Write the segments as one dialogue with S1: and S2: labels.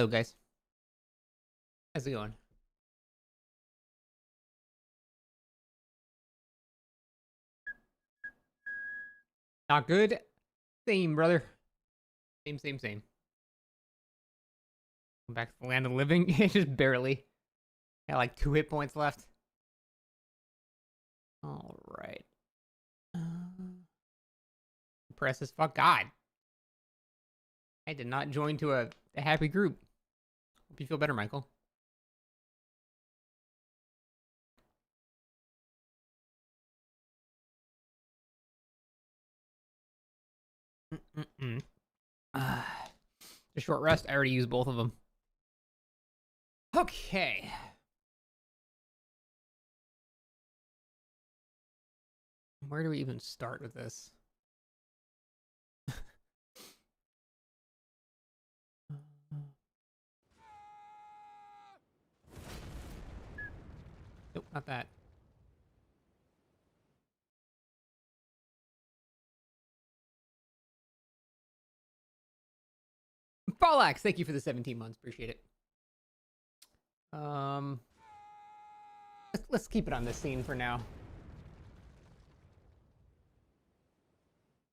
S1: Hello, guys. How's it going? Not good. Same, brother. Same. I'm back to the land of the living. Just barely. Got like 2 hit points left. All right. Press as fuck. God. I did not join to a happy group. Hope you feel better, Michael. A short rest. I already used both of them. Okay. Where do we even start with this? Nope, not that. Fallax, thank you for the 17 months. Appreciate it. Let's keep it on this scene for now.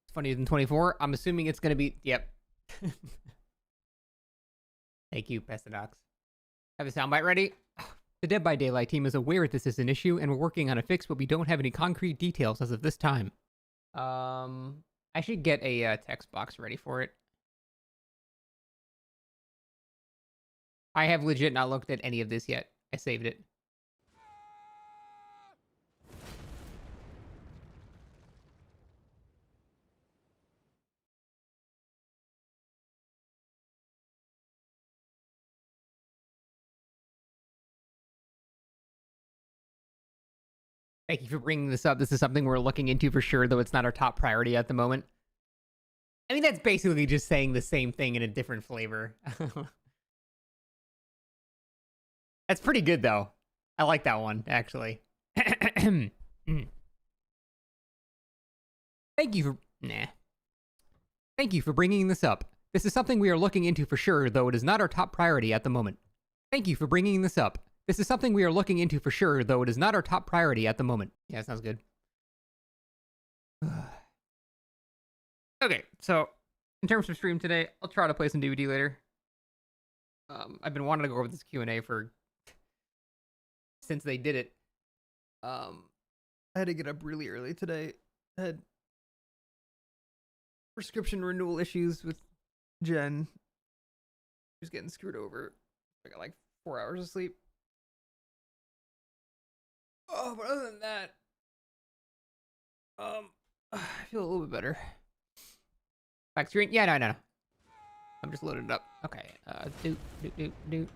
S1: It's funnier than 24. I'm assuming it's gonna be. Yep. Thank you, Pestinox. Have a soundbite ready? The Dead by Daylight team is aware this is an issue, and we're working on a fix, but we don't have any concrete details as of this time. I should get a text box ready for it. I have legit not looked at any of this yet. I saved it. Thank you for bringing this up. This is something we're looking into for sure, though it's not our top priority at the moment. I mean, that's basically just saying the same thing in a different flavor. That's pretty good, though. I like that one, actually. Thank you for... Nah. Thank you for bringing this up. This is something we are looking into for sure, though it is not our top priority at the moment. Thank you for bringing this up. This is something we are looking into for sure, though it is not our top priority at the moment. Yeah, sounds good. Okay, so in terms of stream today, I'll try to play some DVD later. I've been wanting to go over this Q&A for since they did it. I had to get up really early today. I had prescription renewal issues with Jen. She was getting screwed over. I got like 4 hours of sleep. Oh, but other than that, I feel a little bit better. Back screen? Yeah, no. I'm just loading it up. Okay. Do.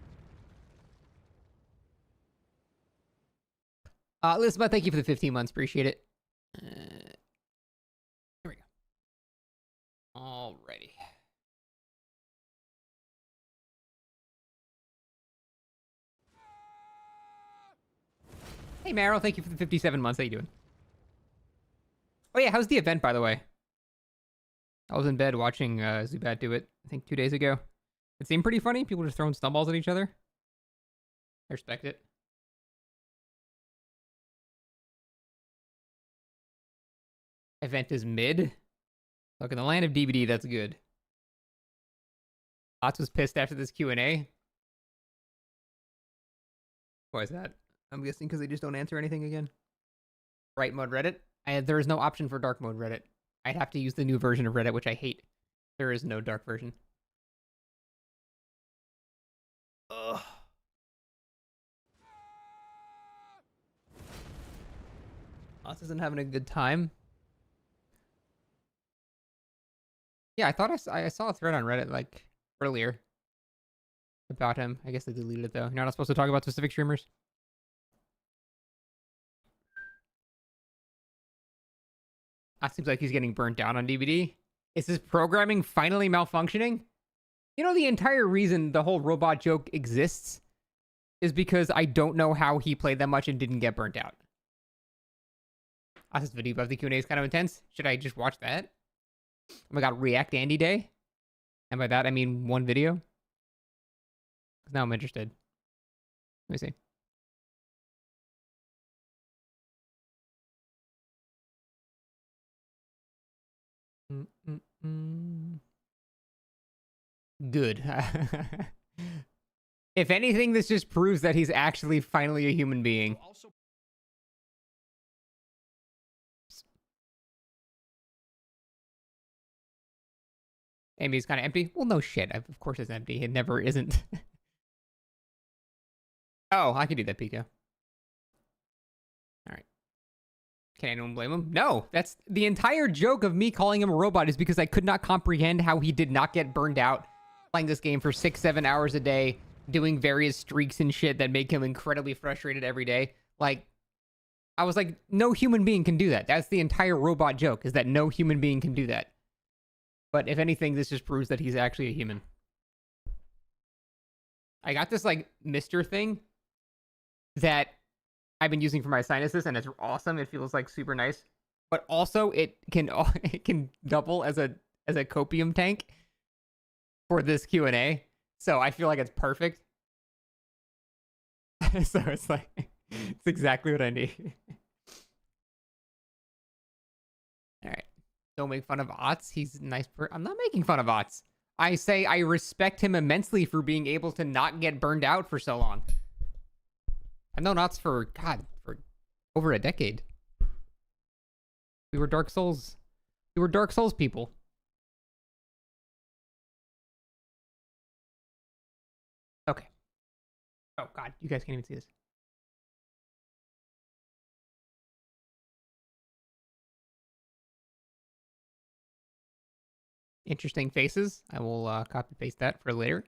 S1: Elizabeth, thank you for the 15 months. Appreciate it. Here we go. Alrighty. Hey, Meryl, thank you for the 57 months. How you doing? Oh, yeah, how's the event, by the way? I was in bed watching Zubat do it, I think 2 days ago. It seemed pretty funny. People just throwing snowballs at each other. I respect it. Event is mid. Look, in the land of DBD, that's good. Lots was pissed after this Q&A. Why is that? I'm guessing because they just don't answer anything again. Bright mode Reddit? There is no option for dark mode Reddit. I'd have to use the new version of Reddit, which I hate. There is no dark version. Ugh. Lots isn't having a good time. Yeah, I thought I saw a thread on Reddit like earlier about him. I guess they deleted it though. You're not supposed to talk about specific streamers. That seems like he's getting burnt down on DVD. Is his programming finally malfunctioning? You know, the entire reason the whole robot joke exists is because I don't know how he played that much and didn't get burnt out. This video above the Q&A is kind of intense. Should I just watch that? Oh my god, React Andy Day? And by that, I mean one video. because now I'm interested. Let me see. Good. If anything, this just proves that he's actually finally a human being. Amy's kind of empty. Well, no shit. Of course it's empty. It never isn't. Oh, I can do that, Pico. All right. Can anyone blame him? No. That's the entire joke of me calling him a robot is because I could not comprehend how he did not get burned out playing this game for 6-7 hours a day, doing various streaks and shit that make him incredibly frustrated every day. Like, I was like, no human being can do that. That's the entire robot joke, is that no human being can do that. But if anything, this just proves that he's actually a human. I got this, like, Mr. thing that I've been using for my sinuses, and it's awesome. It feels, like, super nice. But also, it can double as a copium tank for this Q&A. So I feel like it's perfect. So it's like, it's exactly what I need. All right. Don't make fun of Otz. He's a nice I'm not making fun of Otz. I say I respect him immensely for being able to not get burned out for so long. I've known Otz for over a decade. We were Dark Souls people. Okay. Oh god, you guys can't even see this. Interesting faces. I will copy paste that for later.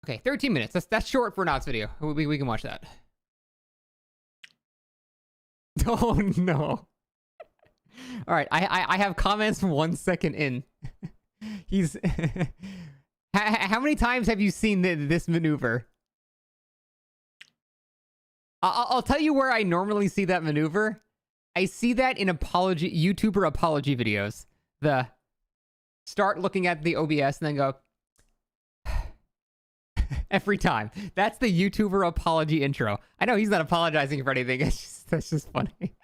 S1: Okay, 13 minutes. That's short for an Otz video. We can watch that. Oh no. All right, I have comments 1 second in. He's how many times have you seen this maneuver? I'll tell you where I normally see that maneuver. I see that in YouTuber apology videos. The start looking at the OBS and then go every time. That's the YouTuber apology intro. I know he's not apologizing for anything. That's just funny.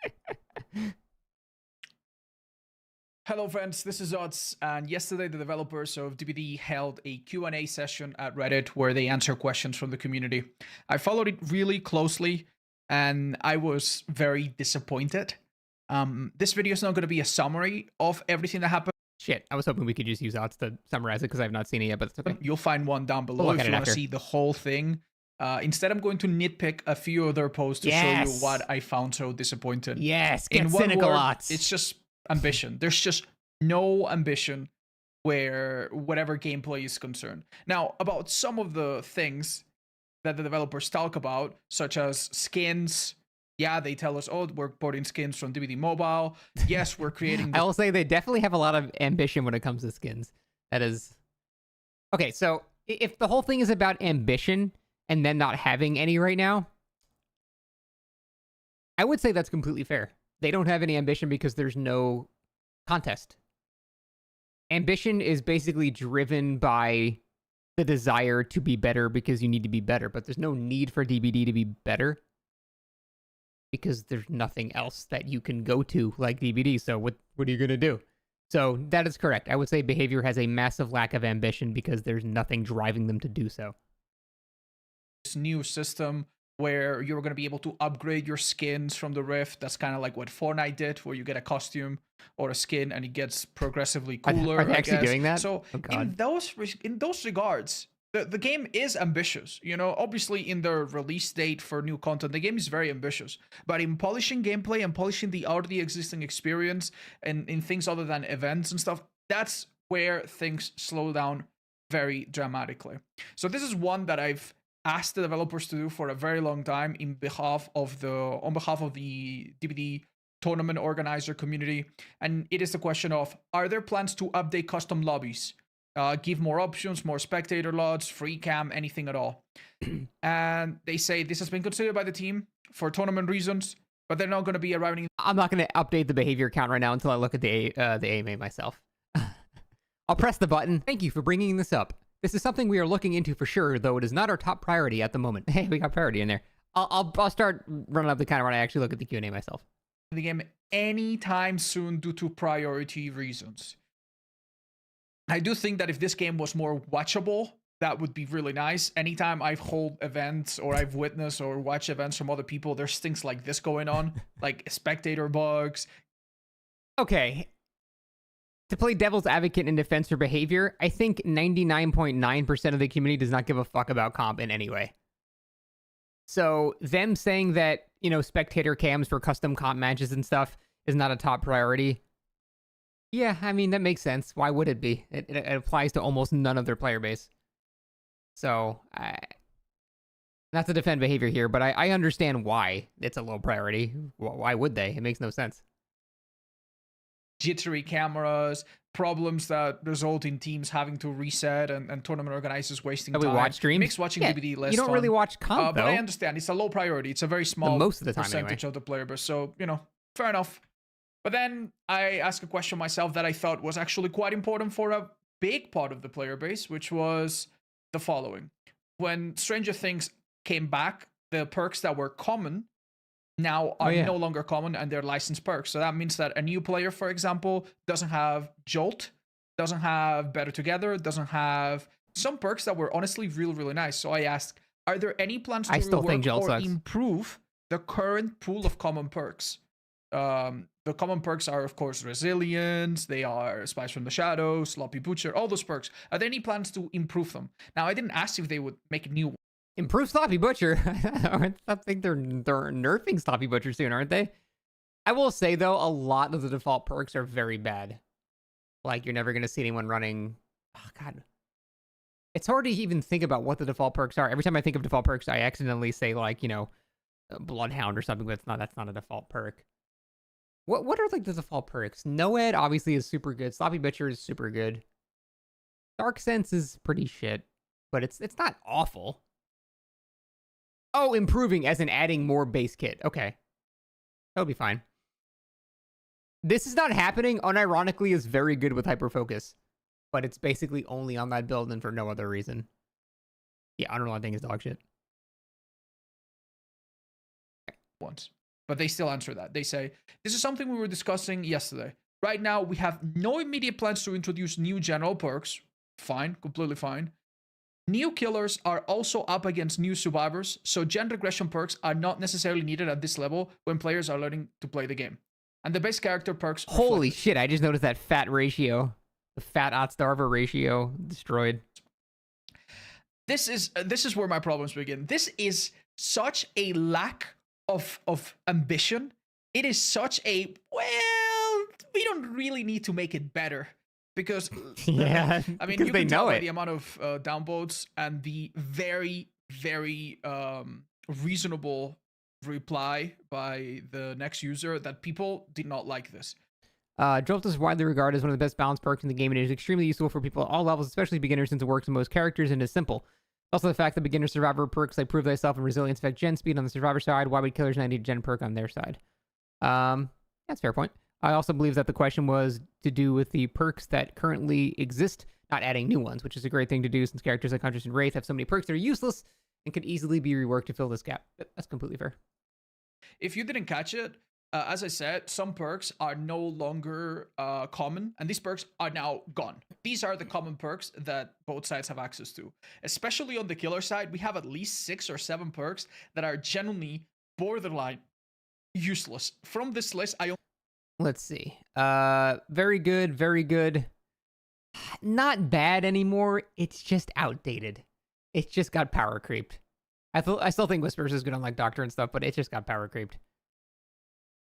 S2: Hello friends, this is Otz, and yesterday the developers of DBD held a Q&A session at Reddit where they answer questions from the community. I followed it really closely, and I was very disappointed. This video is not going to be a summary of everything that happened.
S1: Shit, I was hoping we could just use Otz to summarize it because I've not seen it yet, but it's okay.
S2: You'll find one down below if you want to see the whole thing. Instead, I'm going to nitpick a few other posts to show you what I found so disappointing.
S1: Yes, get cynical, Otz.
S2: It's just ambition. There's just no ambition where whatever gameplay is concerned. Now, about some of the things that the developers talk about, such as skins. Yeah, they tell us, oh, we're porting skins from DBD Mobile. Yes, we're creating...
S1: I will say they definitely have a lot of ambition when it comes to skins. That is... Okay, so if the whole thing is about ambition and then not having any right now, I would say that's completely fair. They don't have any ambition because there's no contest. Ambition is basically driven by the desire to be better because you need to be better, but there's no need for DBD to be better because there's nothing else that you can go to like DBD. So what are you going to do? So that is correct. I would say Behavior has a massive lack of ambition because there's nothing driving them to do so.
S2: This new system where you're going to be able to upgrade your skins from the Rift. That's kind of like what Fortnite did, where you get a costume or a skin and it gets progressively cooler.
S1: Are they actually doing that?
S2: So in those regards, the game is ambitious. You know, obviously in the release date for new content, the game is very ambitious. But in polishing gameplay and polishing the already existing experience and in things other than events and stuff, that's where things slow down very dramatically. So this is one that I've asked the developers to do for a very long time on behalf of the DBD tournament organizer community, and it is the question of, are there plans to update custom lobbies, give more options, more spectator lots, free cam, anything at all? And they say this has been considered by the team for tournament reasons, but they're not going to be arriving.
S1: I'm not going to update the Behavior account right now until I look at the AMA myself. I'll press the button. Thank you for bringing this up. This is something we are looking into for sure, though it is not our top priority at the moment. Hey, we got priority in there. I'll start running up the counter when I actually look at the Q&A myself.
S2: The game anytime soon due to priority reasons. I do think that if this game was more watchable, that would be really nice. Anytime I've hold events or I've witnessed or watched events from other people, there's things like this going on, like spectator bugs.
S1: Okay. To play devil's advocate in defense for behavior, I think 99.9% of the community does not give a fuck about comp in any way. So them saying that, spectator cams for custom comp matches and stuff is not a top priority. Yeah, I mean, that makes sense. Why would it be? It applies to almost none of their player base. So, not to defend behavior here, but I understand why it's a low priority. Why would they? It makes no sense.
S2: Jittery cameras, problems that result in teams having to reset and tournament organizers wasting time.
S1: We watch streams?
S2: Makes watching DBD less
S1: You don't
S2: fun.
S1: really watch comp, though.
S2: But I understand. It's a low priority. It's a very small
S1: most of the time,
S2: percentage of the player base. So, fair enough. But then I asked a question myself that I thought was actually quite important for a big part of the player base, which was the following. When Stranger Things came back, the perks that were common now are no longer common and they're licensed perks. So that means that a new player, for example, doesn't have Jolt, doesn't have Better Together, doesn't have some perks that were honestly really, really nice. So I asked, are there any plans to rework or improve the current pool of common perks? The common perks are, of course, Resilience, they are Spies from the Shadows, Sloppy Butcher, all those perks. Are there any plans to improve them? Now, I didn't ask if they would make new ones.
S1: Improve Sloppy Butcher? I think they're nerfing Sloppy Butcher soon, aren't they? I will say, though, a lot of the default perks are very bad. Like, you're never going to see anyone running... Oh, God. It's hard to even think about what the default perks are. Every time I think of default perks, I accidentally say, like, Bloodhound or something, but that's not a default perk. What are, like, the default perks? Noed, obviously, is super good. Sloppy Butcher is super good. Dark Sense is pretty shit, but it's not awful. Oh, improving as in adding more base kit. Okay. That'll be fine. This is not happening, unironically, is very good with Hyperfocus. But it's basically only on that build and for no other reason. Yeah, Unreal thing is dog shit.
S2: Once. But they still answer that. They say, this is something we were discussing yesterday. Right now, we have no immediate plans to introduce new general perks. Fine, completely fine. New killers are also up against new survivors, so gen regression perks are not necessarily needed at this level when players are learning to play the game. And the base character perks...
S1: Holy shit, I just noticed that fat ratio. The fat Otstarver ratio destroyed.
S2: This is where my problems begin. This is such a lack of ambition. It is such a, well, we don't really need to make it better. Because,
S1: yeah,
S2: I mean, you can tell by the amount of downvotes and the very, very reasonable reply by the next user that people did not like this.
S1: Jolt is widely regarded as one of the best balanced perks in the game, and it is extremely useful for people at all levels, especially beginners, since it works with most characters and is simple. Also, the fact that beginner survivor perks like Prove Thyself and Resilience affect gen speed on the survivor side, why would killers not need gen perk on their side? That's a fair point. I also believe that the question was to do with the perks that currently exist, not adding new ones, which is a great thing to do since characters like Huntress and Wraith have so many perks that are useless and could easily be reworked to fill this gap. That's completely fair.
S2: If you didn't catch it, as I said, some perks are no longer common, and these perks are now gone. These are the common perks that both sides have access to. Especially on the killer side, we have at least 6 or 7 perks that are genuinely borderline useless. From this list,
S1: Let's see. Very good, very good. Not bad anymore. It's just outdated. It's just got power creeped. I still think Whispers is good on like Doctor and stuff, but it just got power creeped.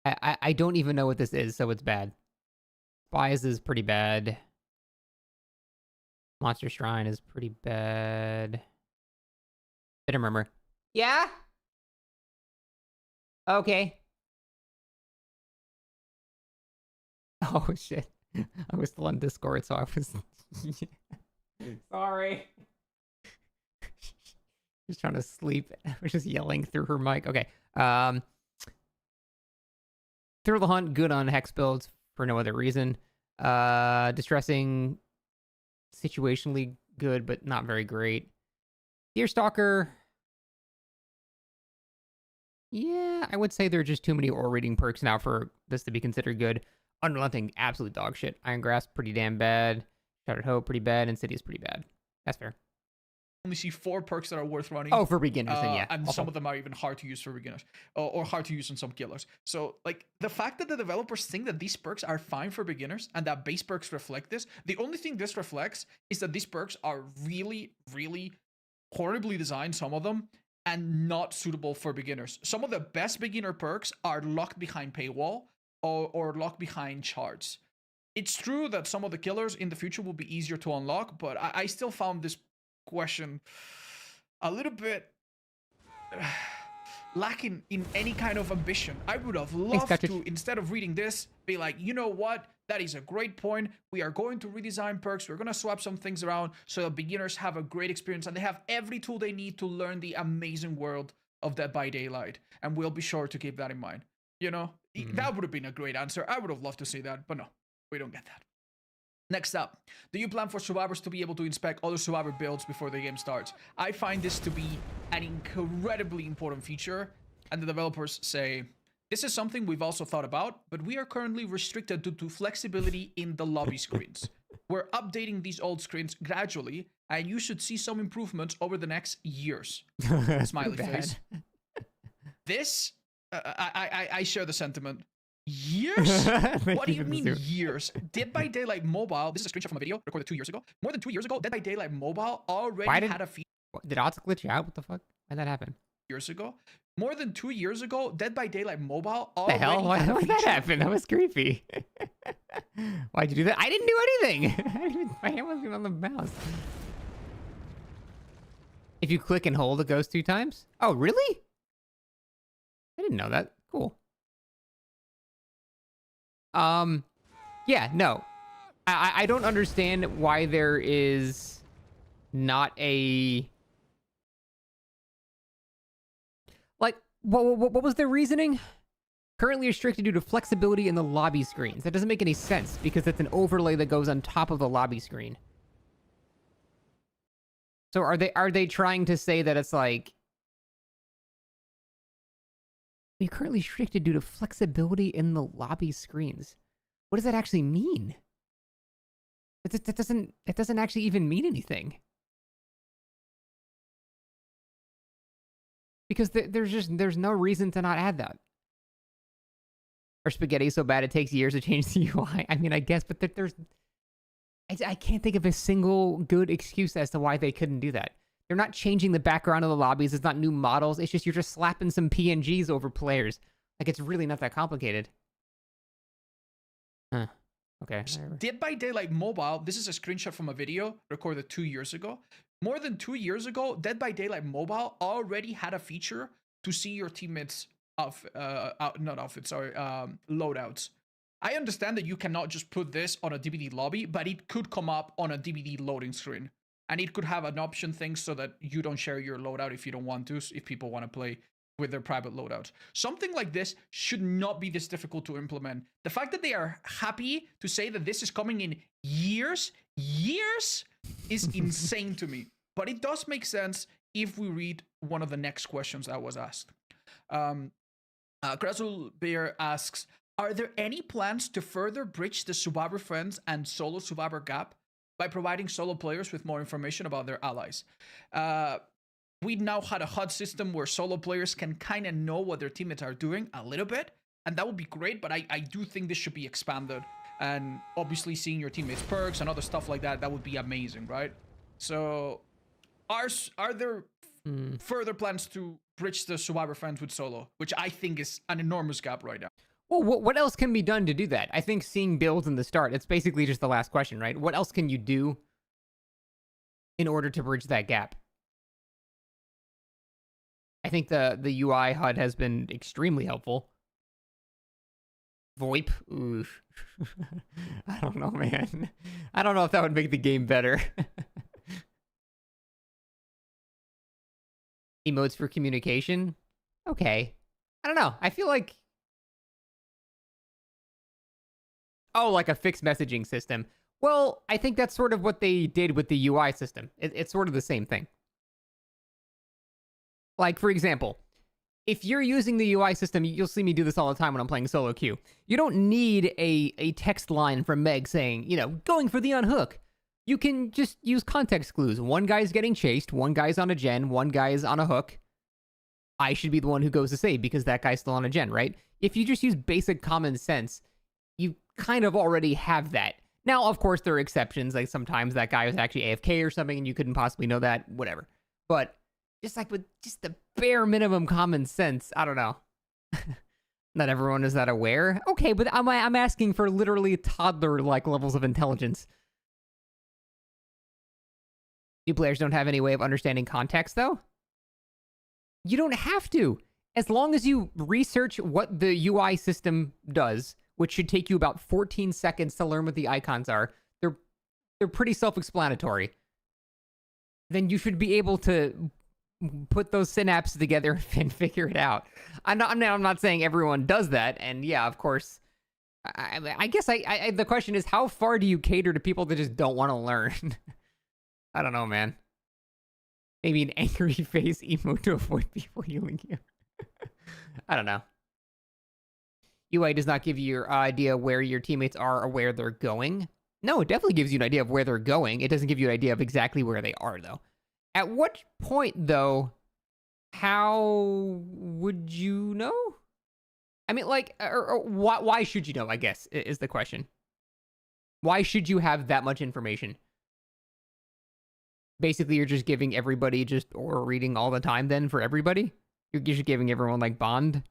S1: I don't even know what this is, so it's bad. Spies is pretty bad. Monster Shrine is pretty bad. Bitter Murmur. Yeah? Okay. Oh, shit. I was still on Discord, so I was... Sorry. Just trying to sleep. I was just yelling through her mic. Okay. Thrill the Hunt, good on Hex builds for no other reason. Distressing, situationally good, but not very great. Deerstalker, yeah, I would say there are just too many ore reading perks now for this to be considered good. Unrelenting, absolute dog shit. Iron Grasp, pretty damn bad. Shattered Hope, pretty bad. Insidious, pretty bad. That's fair.
S2: Only see 4 perks that are worth running.
S1: Oh, for beginners, then yeah.
S2: And
S1: Also,
S2: some of them are even hard to use for beginners, or hard to use on some killers. So, like, the fact that the developers think that these perks are fine for beginners and that base perks reflect this, the only thing this reflects is that these perks are really, really horribly designed, some of them, and not suitable for beginners. Some of the best beginner perks are locked behind paywall or locked behind charts. It's true that some of the killers in the future will be easier to unlock, but I still found this question a little bit lacking in any kind of ambition. I would have loved to, instead of reading this, be like, you know what? That is a great point. We are going to redesign perks. We're going to swap some things around so that beginners have a great experience and they have every tool they need to learn the amazing world of Dead by Daylight. And we'll be sure to keep that in mind. You know, that would have been a great answer. I would have loved to see that, but no, we don't get that. Next up, do you plan for survivors to be able to inspect other survivor builds before the game starts? I find this to be an incredibly important feature, and the developers say, this is something we've also thought about, but we are currently restricted due to flexibility in the lobby screens. We're updating these old screens gradually, and you should see some improvements over the next years. Smiley face. This, I share the sentiment. Years? What do you mean years? Dead by Daylight Mobile, this is a screenshot from a video recorded 2 years ago. More than 2 years ago, Dead by Daylight Mobile already had a feature.
S1: Did odds glitch out? What the fuck? Why'd that happen?
S2: Years ago? More than 2 years ago, Dead by Daylight Mobile
S1: the
S2: already
S1: hell? Why did that happen? That was creepy. Why'd you do that? I didn't do anything. My hand wasn't even on the mouse. If you click and hold, it goes 2 times? Oh, really? I didn't know that. Cool. Yeah, no. I don't understand why there is not a... Like, what was their reasoning? Currently restricted due to flexibility in the lobby screens. That doesn't make any sense, because it's an overlay that goes on top of the lobby screen. So are they trying to say that it's like... We're currently restricted due to flexibility in the lobby screens. What does that actually mean? That doesn't actually even mean anything. Because there's no reason to not add that. Or spaghetti so bad it takes years to change the UI. I mean, I guess, but I can't think of a single good excuse as to why they couldn't do that. They're not changing the background of the lobbies. It's not new models. It's just you're just slapping some PNGs over players. Like, it's really not that complicated. Huh. Okay.
S2: Dead by Daylight Mobile, this is a screenshot from a video recorded 2 years ago. More than 2 years ago, Dead by Daylight Mobile already had a feature to see your teammates' loadouts. I understand that you cannot just put this on a DBD lobby, but it could come up on a DBD loading screen. And it could have an option thing so that you don't share your loadout if you don't want to, if people want to play with their private loadouts. Something like this should not be this difficult to implement. The fact that they are happy to say that this is coming in years is insane to me. But it does make sense if we read one of the next questions that was asked. Krasul Bear asks, are there any plans to further bridge the Survivor Friends and Solo Survivor gap by providing solo players with more information about their allies? We now had a HUD system where solo players can kind of know what their teammates are doing a little bit, and that would be great, but I do think this should be expanded. And obviously seeing your teammates' perks and other stuff like that, that would be amazing, right? So are there further plans to bridge the Survivor Friends with solo, which I think is an enormous gap right now?
S1: Well, what else can be done to do that? I think seeing builds in the start, it's basically just the last question, right? What else can you do in order to bridge that gap? I think the UI HUD has been extremely helpful. VoIP? Ooh. I don't know, man. I don't know if that would make the game better. Emotes for communication? Okay. I don't know. I feel like... Oh, like a fixed messaging system. Well, I think that's sort of what they did with the UI system. It's sort of the same thing. Like, for example, if you're using the UI system, you'll see me do this all the time when I'm playing solo queue. You don't need a text line from Meg saying, going for the unhook. You can just use context clues. One guy's getting chased, one guy's on a gen, one guy's on a hook. I should be the one who goes to save because that guy's still on a gen, right? If you just use basic common sense, you kind of already have that. Now, of course, there are exceptions. Like sometimes that guy was actually AFK or something and you couldn't possibly know that, whatever. But just like with just the bare minimum common sense, I don't know. Not everyone is that aware. Okay, but I'm asking for literally toddler-like levels of intelligence. You players don't have any way of understanding context, though? You don't have to. As long as you research what the UI system does, which should take you about 14 seconds to learn what the icons are, they're pretty self-explanatory. Then you should be able to put those synapses together and figure it out. I'm not saying everyone does that, and yeah, of course. I guess the question is, how far do you cater to people that just don't want to learn? I don't know, man. Maybe an angry face emote to avoid people healing you. I don't know. UI does not give you your idea where your teammates are or where they're going. No, it definitely gives you an idea of where they're going. It doesn't give you an idea of exactly where they are, though. At what point, though, how would you know? I mean, like, or why should you know, I guess, is the question. Why should you have that much information? Basically, you're just giving everybody just aura reading all the time, then, for everybody? You're just giving everyone, like, Bond?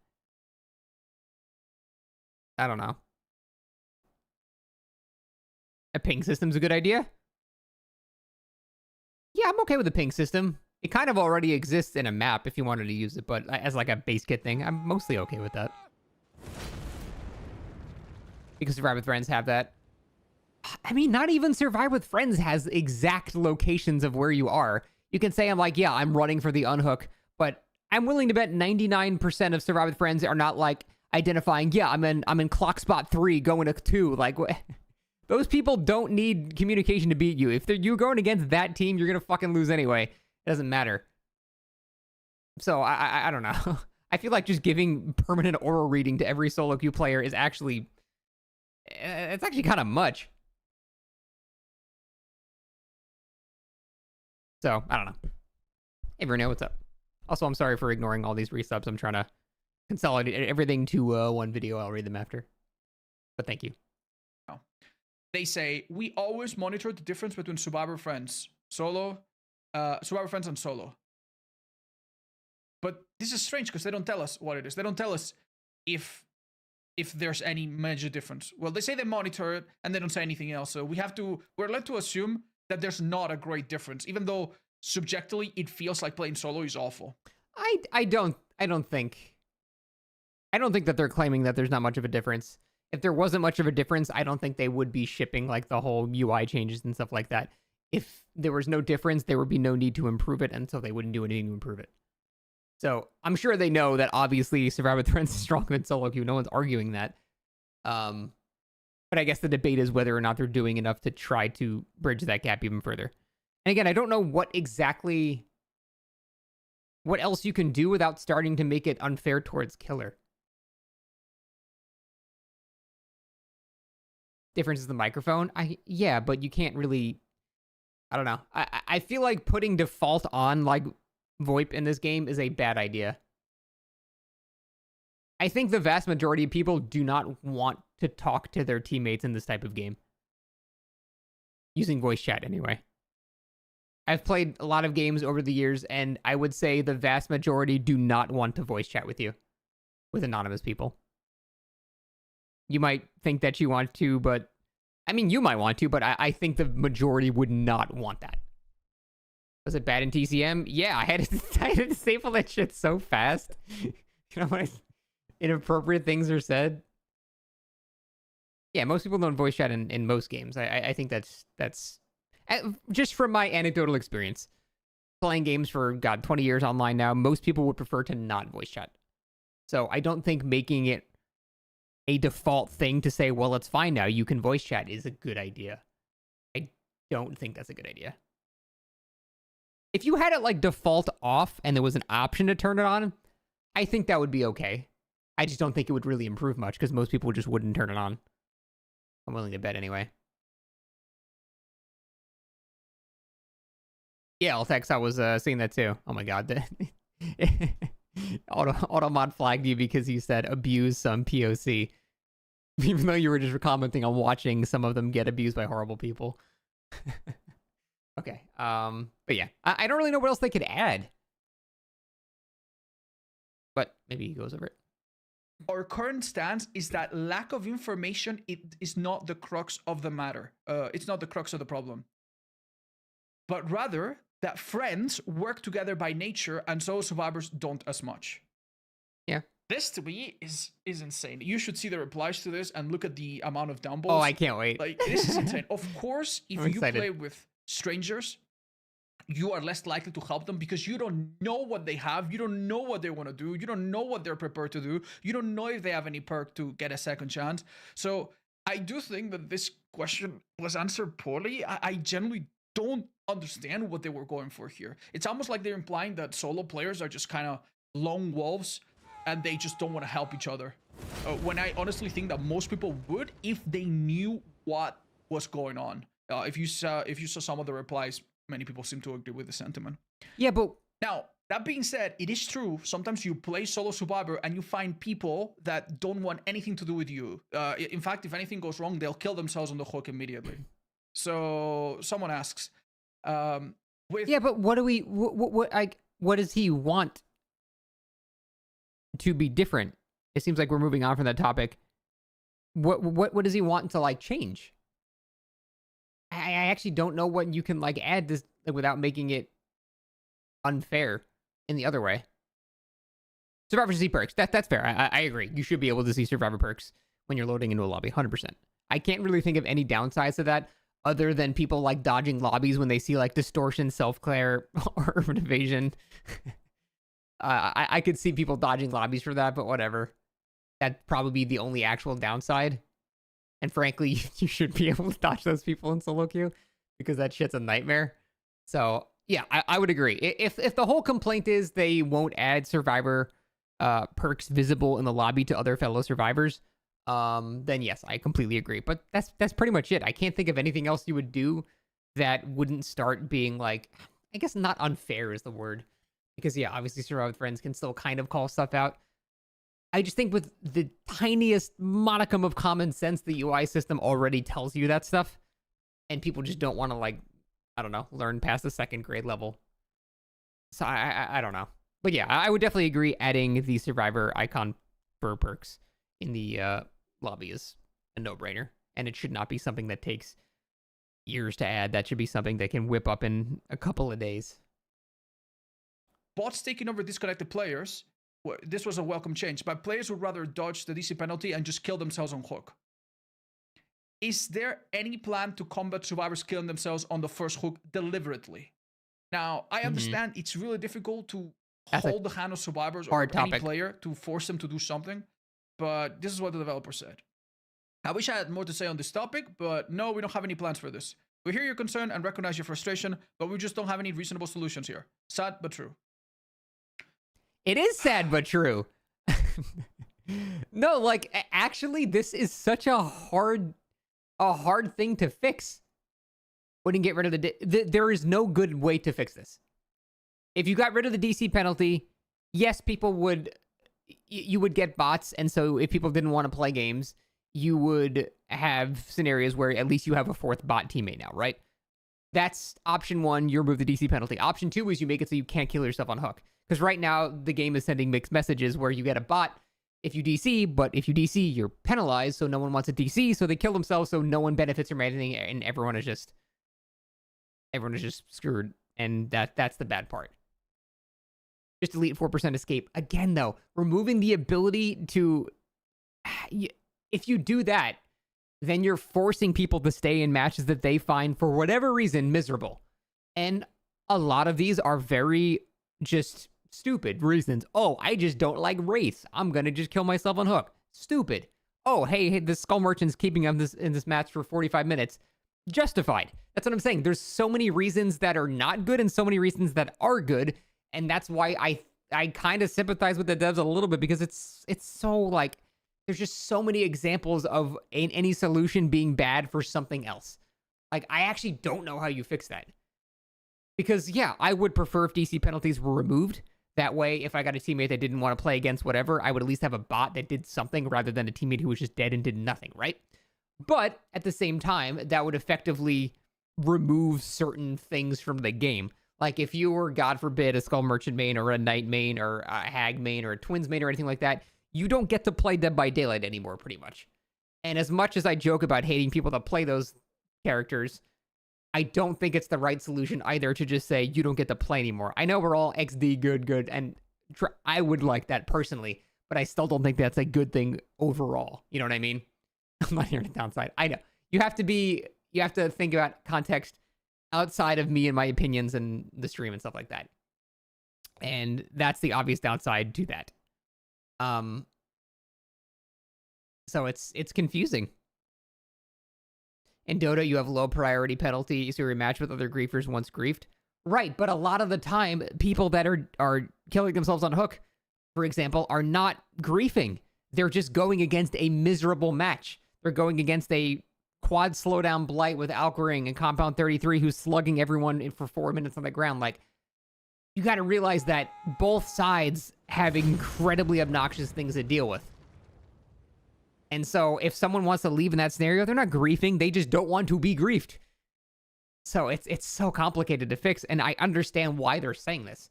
S1: I don't know. A ping system's a good idea? Yeah, I'm okay with the ping system. It kind of already exists in a map if you wanted to use it, but as like a base kit thing, I'm mostly okay with that. Because Survive with Friends have that. I mean, not even Survive with Friends has exact locations of where you are. You can say, I'm running for the unhook, but I'm willing to bet 99% of Survive with Friends are not like identifying, I'm in clock spot 3 going to 2. Like, those people don't need communication to beat you. If you're going against that team, you're going to fucking lose anyway. It doesn't matter. So, I don't know. I feel like just giving permanent aura reading to every solo queue player is actually... It's actually kind of much. So, I don't know. Hey, Bruno, what's up? Also, I'm sorry for ignoring all these resubs. I'm trying to consolidate everything to one video. I'll read them after. But thank you.
S2: They say, we always monitor the difference between Survivor Friends and Solo. But this is strange because they don't tell us what it is. They don't tell us if there's any major difference. Well, they say they monitor it and they don't say anything else. So we're led to assume that there's not a great difference, even though subjectively it feels like playing solo is awful.
S1: I don't think that they're claiming that there's not much of a difference. If there wasn't much of a difference, I don't think they would be shipping like the whole UI changes and stuff like that. If there was no difference, there would be no need to improve it, and so they wouldn't do anything to improve it. So I'm sure they know that obviously Survive with Friends is stronger than solo queue. No one's arguing that. But I guess the debate is whether or not they're doing enough to try to bridge that gap even further. And again, I don't know what else you can do without starting to make it unfair towards Killer. Difference is the microphone. Yeah, but you can't really... I don't know. I feel like putting default on, like, VoIP in this game is a bad idea. I think the vast majority of people do not want to talk to their teammates in this type of game. Using voice chat, anyway. I've played a lot of games over the years, and I would say the vast majority do not want to voice chat with you. With anonymous people. You might think that you want to, but... I mean, you might want to, but I think the majority would not want that. Was it bad in TCM? Yeah, I had to disable that shit so fast. You know, when inappropriate things are said. Yeah, most people don't voice chat in most games. I think that's... Just from my anecdotal experience. Playing games for, 20 years online now, most people would prefer to not voice chat. So I don't think making it a default thing to say, well, it's fine now, you can voice chat is a good idea. don't think that's a good idea. If you had it like default off and there was an option to turn it on, I think that would be okay. I just don't think it would really improve much because most people just wouldn't turn it on. I'm willing to bet anyway. Yeah, Altex, I was seeing that too. Oh my god. Automod flagged you because you said abuse some POC. Even though you were just commenting on watching some of them get abused by horrible people. Okay. But yeah, I don't really know what else they could add. But maybe he goes over it.
S2: Our current stance is that lack of information is not the crux of the matter. It's not the crux of the problem. But rather that friends work together by nature and solo survivors don't as much.
S1: Yeah.
S2: This to me is insane. You should see the replies to this and look at the amount of downvotes.
S1: Oh, I can't wait.
S2: Like, this is insane. Of course, if
S1: I'm
S2: you
S1: excited.
S2: play with strangers, you are less likely to help them because you don't know what they have. You don't know what they want to do. You don't know what they're prepared to do. You don't know if they have any perk to get a second chance. So I do think that this question was answered poorly. I genuinely don't understand what they were going for here. It's almost like they're implying that solo players are just kind of lone wolves and they just don't want to help each other. When I honestly think that most people would if they knew what was going on. If you saw some of the replies, many people seem to agree with the sentiment.
S1: Yeah, but
S2: now, that being said, it is true. Sometimes you play solo survivor and you find people that don't want anything to do with you. In fact, if anything goes wrong, they'll kill themselves on the hook immediately. So someone asks,
S1: yeah, but what do we? What does he want to be different? It seems like we're moving on from that topic. What does he want to like change? I actually don't know what you can like add this like, without making it unfair in the other way. Survivor should see perks. That's fair. I agree. You should be able to see survivor perks when you're loading into a lobby, 100%. I can't really think of any downsides to that other than people like dodging lobbies when they see like distortion, self-clear, or urban evasion. I could see people dodging lobbies for that, but whatever. That'd probably be the only actual downside. And frankly, you should be able to dodge those people in solo queue because that shit's a nightmare. So yeah, I would agree. If the whole complaint is they won't add survivor perks visible in the lobby to other fellow survivors, then yes, I completely agree. But that's pretty much it. I can't think of anything else you would do that wouldn't start being like, I guess not unfair is the word. Because yeah, obviously survive with friends can still kind of call stuff out. I just think with the tiniest modicum of common sense, the UI system already tells you that stuff. And people just don't want to, like, I don't know, learn past the second grade level. So I don't know. But yeah, I would definitely agree adding the survivor icon for perks in the lobby is a no-brainer. And it should not be something that takes years to add. That should be something that can whip up in a couple of days.
S2: Bots taking over disconnected players. This was a welcome change, but players would rather dodge the DC penalty and just kill themselves on hook. Is there any plan to combat survivors killing themselves on the first hook deliberately? Now, I understand it's really difficult to hold the hand of survivors or any player to force them to do something, but this is what the developer said. I wish I had more to say on this topic, but no, we don't have any plans for this. We hear your concern and recognize your frustration, but we just don't have any reasonable solutions here. Sad, but true.
S1: It is sad, but true. No, like, actually, this is such a hard thing to fix. Wouldn't get rid of there is no good way to fix this. If you got rid of the DC penalty, yes, people would, you would get bots, and so if people didn't want to play games, you would have scenarios where at least you have a fourth bot teammate now, right? That's option one, you remove the DC penalty. Option two is you make it so you can't kill yourself on hook. Because right now, the game is sending mixed messages where you get a bot if you DC, but if you DC, you're penalized, so no one wants a DC, so they kill themselves, so no one benefits from anything, and everyone is just screwed, and that's the bad part. Just delete 4% escape. Again, though, removing the ability to... If you do that, then you're forcing people to stay in matches that they find, for whatever reason, miserable. And a lot of these are very just stupid reasons. Oh, I just don't like Wraith. I'm gonna just kill myself on hook. Stupid. Oh, hey, the Skull Merchant's keeping him in this match for 45 minutes. Justified. That's what I'm saying. There's so many reasons that are not good and so many reasons that are good. And that's why I kind of sympathize with the devs a little bit, because it's so like, there's just so many examples of any solution being bad for something else. Like, I actually don't know how you fix that. Because, yeah, I would prefer if DC penalties were removed. That way, if I got a teammate that didn't want to play against whatever, I would at least have a bot that did something rather than a teammate who was just dead and did nothing, right? But at the same time, that would effectively remove certain things from the game. Like, if you were, God forbid, a Skull Merchant main or a Knight main or a Hag main or a Twins main or anything like that, you don't get to play Dead by Daylight anymore, pretty much. And as much as I joke about hating people that play those characters, I don't think it's the right solution either to just say you don't get to play anymore. I know we're all XD good, and I would like that personally, but I still don't think that's a good thing overall. You know what I mean? I'm not hearing the downside. I know. You have to think about context outside of me and my opinions and the stream and stuff like that. And that's the obvious downside to that. So it's confusing. In Dota, you have low priority penalties, so you're matched with other griefers once griefed. Right, but a lot of the time, people that are killing themselves on Hook, for example, are not griefing. They're just going against a miserable match. They're going against a quad slowdown Blight with Alkring and Compound 33 who's slugging everyone for 4 minutes on the ground. Like, you gotta realize that both sides have incredibly obnoxious things to deal with. And so if someone wants to leave in that scenario, they're not griefing, they just don't want to be griefed. So it's so complicated to fix, and I understand why they're saying this.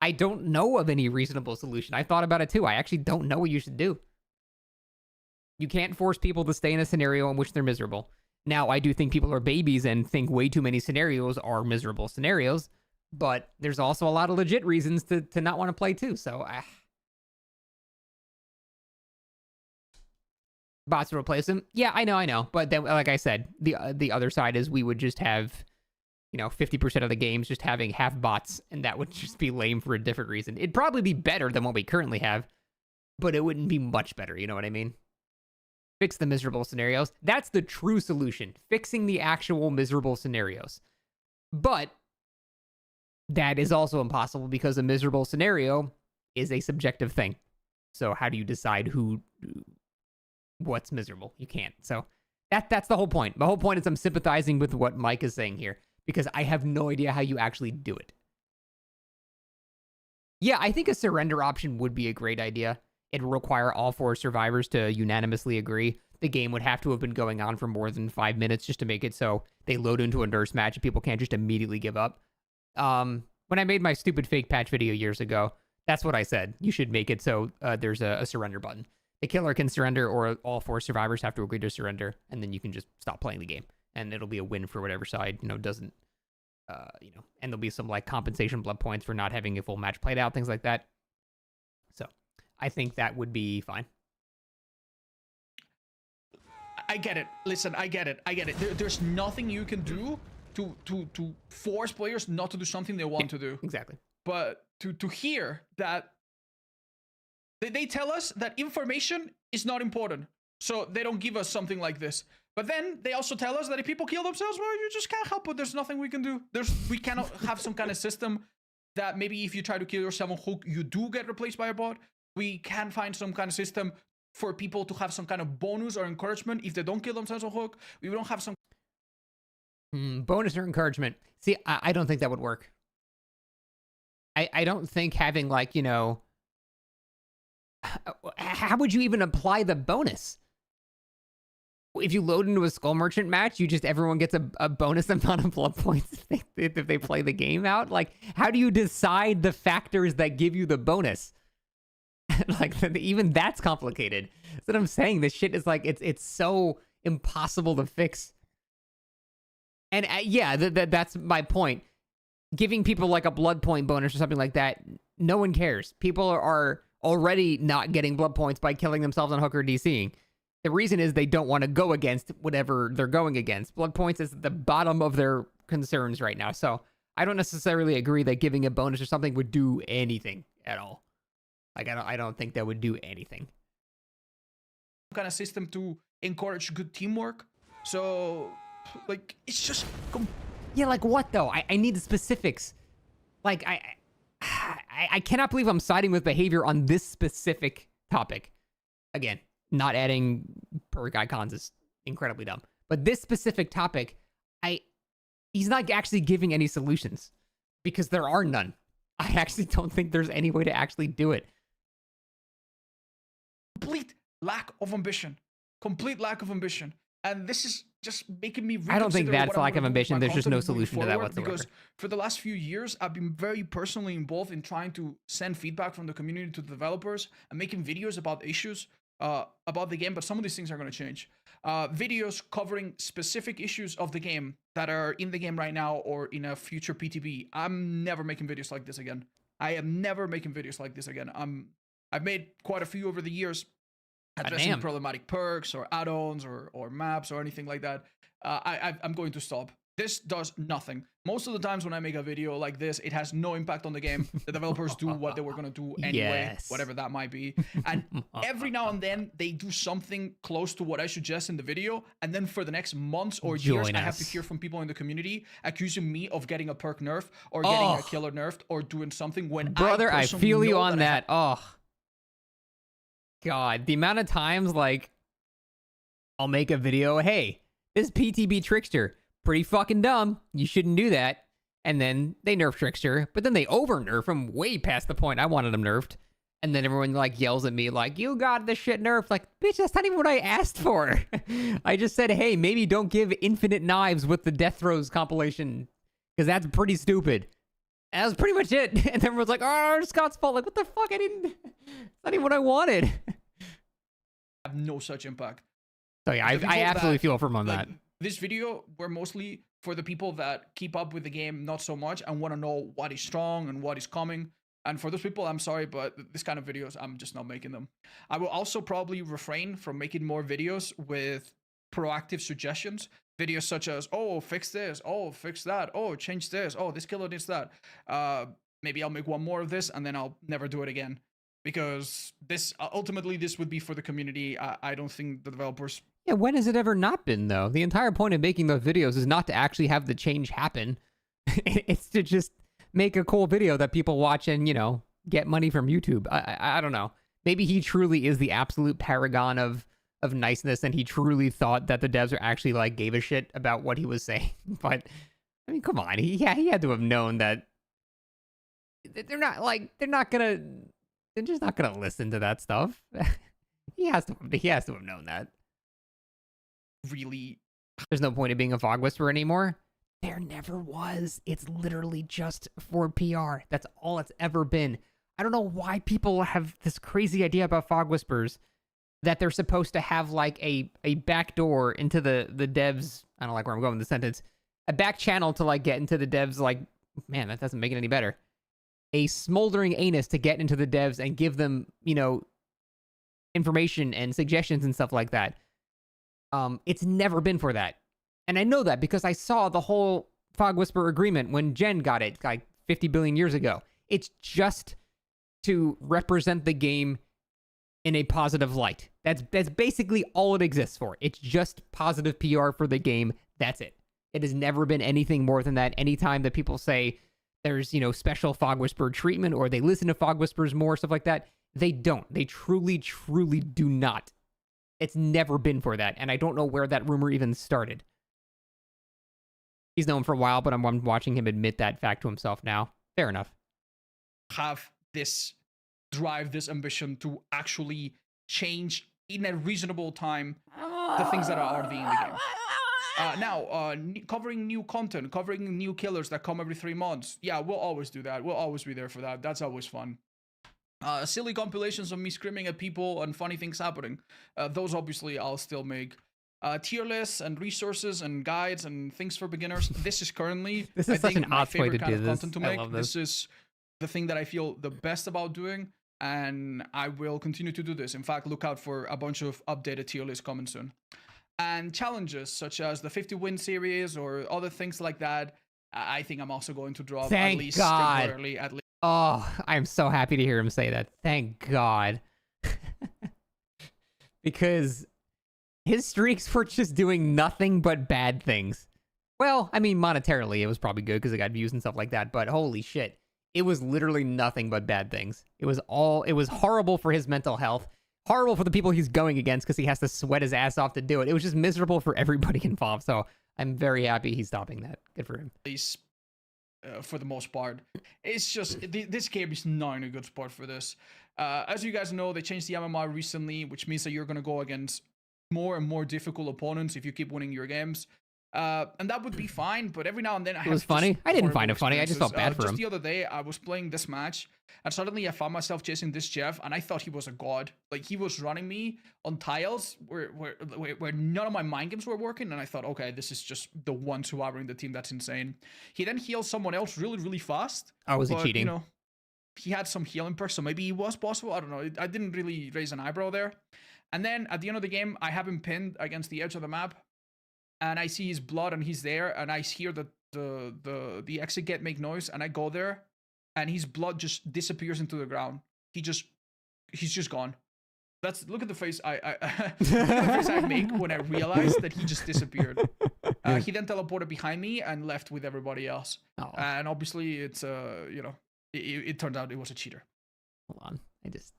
S1: I don't know of any reasonable solution. I thought about it too. I actually don't know what you should do. You can't force people to stay in a scenario in which they're miserable. Now, I do think people are babies and think way too many scenarios are miserable scenarios, but there's also a lot of legit reasons to not want to play too, so... Bots to replace them? Yeah, I know. But then, like I said, the other side is we would just have, 50% of the games just having half bots, and that would just be lame for a different reason. It'd probably be better than what we currently have, but it wouldn't be much better, you know what I mean? Fix the miserable scenarios. That's the true solution. Fixing the actual miserable scenarios. But that is also impossible because a miserable scenario is a subjective thing. So how do you decide what's miserable? You can't. So that's the whole point. The whole point is I'm sympathizing with what Mike is saying here because I have no idea how you actually do it. Yeah, I think a surrender option would be a great idea. It would require all 4 survivors to unanimously agree. The game would have to have been going on for more than 5 minutes just to make it so they load into a nurse match and people can't just immediately give up. When I made my stupid fake patch video years ago, that's what I said. You should make it so there's a surrender button. The killer can surrender, or all 4 survivors have to agree to surrender, and then you can just stop playing the game, and it'll be a win for whatever side doesn't, and there'll be some like compensation blood points for not having a full match played out, things like that. So I think that would be fine.
S2: I get it. Listen, I get it. There's nothing you can do to force players not to do something they want to do.
S1: Exactly.
S2: But to hear that they tell us that information is not important, so they don't give us something like this. But then they also tell us that if people kill themselves, well, you just can't help it. There's nothing we can do. We cannot have some kind of system that maybe if you try to kill yourself on Hook, you do get replaced by a bot. We can find some kind of system for people to have some kind of bonus or encouragement if they don't kill themselves on Hook. We don't have some
S1: bonus or encouragement. See, I don't think that would work. I don't think having like, how would you even apply the bonus? If you load into a Skull Merchant match, everyone gets a bonus amount of blood points if they play the game out. Like, how do you decide the factors that give you the bonus? Like, even that's complicated. That's what I'm saying. This shit is like, it's so impossible to fix. And yeah, that's my point. Giving people like a blood point bonus or something like that, no one cares. People are already not getting blood points by killing themselves on Hook or DCing. The reason is they don't want to go against whatever they're going against. Blood points is the bottom of their concerns right now. So I don't necessarily agree that giving a bonus or something would do anything at all. Like, I don't think that would do anything.
S2: Kind of system to encourage good teamwork. So Like, it's just
S1: Yeah, like what though? I need the specifics. Like I cannot believe I'm siding with behavior on this specific topic. Again, not adding perk icons is incredibly dumb. But this specific topic, he's not actually giving any solutions because there are none. I actually don't think there's any way to actually do it.
S2: complete lack of ambition. Complete lack of ambition. And this is just making me
S1: I don't think
S2: reconsider
S1: that's
S2: what I'm
S1: lack
S2: gonna
S1: of
S2: do with
S1: ambition.
S2: my
S1: There's just no
S2: content moving
S1: solution to that
S2: forward,
S1: whatsoever.
S2: Because for the last few years, I've been very personally involved in trying to send feedback from the community to the developers and making videos about issues about the game, but some of these things are going to change. Videos covering specific issues of the game that are in the game right now or in a future PTB. I'm never making videos like this again. I am never making videos like this again. I've made quite a few over the years addressing problematic perks or add-ons or maps or anything like that. I'm going to stop. This does nothing. Most of the times when I make a video like this, it has no impact on the game. The developers do what they were going to do anyway,
S1: Yes.
S2: whatever that might be. And every now and then, they do something close to what I suggest in the video. And then for the next months or years,
S1: Join
S2: I have to
S1: us.
S2: hear from people in the community accusing me of getting a perk nerf or getting a killer nerfed or doing something when
S1: Brother, I
S2: personally
S1: feel you
S2: know
S1: on
S2: I
S1: that. Oh. God, the amount of times, like, I'll make a video, hey, this PTB Trickster, pretty fucking dumb. You shouldn't do that. And then they nerf Trickster, but then they over-nerf him way past the point I wanted him nerfed. And then everyone, like, yells at me, like, you got this shit nerfed. Like, bitch, that's not even what I asked for. I just said, hey, maybe don't give infinite knives with the Death Throes compilation, because that's pretty stupid. And that was pretty much it. And then everyone's like, oh, it's Scott's fault. Like, what the fuck? It's not even what I wanted.
S2: have no such impact.
S1: So yeah,
S2: The people
S1: I absolutely
S2: that,
S1: feel for him on
S2: like,
S1: that.
S2: This video were mostly for the people that keep up with the game not so much and want to know what is strong and what is coming. And for those people, I'm sorry, but this kind of videos, I'm just not making them. I will also probably refrain from making more videos with proactive suggestions. Videos such as, oh, fix this, oh, fix that, oh, change this, oh, this killer needs that. Maybe I'll make one more of this and then I'll never do it again. Because this ultimately this would be for the community. I don't think the developers.
S1: Yeah, when has it ever not been though? The entire point of making those videos is not to actually have the change happen. It's to just make a cool video that people watch and, you know, get money from YouTube. I don't know. Maybe he truly is the absolute paragon of niceness, and he truly thought that the devs are actually like gave a shit about what he was saying. But I mean, come on, he had to have known that they're just not gonna listen to that stuff. he has to have known that.
S2: Really,
S1: There's no point in being a fog whisperer anymore. There never was. It's literally just for PR. That's all it's ever been. I don't know why people have this crazy idea about fog whispers that they're supposed to have like a back door into the devs. I don't like where I'm going with the sentence. A back channel to like get into the devs. Like, man, that doesn't make it any better. A smoldering anus to get into the devs and give them, you know, information and suggestions and stuff like that. It's never been for that. And I know that because I saw the whole Fog Whisper agreement when Gen got it like 50 billion years ago. It's just to represent the game in a positive light. That's basically all it exists for. It's just positive PR for the game. That's it. It has never been anything more than that. Anytime that people say there's, you know, special Fog Whisper treatment or they listen to Fog Whispers more, stuff like that, they don't. They truly, truly do not. It's never been for that. And I don't know where that rumor even started. He's known for a while, but I'm watching him admit that fact to himself now. Fair enough.
S2: have this drive, this ambition to actually change in a reasonable time the things that are already in the game. Covering new content, covering new killers that come every 3 months. Yeah, we'll always do that. We'll always be there for that. That's always fun. Silly compilations of me screaming at people and funny things happening. Those obviously I'll still make. Tier lists and resources and guides and things for beginners. This is currently
S1: This is
S2: I
S1: such
S2: think
S1: an
S2: my
S1: odd way
S2: favorite
S1: to
S2: kind
S1: do
S2: of
S1: this.
S2: content to
S1: I
S2: make.
S1: love this.
S2: This is the thing that I feel the best about doing, and I will continue to do this. In fact, look out for a bunch of updated tier lists coming soon. And challenges such as the 50 win series or other things like that. I think I'm also going to drop
S1: Thank
S2: at least
S1: God.
S2: temporarily at least.
S1: Oh, I'm so happy to hear him say that. Thank God. Because His streaks were just doing nothing but bad things. Well, I mean, monetarily, it was probably good because it got views and stuff like that, but holy shit. It was literally nothing but bad things. It was horrible for his mental health, horrible for the people he's going against because he has to sweat his ass off to do it. It was just miserable for everybody involved, so I'm very happy he's stopping that. Good for him.
S2: Least, for the most part. It's just, this game is not in a good spot for this. As you guys know, they changed the MMR recently, which means that you're going to go against more and more difficult opponents if you keep winning your games. And that would be fine, but every now and then I have.
S1: It was funny. I didn't find it funny. I just felt bad for him.
S2: Just the other day, I was playing this match, and suddenly I found myself chasing this Jeff, and I thought he was a god. Like, he was running me on tiles where none of my mind games were working, and I thought, okay, this is just the one survivor in the team. That's insane. He then heals someone else really, really fast.
S1: Oh, was he cheating?
S2: You know, he had some healing perks, so maybe he was possible. I don't know. I didn't really raise an eyebrow there. And then at the end of the game, I have him pinned against the edge of the map. And I see his blood, and he's there, and I hear the exit gate make noise, and I go there, and his blood just disappears into the ground. He's just gone. Look at the face look at the face I make when I realized that he just disappeared. He then teleported behind me and left with everybody else.
S1: Oh.
S2: And obviously, it's you know, it turned out it was a cheater.
S1: Hold on, I just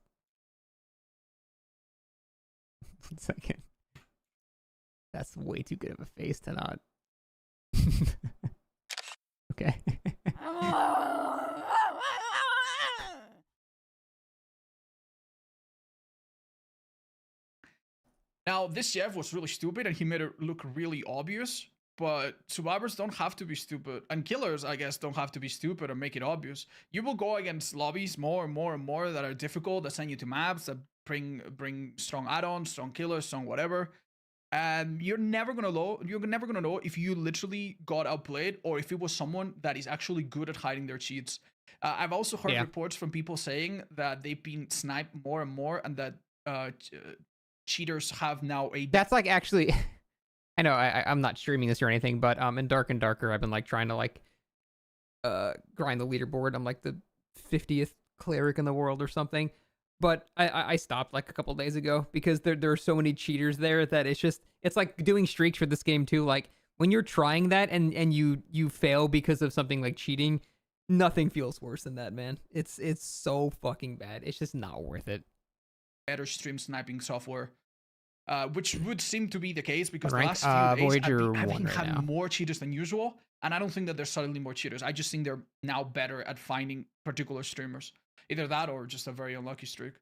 S1: 1 second. That's way too good of a face to not. Okay.
S2: Now, this Jeff was really stupid, and he made it look really obvious. But survivors don't have to be stupid, and killers, I guess, don't have to be stupid and make it obvious. You will go against lobbies more and more and more that are difficult, that send you to maps, that bring strong add-ons, strong killers, strong whatever. And you're never gonna know if you literally got outplayed or if it was someone that is actually good at hiding their cheats. I've also heard reports from people saying that they've been sniped more and more, and that cheaters have now a.
S1: That's like actually. I know I'm not streaming this or anything, but in Dark and Darker, I've been like trying to like grind the leaderboard. I'm like the 50th cleric in the world or something. But I stopped like a couple days ago because there are so many cheaters there that it's like doing streaks for this game too. Like when you're trying that and you fail because of something like cheating, nothing feels worse than that, man. It's so fucking bad. It's just not worth it.
S2: Better stream sniping software, which would seem to be the case because the
S1: Rank,
S2: last few days
S1: Voyager
S2: I've
S1: 1 right
S2: had
S1: now.
S2: more cheaters than usual, and I don't think that there's suddenly more cheaters. I just think they're now better at finding particular streamers. Either that or just a very unlucky streak.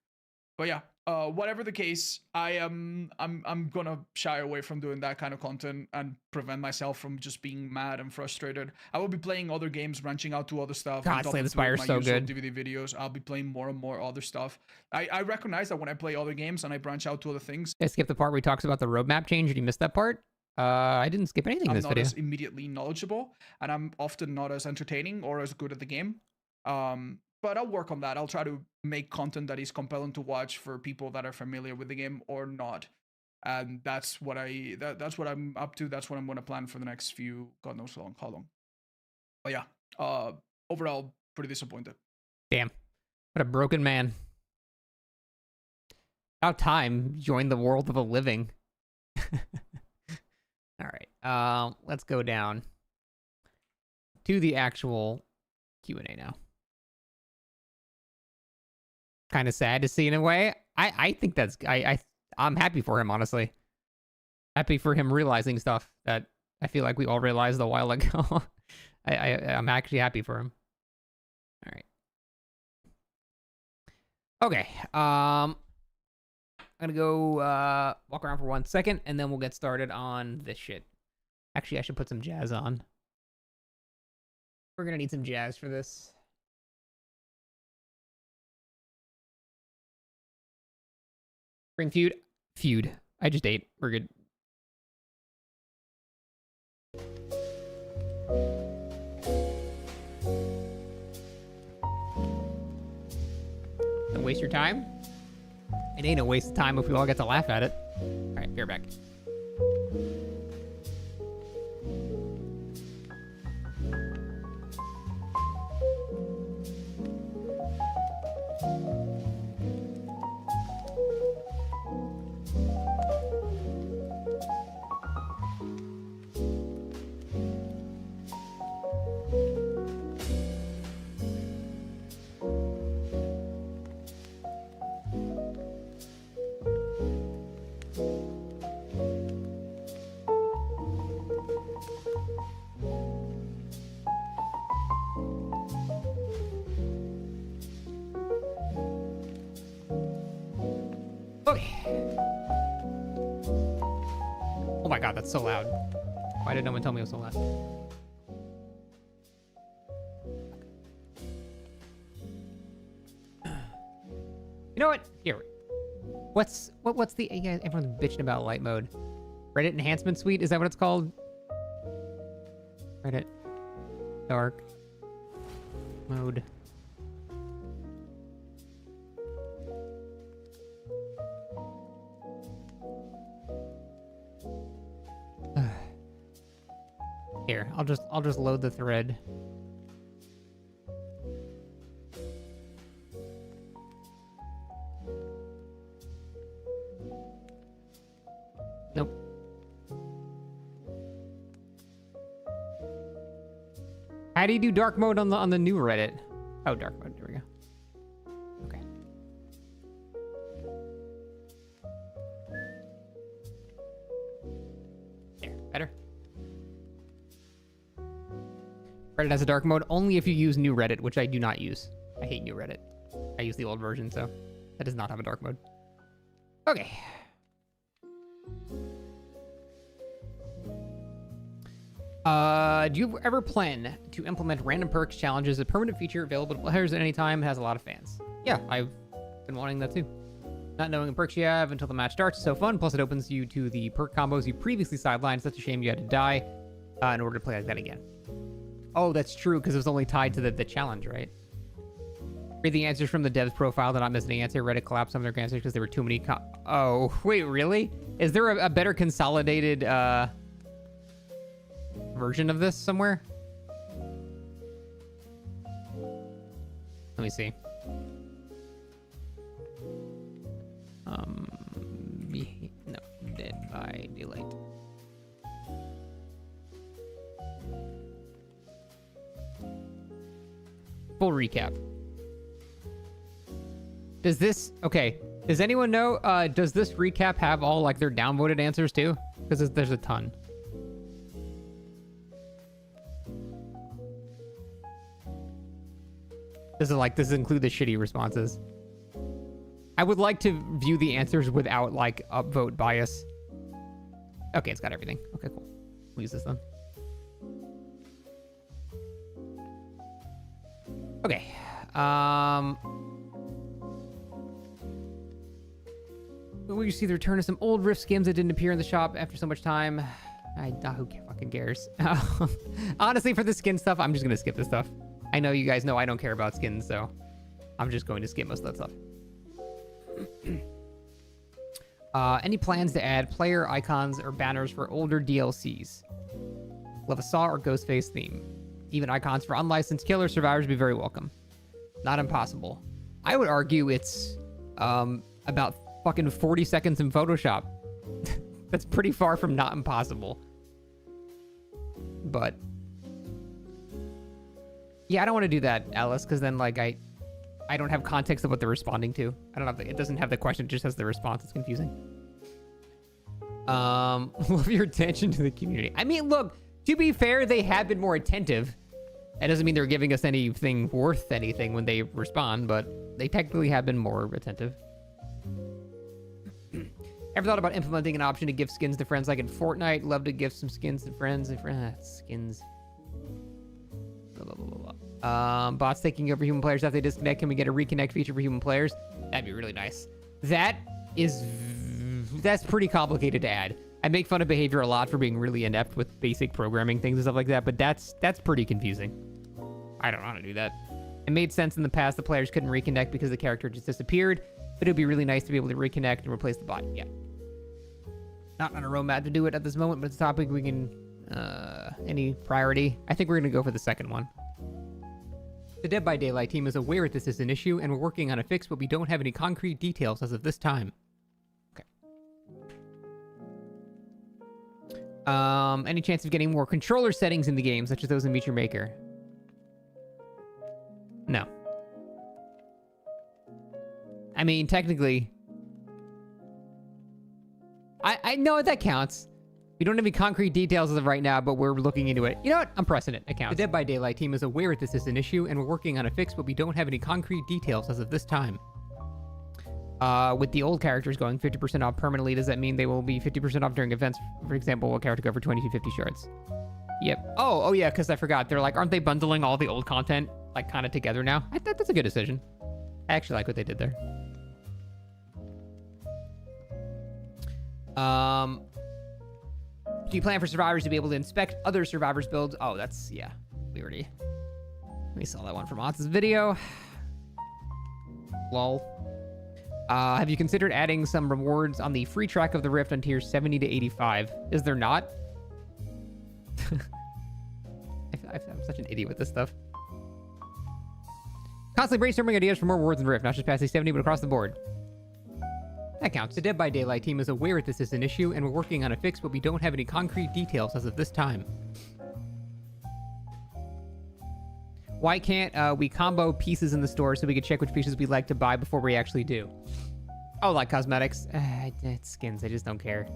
S2: But yeah, whatever the case, I'm gonna shy away from doing that kind of content and prevent myself from just being mad and frustrated. I will be playing other games, branching out to other stuff.
S1: God, Slay the Spire is so good.
S2: DVD videos. I'll be playing more and more other stuff. I recognize that when I play other games and I branch out to other things.
S1: I skipped the part where he talks about the roadmap change. Did you miss that part? I didn't skip anything in this video.
S2: I'm not as immediately knowledgeable, and I'm often not as entertaining or as good at the game. But I'll work on that. I'll try to make content that is compelling to watch for people that are familiar with the game or not. And that's what that's what I'm up to. That's what I'm going to plan for the next few, God knows how long. But yeah, overall, pretty disappointed.
S1: Damn. What a broken man. About time joined the world of the living. All right. Let's go down to the actual Q&A now. Kind of sad to see in a way. I think that's I'm happy for him, honestly. Happy for him realizing stuff that I feel like we all realized a while ago. I'm actually happy for him. All right. Okay. I'm gonna go walk around for 1 second, and then we'll get started on this shit. Actually, I should put some jazz on. We're gonna need some jazz for this. Spring feud. I just ate. We're good. Don't waste your time. It ain't a waste of time if we all get to laugh at it. All right, be right back. Okay. Oh my god, that's so loud. Why did no one tell me it was so loud? You know what? Here. What's the... Yeah, everyone's bitching about light mode. Reddit Enhancement Suite? Is that what it's called? Reddit. Dark. Mode. Here, I'll just load the thread. Nope. How do you do dark mode on the new Reddit? Oh, dark mode. There we go. Okay. There, better. Reddit has a dark mode only if you use new Reddit, which I do not use. I hate new Reddit. I use the old version, so that does not have a dark mode. Okay. Do you ever plan to implement random perks challenges, a permanent feature available to players at any time? It has a lot of fans. Yeah, I've been wanting that too. Not knowing the perks you have until the match starts is so fun. Plus, it opens you to the perk combos you previously sidelined. It's such a shame you had to die in order to play like that again. Oh, that's true, because it was only tied to the challenge, right? Read the answers from the dev's profile. They're not missing an answer. Reddit collapsed some of their answers because there were too many. Oh, wait, really? Is there a better consolidated version of this somewhere? Let me see. No, Dead by Daylight. Full recap. Does this... Okay. Does anyone know, does this recap have all, like, their downvoted answers, too? Because there's a ton. Does it include the shitty responses? I would like to view the answers without, like, upvote bias. Okay, it's got everything. Okay, cool. We'll use this then. Okay. We see the return of some old Rift skins that didn't appear in the shop after so much time. Who fucking cares? Honestly, for the skin stuff, I'm just gonna skip this stuff. I know you guys know I don't care about skins, so I'm just going to skip most of that stuff. Any plans to add player icons or banners for older DLCs? Love a Saw or Ghostface theme. Even icons for unlicensed killer survivors would be very welcome. Not impossible. I would argue it's about fucking 40 seconds in Photoshop. That's pretty far from not impossible. But yeah, I don't want to do that, Alice, because then like I don't have context of what they're responding to. I don't have it doesn't have the question, it just has the response. It's confusing. Love your attention to the community. I mean, look, to be fair, they have been more attentive. That doesn't mean they're giving us anything worth anything when they respond, but they technically have been more attentive. Ever thought about implementing an option to give skins to friends like in Fortnite? Love to give some skins to friends and skins. Blah, blah, blah, blah. Bots taking over human players after they disconnect. Can we get a reconnect feature for human players? That'd be really nice. That's pretty complicated to add. I make fun of behavior a lot for being really inept with basic programming things and stuff like that, but that's pretty confusing. I don't want to do that. It made sense in the past the players couldn't reconnect because the character just disappeared, but it'd be really nice to be able to reconnect and replace the bot. Yeah. Not on a roadmap to do it at this moment, but it's a topic we can... any priority? I think we're going to go for the second one. The Dead by Daylight team is aware this is an issue, and we're working on a fix, but we don't have any concrete details as of this time. Okay. Any chance of getting more controller settings in the game, such as those in Meet Your Maker? No. I mean, technically... I know that counts. We don't have any concrete details as of right now, but we're looking into it. You know what? I'm pressing it. It counts. The Dead by Daylight team is aware this is an issue, and we're working on a fix, but we don't have any concrete details as of this time. With the old characters going 50% off permanently, does that mean they will be 50% off during events? For example, a character go for 2250 shards. Yep. Oh yeah, because I forgot. They're like, aren't they bundling all the old content like kind of together now? I thought that's a good decision. I actually like what they did there. Do you plan for survivors to be able to inspect other survivors' builds? Oh, that's, yeah. We saw that one from Otz's video. Lol. Have you considered adding some rewards on the free track of the Rift on tiers 70 to 85? Is there not? I'm such an idiot with this stuff. Constantly brainstorming ideas for more rewards in Rift, not just past the 70, but across the board. That counts. The Dead by Daylight team is aware that this is an issue, and we're working on a fix, but we don't have any concrete details as of this time. Why can't we combo pieces in the store so we can check which pieces we'd like to buy before we actually do? Oh, like cosmetics? It's skins. I just don't care.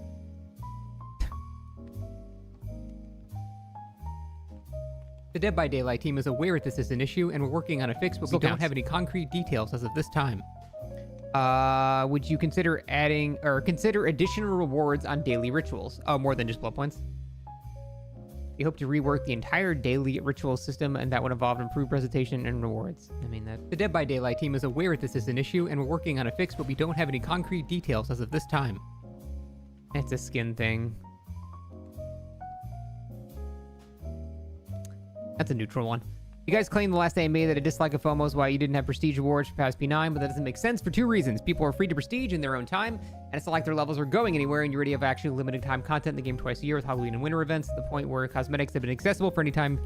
S1: The Dead by Daylight team is aware that this is an issue, and we're working on a fix, but we don't have any concrete details as of this time. Would you consider adding or consider additional rewards on daily rituals? Oh, more than just blood points. We hope to rework the entire daily ritual system, and that would involve improved presentation and rewards. I mean, that the Dead by Daylight team is aware that this is an issue, and we're working on a fix, but we don't have any concrete details as of this time. It's a skin thing. That's a neutral one. You guys claimed the last AMA that a dislike of FOMO is why you didn't have prestige awards for past P9, but that doesn't make sense for two reasons. People are free to prestige in their own time, and it's not like their levels are going anywhere, and you already have actually limited time content in the game twice a year with Halloween and winter events, to the point where cosmetics have been accessible for any time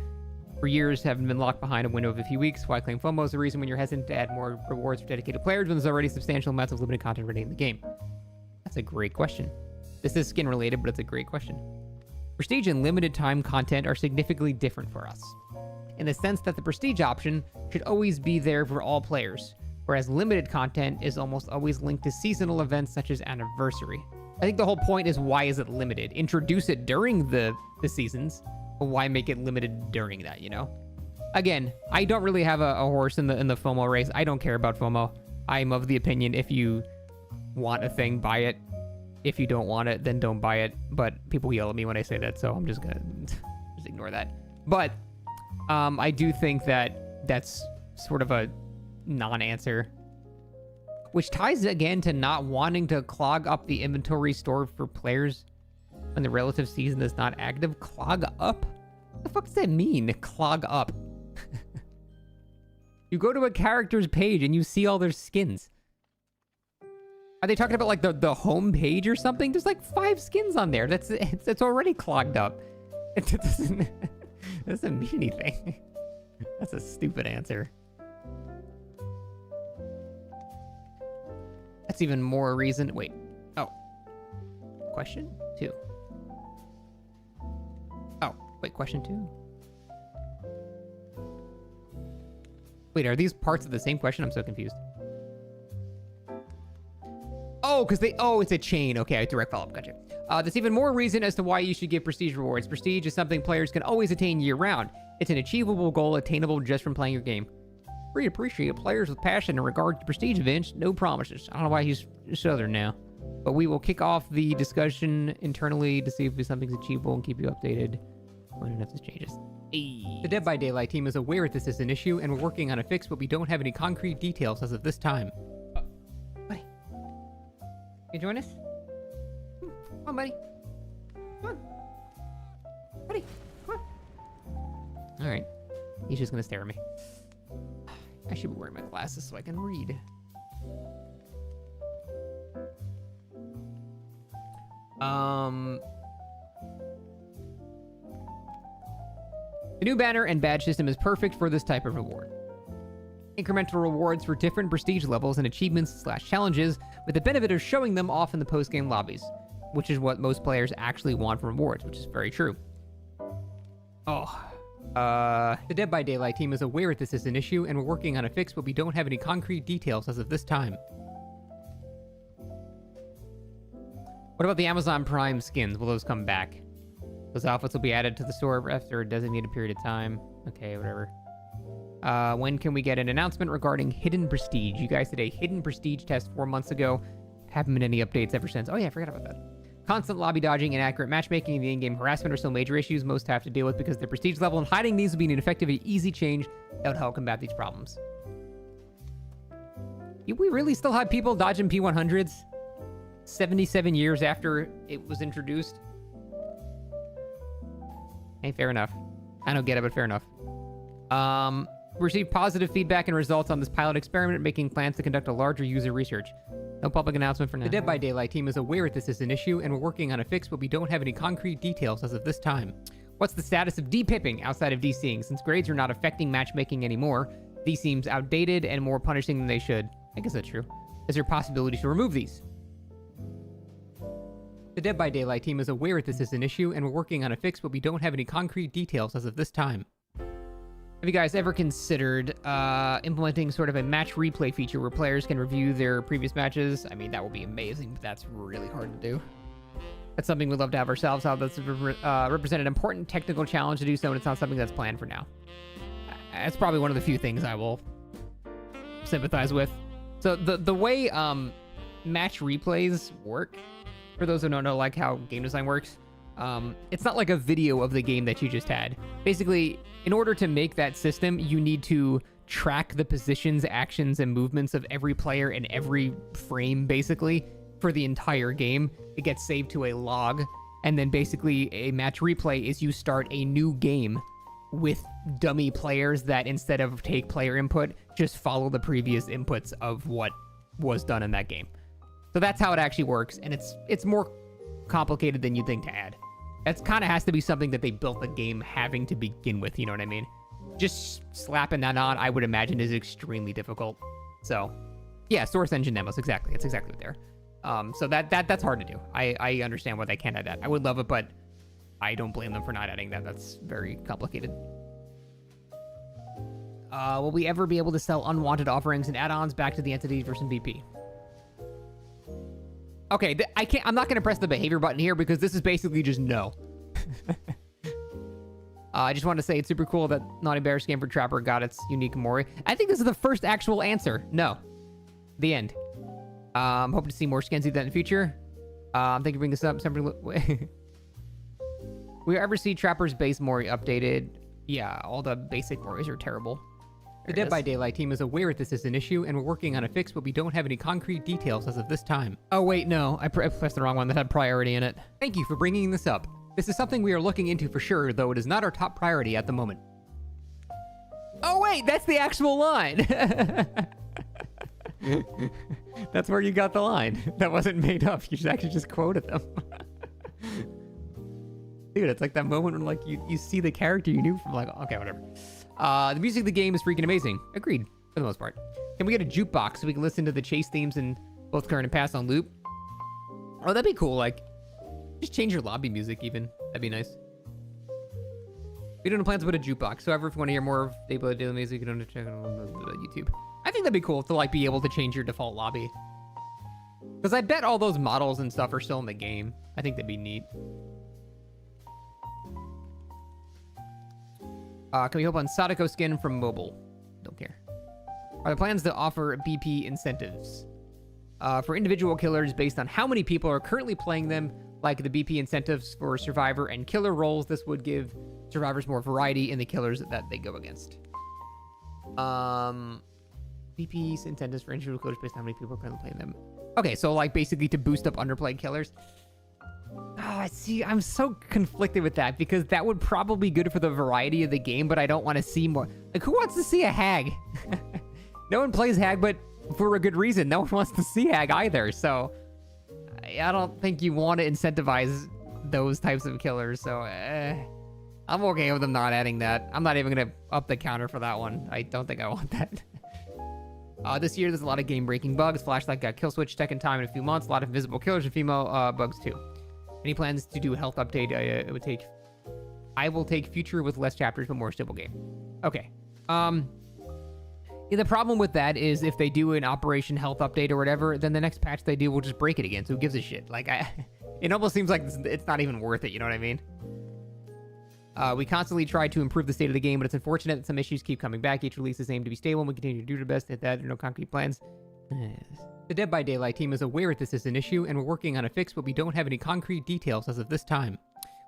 S1: for years, haven't been locked behind a window of a few weeks. Why claim FOMO is the reason when you're hesitant to add more rewards for dedicated players when there's already substantial amounts of limited content already in the game? That's a great question. This is skin related, but it's a great question. Prestige and limited time content are significantly different for us, in the sense that the prestige option should always be there for all players, whereas limited content is almost always linked to seasonal events such as Anniversary. I think the whole point is, why is it limited? Introduce it during the seasons, but why make it limited during that, you know? Again, I don't really have a horse in the FOMO race. I don't care about FOMO. I'm of the opinion, if you want a thing, buy it. If you don't want it, then don't buy it. But people yell at me when I say that, so I'm just gonna just ignore that. But I do think that that's sort of a non-answer, which ties again to not wanting to clog up the inventory store for players when the relative season is not active. Clog up? What the fuck does that mean? Clog up. You go to a character's page and you see all their skins. Are they talking about like the home page or something? There's like 5 skins on there. It's already clogged up. It doesn't mean anything. That's a stupid answer. That's even more reason. Wait. Oh. Question 2. Oh, wait, question 2. Wait, are these parts of the same question? I'm so confused. Oh, because it's a chain. Okay, direct follow-up. Gotcha. There's even more reason as to why you should give prestige rewards. Prestige is something players can always attain year-round. It's an achievable goal attainable just from playing your game. We appreciate players with passion in regard to prestige events. No promises. I don't know why he's southern now. But we will kick off the discussion internally to see if something's achievable and keep you updated when enough changes. The Dead by Daylight team is aware that this is an issue, and we're working on a fix, but we don't have any concrete details as of this time. Buddy. You join us? Come on, buddy. Come on. Buddy, come on. Alright. He's just gonna stare at me. I should be wearing my glasses so I can read. The new banner and badge system is perfect for this type of reward. Incremental rewards for different prestige levels and achievements/challenges, with the benefit of showing them off in the post-game lobbies, which is what most players actually want from rewards, which is very true. The Dead by Daylight team is aware that this is an issue, and we're working on a fix, but we don't have any concrete details as of this time. What about the Amazon Prime skins? Will those come back? Those outfits will be added to the store after a designated period of time. Okay, whatever. When can we get an announcement regarding Hidden Prestige? You guys did a Hidden Prestige test 4 months ago. Haven't been any updates ever since. Oh yeah, I forgot about that. Constant lobby dodging, inaccurate matchmaking, and the in-game harassment are still major issues most have to deal with because of the prestige level, and hiding these would be an effective and easy change that would help combat these problems. We really still have people dodging P100s 77 years after it was introduced? Hey, fair enough. I don't get it, but fair enough. Received positive feedback and results on this pilot experiment, making plans to conduct a larger user research. No public announcement for now. The Dead by Daylight team is aware that this is an issue, and we're working on a fix, but we don't have any concrete details as of this time. What's the status of depipping outside of DCing? Since grades are not affecting matchmaking anymore, these seems outdated and more punishing than they should. I guess that's true. Is there a possibility to remove these? The Dead by Daylight team is aware that this is an issue, and we're working on a fix, but we don't have any concrete details as of this time. Have you guys ever considered implementing sort of a match replay feature where players can review their previous matches? I mean, that would be amazing, but that's really hard to do. That's something we'd love to have ourselves. How that's represent an important technical challenge to do so, and it's not something that's planned for now. That's probably one of the few things I will sympathize with. So the way match replays work, for those who don't know like how game design works, it's not like a video of the game that you just had. Basically, in order to make that system, you need to track the positions, actions, and movements of every player in every frame, basically, for the entire game. It gets saved to a log, and then basically a match replay is you start a new game with dummy players that, instead of take player input, just follow the previous inputs of what was done in that game. So that's how it actually works, and it's more complicated than you'd think to add. That's kind of has to be something that they built the game having to begin with, you know what I mean? Just slapping that on, I would imagine, is extremely difficult. So, yeah, source engine demos, exactly. It's exactly what they're. So that's hard to do. I understand why they can't add that. I would love it, but I don't blame them for not adding that. That's very complicated. Will we ever be able to sell unwanted offerings and add-ons back to the entity versus BP? Okay, I'm not gonna press the behavior button here because this is basically just no. I just wanted to say it's super cool that Naughty Bear Scam for Trapper got its unique Mori. I think this is the first actual answer. No. The end. Hope to see more skins like that in the future. Thank you for bringing this up. We ever see Trapper's base Mori updated? Yeah, all the basic Moris are terrible. The Dead by Daylight team is aware this is an issue, and we're working on a fix, but we don't have any concrete details as of this time. Oh wait, no, I pressed the wrong one that had priority in it. Thank you for bringing this up. This is something we are looking into for sure, though it is not our top priority at the moment. Oh wait, that's the actual line! That's where you got the line. That wasn't made up, you actually just quoted them. Dude, it's like that moment when like you see the character you knew from, like, okay, whatever. The music of the game is freaking amazing. Agreed, for the most part. Can we get a jukebox so we can listen to the chase themes in both current and past on loop? Oh, that'd be cool. Like, just change your lobby music even. That'd be nice. We don't have plans to put a jukebox. However, if you want to hear more of Dayblood Daily Music, you can check it on YouTube. I think that'd be cool to like be able to change your default lobby. Because I bet all those models and stuff are still in the game. I think that'd be neat. Can we hope on Sadako skin from mobile? Don't care. Are there plans to offer BP incentives for individual killers based on how many people are currently playing them, like the BP incentives for survivor and killer roles? This would give survivors more variety in the killers that they go against. BP incentives for individual killers based on how many people are currently playing them. Okay, so like basically to boost up underplayed killers. Oh, see, I'm so conflicted with that because that would probably be good for the variety of the game, but I don't want to see more. Like, who wants to see a hag? No one plays hag, but for a good reason. No one wants to see hag either, so I don't think you want to incentivize those types of killers, so I'm okay with them not adding that. I'm not even going to up the counter for that one. I don't think I want that. This year, there's a lot of game-breaking bugs. Flashlight got kill switch tech in time in a few months. A lot of invisible killers and female bugs, too. Any plans to do a health update? I will take future with less chapters, but more stable game. Okay. Yeah, the problem with that is if they do an Operation Health update or whatever, then the next patch they do will just break it again. So who gives a shit? Like, it almost seems like it's not even worth it. You know what I mean? We constantly try to improve the state of the game, but it's unfortunate that some issues keep coming back. Each release is aimed to be stable, and we continue to do our best at that. There are no concrete plans. The Dead by Daylight team is aware that this is an issue, and we're working on a fix, but we don't have any concrete details as of this time.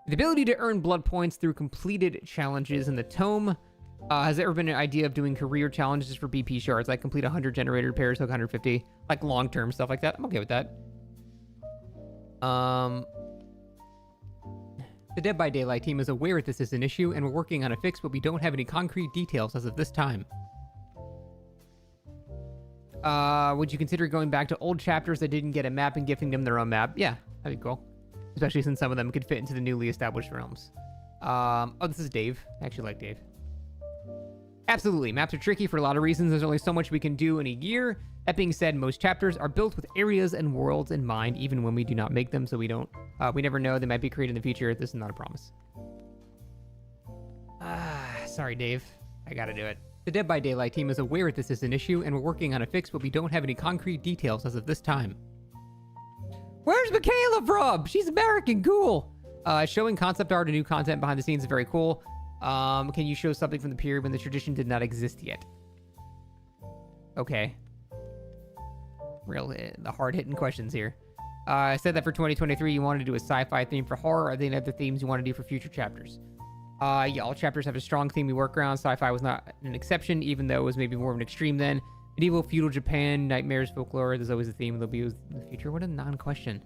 S1: The ability to earn blood points through completed challenges in the tome. Has there ever been an idea of doing career challenges for BP shards, like complete 100 generator repairs, hook 150, like long-term stuff like that? I'm okay with that. The Dead by Daylight team is aware that this is an issue, and we're working on a fix, but we don't have any concrete details as of this time. Would you consider going back to old chapters that didn't get a map and gifting them their own map? Yeah, that'd be cool. Especially since some of them could fit into the newly established realms. Oh, this is Dave. I actually like Dave. Absolutely, maps are tricky for a lot of reasons. There's only so much we can do in a year. That being said, most chapters are built with areas and worlds in mind, even when we do not make them, so we never know. They might be created in the future. This is not a promise. Sorry, Dave. I gotta do it. The Dead by Daylight team is aware that this is an issue, and we're working on a fix, but we don't have any concrete details as of this time. Where's Michaela from? She's American, cool. Showing concept art and new content behind the scenes is very cool. Can you show something from the period when the tradition did not exist yet? Okay. The hard-hitting questions here. I said that for 2023 you wanted to do a sci-fi theme for horror. Are there any other themes you want to do for future chapters? Yeah, all chapters have a strong theme we work around. Sci-fi was not an exception, even though it was maybe more of an extreme then. Medieval, feudal Japan, nightmares, folklore, there's always a theme they'll be used in the future. What a non-question.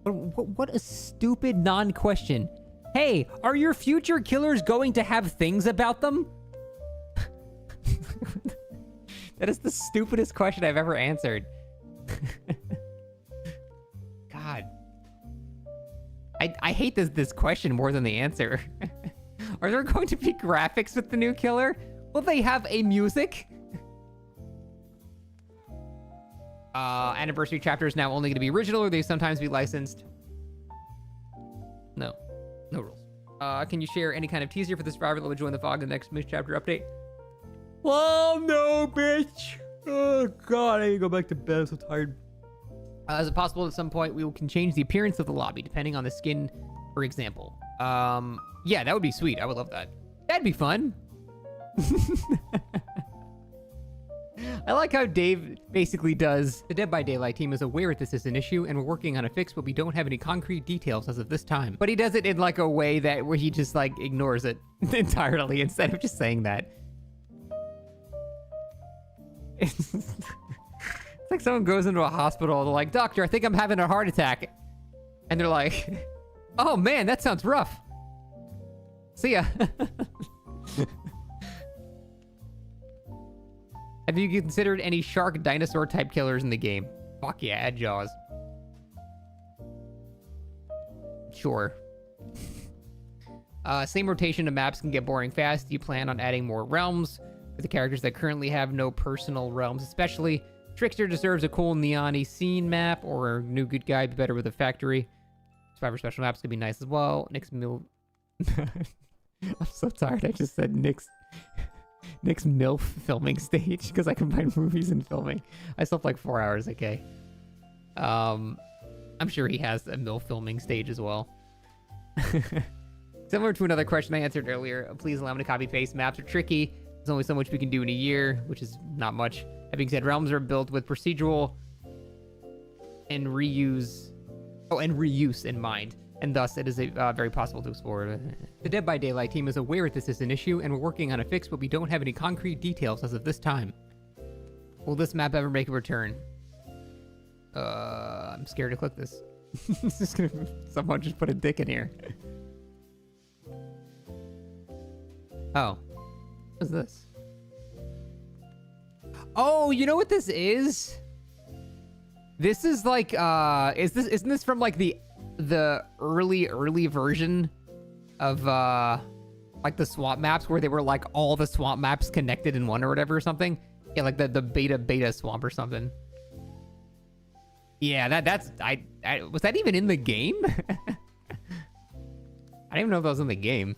S1: What a stupid non-question. Hey, are your future killers going to have things about them? That is the stupidest question I've ever answered. God. I hate this question more than the answer. Are there going to be graphics with the new killer? Will they have a music? Anniversary chapter is now only going to be original, or they sometimes be licensed? No. No rules. Can you share any kind of teaser for the survivor that will join the fog in the next Mish chapter update? Well, no, bitch. Oh, God, I need to go back to bed. I'm so tired. Is it possible at some point we can change the appearance of the lobby, depending on the skin, for example? Yeah, that would be sweet. I would love that. That'd be fun. I like how Dave basically does. The Dead by Daylight team is aware that this is an issue, and we're working on a fix, but we don't have any concrete details as of this time. But he does it in like a way that where he just like ignores it entirely instead of just saying that. It's like someone goes into a hospital, they're like, "Doctor, I think I'm having a heart attack." And they're like, "Oh man, that sounds rough. See ya." Have you considered any shark dinosaur type killers in the game? Fuck yeah, add Jaws. Sure. Same rotation of maps can get boring fast. Do you plan on adding more realms for the characters that currently have no personal realms? Especially, Trickster deserves a cool neon-y scene map, or a new good guy be better with a factory. Survivor special maps could be nice as well. Nick's Mill... I'm so tired, I just said Nick's MILF filming stage, because I combine movies and filming. I slept like 4 hours, okay. I'm sure he has a MILF filming stage as well. Similar to another question I answered earlier, please allow me to copy paste. Maps are tricky. There's only so much we can do in a year, which is not much. That being said, realms are built with procedural and reuse in mind, and thus it is very possible to explore. The Dead by Daylight team is aware that this is an issue, and we're working on a fix, but we don't have any concrete details as of this time. Will this map ever make a return? I'm scared to click this. It's just gonna... Someone just put a dick in here. Oh. What is this? Oh, you know what this is? This is like, isn't this from like the early version of like the swamp maps, where they were like all the swamp maps connected in one or whatever or something? Yeah, like the beta swamp or something. Yeah, that's was that even in the game? I didn't even know if that was in the game.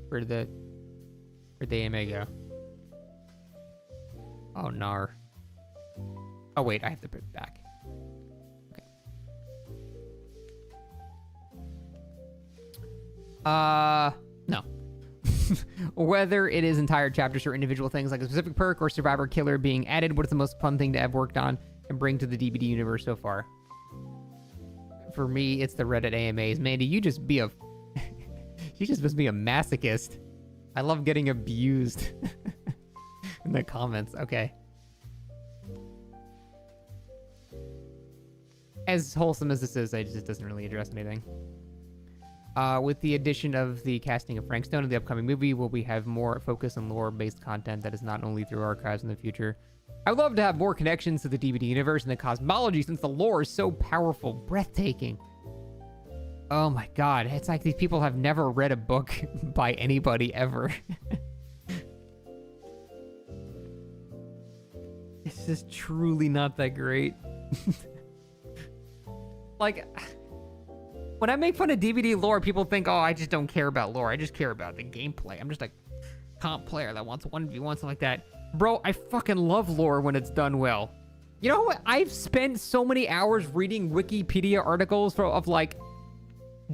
S1: Where'd the AMA go? Oh, nar. Oh, wait, I have to put it back. Okay. No. Whether it is entire chapters or individual things like a specific perk or survivor killer being added, what is the most fun thing to have worked on and bring to the DBD universe so far? For me, it's the Reddit AMAs. Mandy, you just be a... you just must be a masochist. I love getting abused in the comments. Okay. As wholesome as this is, it just doesn't really address anything. With the addition of the casting of Frank Stone in the upcoming movie, will we have more focus on lore-based content that is not only through archives in the future? I would love to have more connections to the DVD universe and the cosmology since the lore is so powerful, breathtaking. Oh my god, it's like these people have never read a book by anybody ever. It's just truly not that great. Like... when I make fun of DVD lore, people think, oh, I just don't care about lore. I just care about the gameplay. I'm just a comp player that wants 1v1, something like that. Bro, I fucking love lore when it's done well. You know what? I've spent so many hours reading Wikipedia articles of like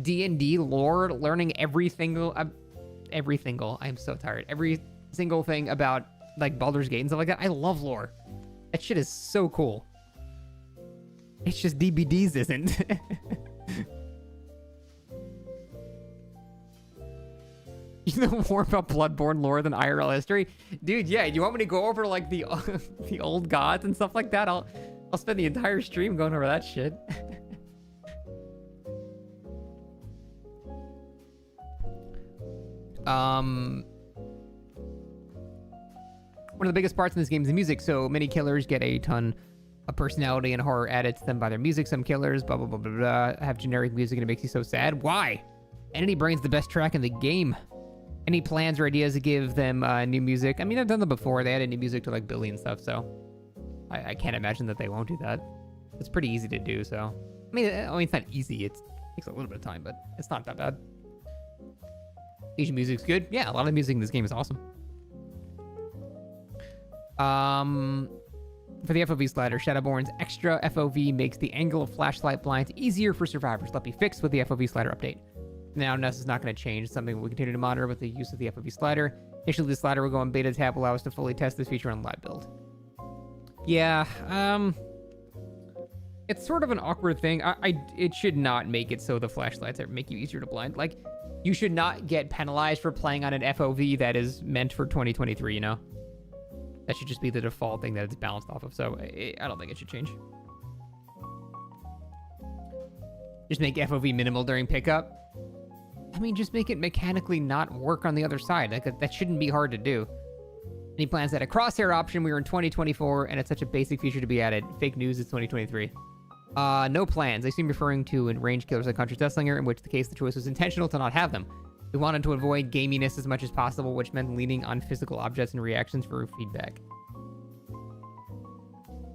S1: D&D lore, learning every single, I'm so tired. Every single thing about like Baldur's Gate and stuff like that. I love lore. That shit is so cool. It's just DBDs isn't. You know more about Bloodborne lore than IRL history? Dude, yeah, you want me to go over like the the old gods and stuff like that? I'll spend the entire stream going over that shit. One of the biggest parts in this game is the music, so many killers get a ton of personality and horror added to them by their music. Some killers, blah, blah, blah, blah, blah, have generic music and it makes you so sad. Why? Entity Brain's the best track in the game. Any plans or ideas to give them new music? I mean, I've done them before. They added new music to like Billy and stuff, so I can't imagine that they won't do that. It's pretty easy to do, so. I mean, it's not easy. It takes a little bit of time, but it's not that bad. Asian music's good. Yeah, a lot of the music in this game is awesome. For the FOV slider, Shadowborn's extra FOV makes the angle of flashlight blinds easier for survivors. Let be fixed with the FOV slider update. Now, Ness is not going to change. Something we'll continue to monitor with the use of the FOV slider. Initially, the slider will go on beta tab, allow us to fully test this feature on live build. Yeah, it's sort of an awkward thing. It should not make it so the flashlights make you easier to blind. Like, you should not get penalized for playing on an FOV that is meant for 2023, you know? That should just be the default thing that it's balanced off of, so I don't think it should change. Just make FOV minimal during pickup. I mean, just make it mechanically not work on the other side. Like, that shouldn't be hard to do. Any plans to add a crosshair option? We were in 2024, and it's such a basic feature to be added. Fake news, it's 2023. No plans. I seem referring to in Range Killers like Contra Deathslinger, in which the case the choice was intentional to not have them. We wanted to avoid gaminess as much as possible, which meant leaning on physical objects and reactions for feedback.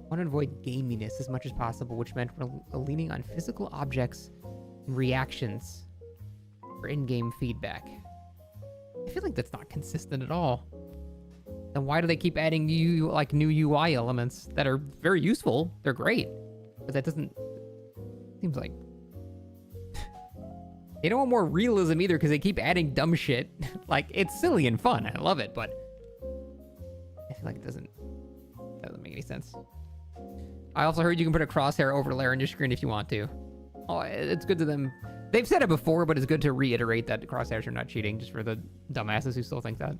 S1: Want to avoid gaminess as much as possible, which meant leaning on physical objects and reactions for in-game feedback. I feel like that's not consistent at all. Then why do they keep adding new UI elements that are very useful? They're great, but that doesn't... Seems like... They don't want more realism either because they keep adding dumb shit. Like, it's silly and fun. I love it, but... I feel like it doesn't make any sense. I also heard you can put a crosshair overlay on your screen if you want to. Oh, it's good to them. They've said it before, but it's good to reiterate that the crosshairs are not cheating, just for the dumbasses who still think that.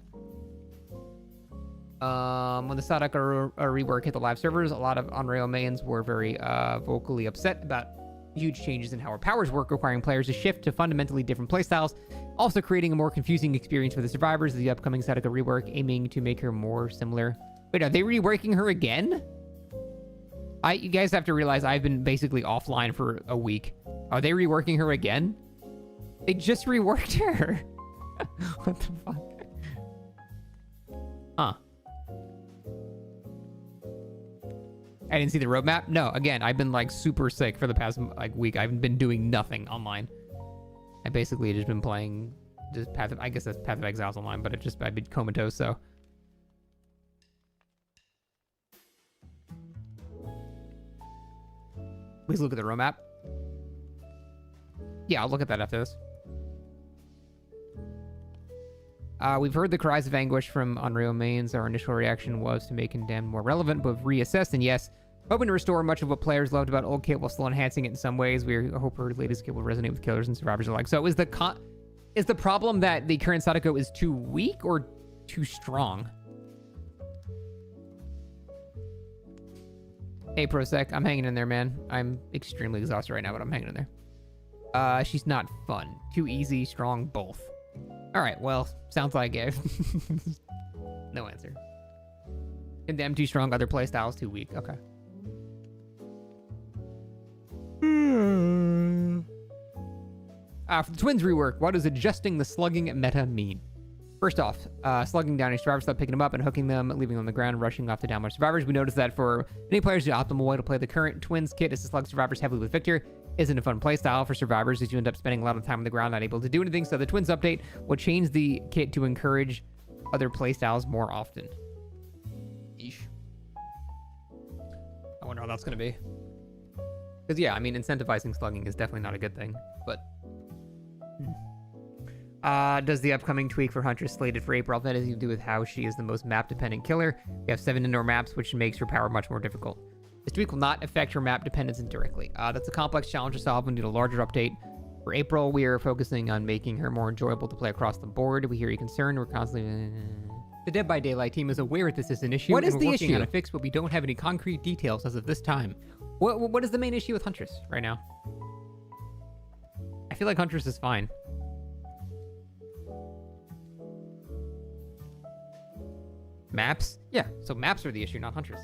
S1: When the Sadaka rework hit the live servers, a lot of Unreal mains were very vocally upset about huge changes in how our powers work, requiring players to shift to fundamentally different playstyles, also creating a more confusing experience for the survivors. The upcoming Sadaka rework aiming to make her more similar. Wait, are they reworking her again? You guys have to realize I've been basically offline for a week. Are they reworking her again? They just reworked her. What the fuck? Huh. I didn't see the roadmap. No, again, I've been like super sick for the past like week. I've been doing nothing online. I basically just been playing just Path of, I guess that's Path of Exiles online, but I've been comatose, so. Please look at the roadmap. Yeah, I'll look at that after this. We've heard the cries of anguish from Unreal mains. Our initial reaction was to make Condemned more relevant, but reassessed, and yes, hoping to restore much of what players loved about old kit while still enhancing it in some ways. We hope our latest kit will resonate with killers and survivors alike. So is the problem that the current Sadako is too weak or too strong? Hey, Prosec, I'm hanging in there, man. I'm extremely exhausted right now, but I'm hanging in there. She's not fun. Too easy, strong, both. All right, well, sounds like it. No answer. Condemned too strong, other playstyles too weak. Okay. For the Twins rework, what does adjusting the slugging meta mean? First off, slugging down a survivor, stop picking them up and hooking them, leaving them on the ground, rushing off the downward survivors. We noticed that for many players, the optimal way to play the current Twins kit is to slug survivors heavily with Victor. Isn't a fun playstyle for survivors as you end up spending a lot of time on the ground, not able to do anything. So the Twins update will change the kit to encourage other playstyles more often. Eesh. I wonder how that's going to be. Because, yeah, I mean, incentivizing slugging is definitely not a good thing, but... does the upcoming tweak for Huntress slated for April have anything to do with how she is the most map-dependent killer? We have 7 indoor maps, which makes her power much more difficult. This tweak will not affect her map dependence indirectly. That's a complex challenge to solve. We need a larger update. For April, we are focusing on making her more enjoyable to play across the board. We hear your concern. We're constantly... The Dead by Daylight team is aware this is an issue.
S3: What is the
S1: working
S3: issue?
S1: on a fix, but we don't have any concrete details as of this time. What is the main issue with Huntress right now? I feel like Huntress is fine. Maps? Yeah, so maps are the issue, not Huntress.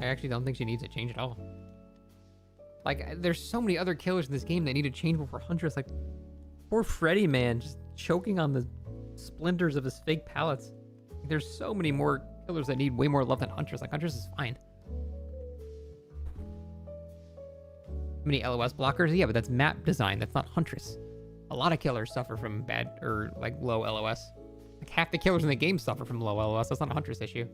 S1: I actually don't think she needs a change at all. Like, there's so many other killers in this game that need to change before Huntress. Like, poor Freddy, man, just choking on the splinters of his fake pallets. There's so many more killers that need way more love than Huntress. Like, Huntress is fine. How many LOS blockers? Yeah, but that's map design. That's not Huntress. A lot of killers suffer from bad, or, like, low LOS. Like, half the killers in the game suffer from low LOS. That's not a Huntress issue.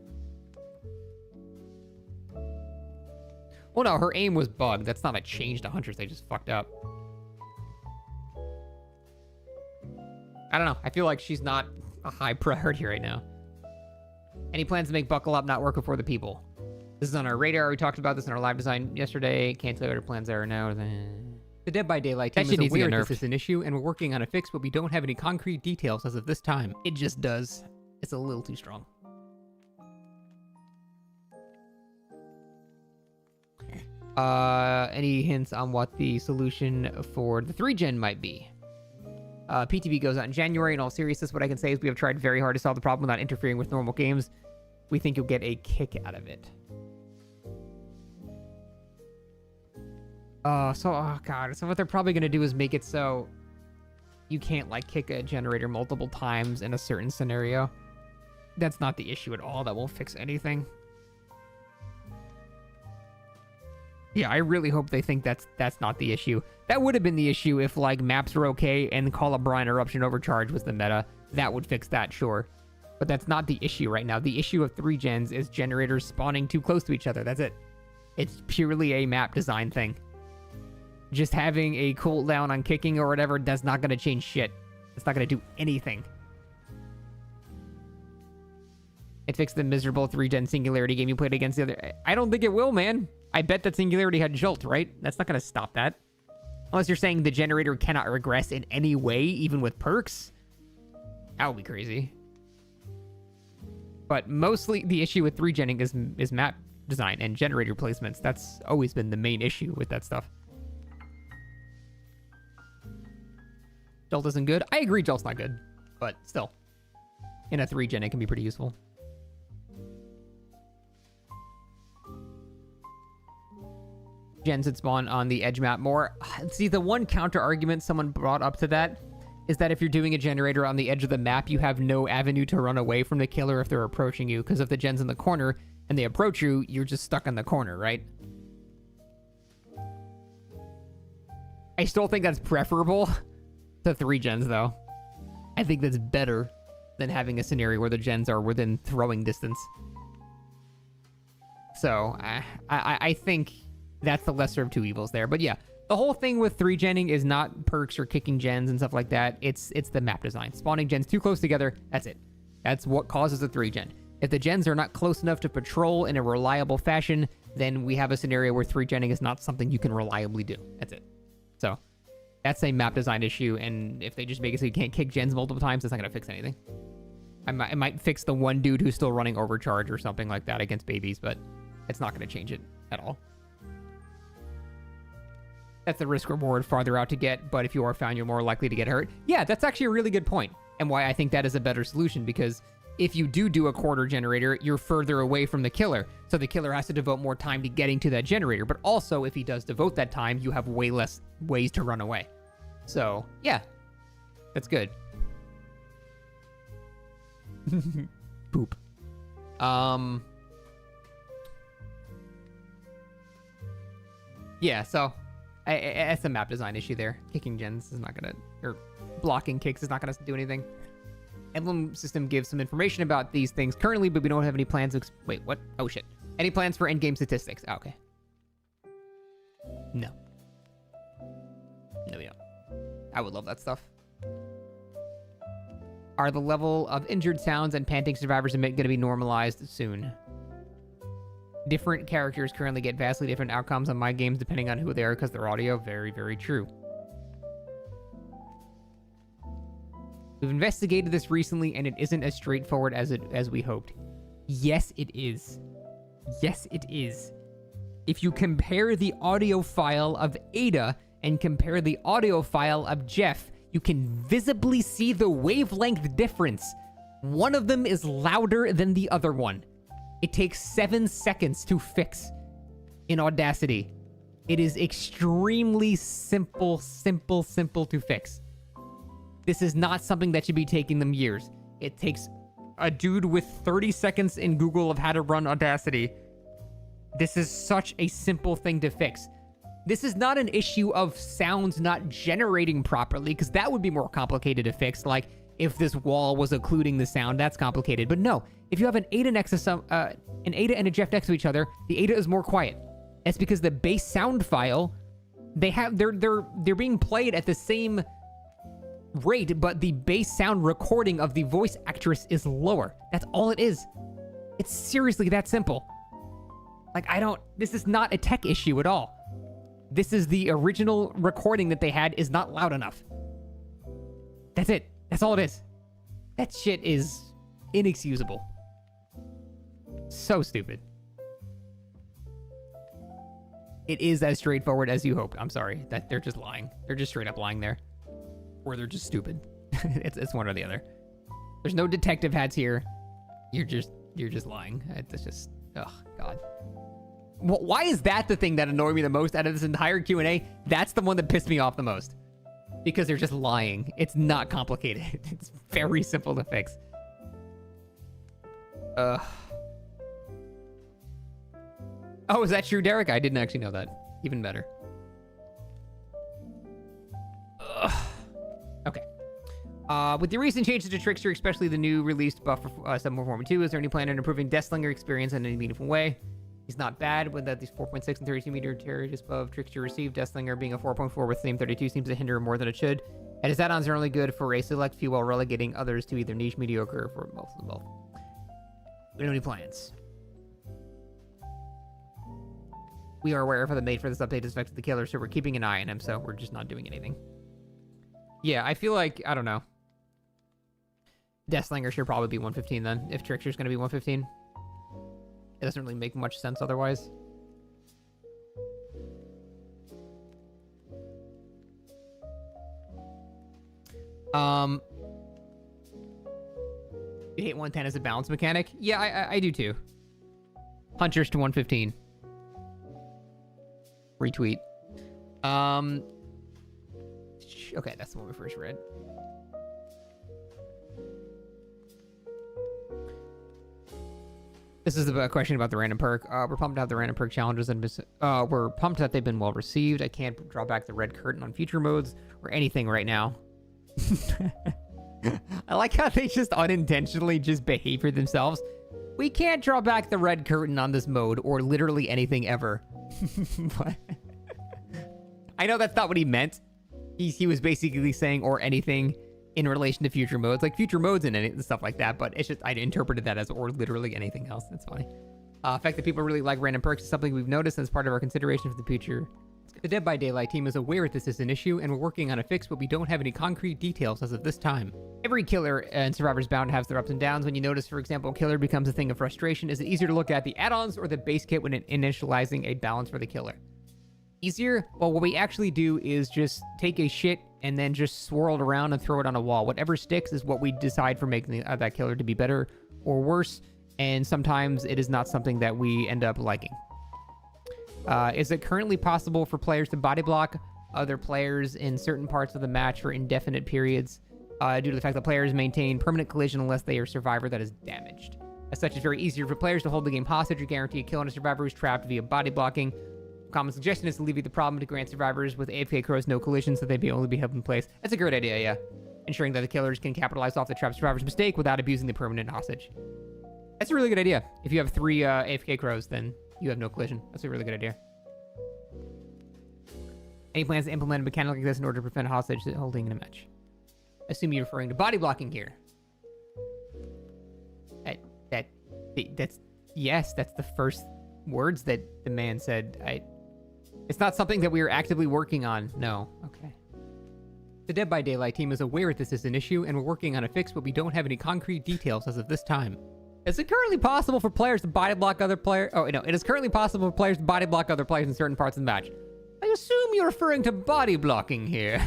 S1: Well, no, her aim was bugged. That's not a change to Huntress. They just fucked up. I don't know. I feel like she's not a high priority right now. Any plans to make Buckle Up not work before the people? This is on our radar. We talked about this in our live design yesterday. Can't tell you what our plans are now. The Dead by Daylight team is aware this is an issue, and we're working on a fix, but we don't have any concrete details as of this time. It just does. It's a little too strong. Any hints on what the solution for the 3-gen might be? PTB goes out in January. In all seriousness, what I can say is we have tried very hard to solve the problem without interfering with normal games. We think you'll get a kick out of it. Oh god. So what they're probably going to do is make it so you can't, like, kick a generator multiple times in a certain scenario. That's not the issue at all. That won't fix anything. Yeah, I really hope they think that's not the issue. That would have been the issue if, like, maps were okay and Call of Brine Eruption Overcharge was the meta. That would fix that, sure. But that's not the issue right now. The issue of 3-gens is generators spawning too close to each other. That's it. It's purely a map design thing. Just having a cooldown on kicking or whatever that's not going to change shit. It's not going to do anything. It fixed the miserable 3-gen Singularity game you played against the other... I don't think it will, man. I bet that Singularity had Jolt, right? That's not going to stop that. Unless you're saying the generator cannot regress in any way, even with perks. That would be crazy. But mostly the issue with 3-genning is map design and generator placements. That's always been the main issue with that stuff. Jolt isn't good. I agree Jolt's not good. But still. In a 3-gen, it can be pretty useful. Gens that spawn on the edge map more. See, the one counter argument someone brought up to that is that if you're doing a generator on the edge of the map, you have no avenue to run away from the killer if they're approaching you, because if the gen's in the corner and they approach you, you're just stuck in the corner, right? I still think that's preferable to 3-gens, though. I think that's better than having a scenario where the gens are within throwing distance. So, I think... that's the lesser of two evils there. But yeah, The whole thing with 3-genning is not perks or kicking gens and stuff like that. It's the map design. Spawning gens too close together, that's it. That's what causes a 3-gen. If the gens are not close enough to patrol in a reliable fashion, then we have a scenario where 3-genning is not something you can reliably do. That's it. So, that's a map design issue, and if they just make it so you can't kick gens multiple times, it's not going to fix anything. It might fix the one dude who's still running overcharge or something like that against babies, but it's not going to change it at all. That's the risk reward farther out to get, but if you are found, you're more likely to get hurt. Yeah, that's actually a really good point, and why I think that is a better solution, because if you do a quarter generator, you're further away from the killer, so the killer has to devote more time to getting to that generator, but also if he does devote that time, you have way less ways to run away. So, yeah, that's good. Poop. Yeah, so it's a map design issue there. Kicking gens is not gonna, or blocking kicks is not gonna do anything. Emblem system gives some information about these things currently, but we don't have any plans to wait, what? Oh shit. Any plans for endgame statistics? Oh, okay. No. No, we don't. I would love that stuff. Are the level of injured sounds and panting survivors emit going to be normalized soon? Different characters currently get vastly different outcomes on my games depending on who they are because their audio. Very, very true. We've investigated this recently and it isn't as straightforward as we hoped. Yes, it is. Yes, it is. If you compare the audio file of Ada and compare the audio file of Jeff, you can visibly see the wavelength difference. One of them is louder than the other one. It takes 7 seconds to fix in Audacity. It is extremely simple to fix. This is not something that should be taking them years. It takes a dude with 30 seconds in Google of how to run Audacity. This is such a simple thing to fix. This is not an issue of sounds not generating properly, because that would be more complicated to fix. Like, if this wall was occluding the sound, that's complicated. But no, if you have an Ada next to an Ada and a Jeff next to each other, the Ada is more quiet. That's because the base sound file, they're being played at the same rate, but the base sound recording of the voice actress is lower. That's all it is. It's seriously that simple. Like, this is not a tech issue at all. This is the original recording that they had is not loud enough. That's it. That's all it is. That shit is inexcusable. So stupid. It is as straightforward as you hoped. I'm sorry. That they're just lying. They're just straight up lying there. Or they're just stupid. it's one or the other. There's no detective hats here. You're just lying. It's just, oh God. Why is that the thing that annoyed me the most out of this entire Q&A? That's the one that pissed me off the most. Because they're just lying. It's not complicated. It's very simple to fix. Oh, is that true, Derek? I didn't actually know that. Even better. Okay. With the recent changes to Trickster, especially the new released buff for 7.4.2, is there any plan on improving Deathslinger experience in any meaningful way? He's not bad with these 4.6 and 32 meter terrorist buff Trickster received. Deathslinger being a 4.4 with same 32 seems to hinder more than it should. And his add-ons are only good for a select few while relegating others to either niche, mediocre, or for most of both. We don't have any plans. We are aware of how the mate for this update has affected the killer, so we're keeping an eye on him, so we're just not doing anything. Yeah, I feel like, I don't know. Deathslinger should probably be 115 then, if Trickster's going to be 115. It doesn't really make much sense otherwise. You hate 110 as a balance mechanic? Yeah, I do too. Hunters to 115. Retweet. Okay, that's the one we first read. This is a question about the random perk. We're pumped to have the random perk challenges, and we're pumped that they've been well received. I can't draw back the red curtain on future modes or anything right now. I like how they just unintentionally just behave for themselves. We can't draw back the red curtain on this mode or literally anything ever. But I know that's not what he meant. He was basically saying or anything in relation to future modes, like future modes and stuff like that, but it's just, I interpreted that as or literally anything else. That's funny. The fact that people really like random perks is something we've noticed as part of our consideration for the future. The Dead by Daylight team is aware that this is an issue, and we're working on a fix, but we don't have any concrete details as of this time. Every killer and Survivor's Bound has their ups and downs. When you notice, for example, killer becomes a thing of frustration, is it easier to look at the add-ons or the base kit when initializing a balance for the killer? Easier? Well, what we actually do is just take a shit and then just swirl it around and throw it on a wall. Whatever sticks is what we decide for making that killer to be better or worse, and sometimes it is not something that we end up liking. Is it currently possible for players to body block other players in certain parts of the match for indefinite periods due to the fact that players maintain permanent collision unless they are a survivor that is damaged? As such, it's very easier for players to hold the game hostage or guarantee a kill on a survivor who's trapped via body blocking. Common suggestion is to alleviate the problem to grant survivors with AFK crows no collision so they'd only be held in place. That's a great idea, yeah. Ensuring that the killers can capitalize off the trapped survivor's mistake without abusing the permanent hostage. That's a really good idea. If you have 3 AFK crows, then you have no collision. That's a really good idea. Any plans to implement a mechanic like this in order to prevent hostage holding in a match? Assume you're referring to body blocking here. That's yes, that's the first words that the man said. It's not something that we are actively working on. No. Okay. The Dead by Daylight team is aware this is an issue, and we're working on a fix, but we don't have any concrete details as of this time. Is it currently possible for players to body block other players? Oh, no. It is currently possible for players to body block other players in certain parts of the match. I assume you're referring to body blocking here.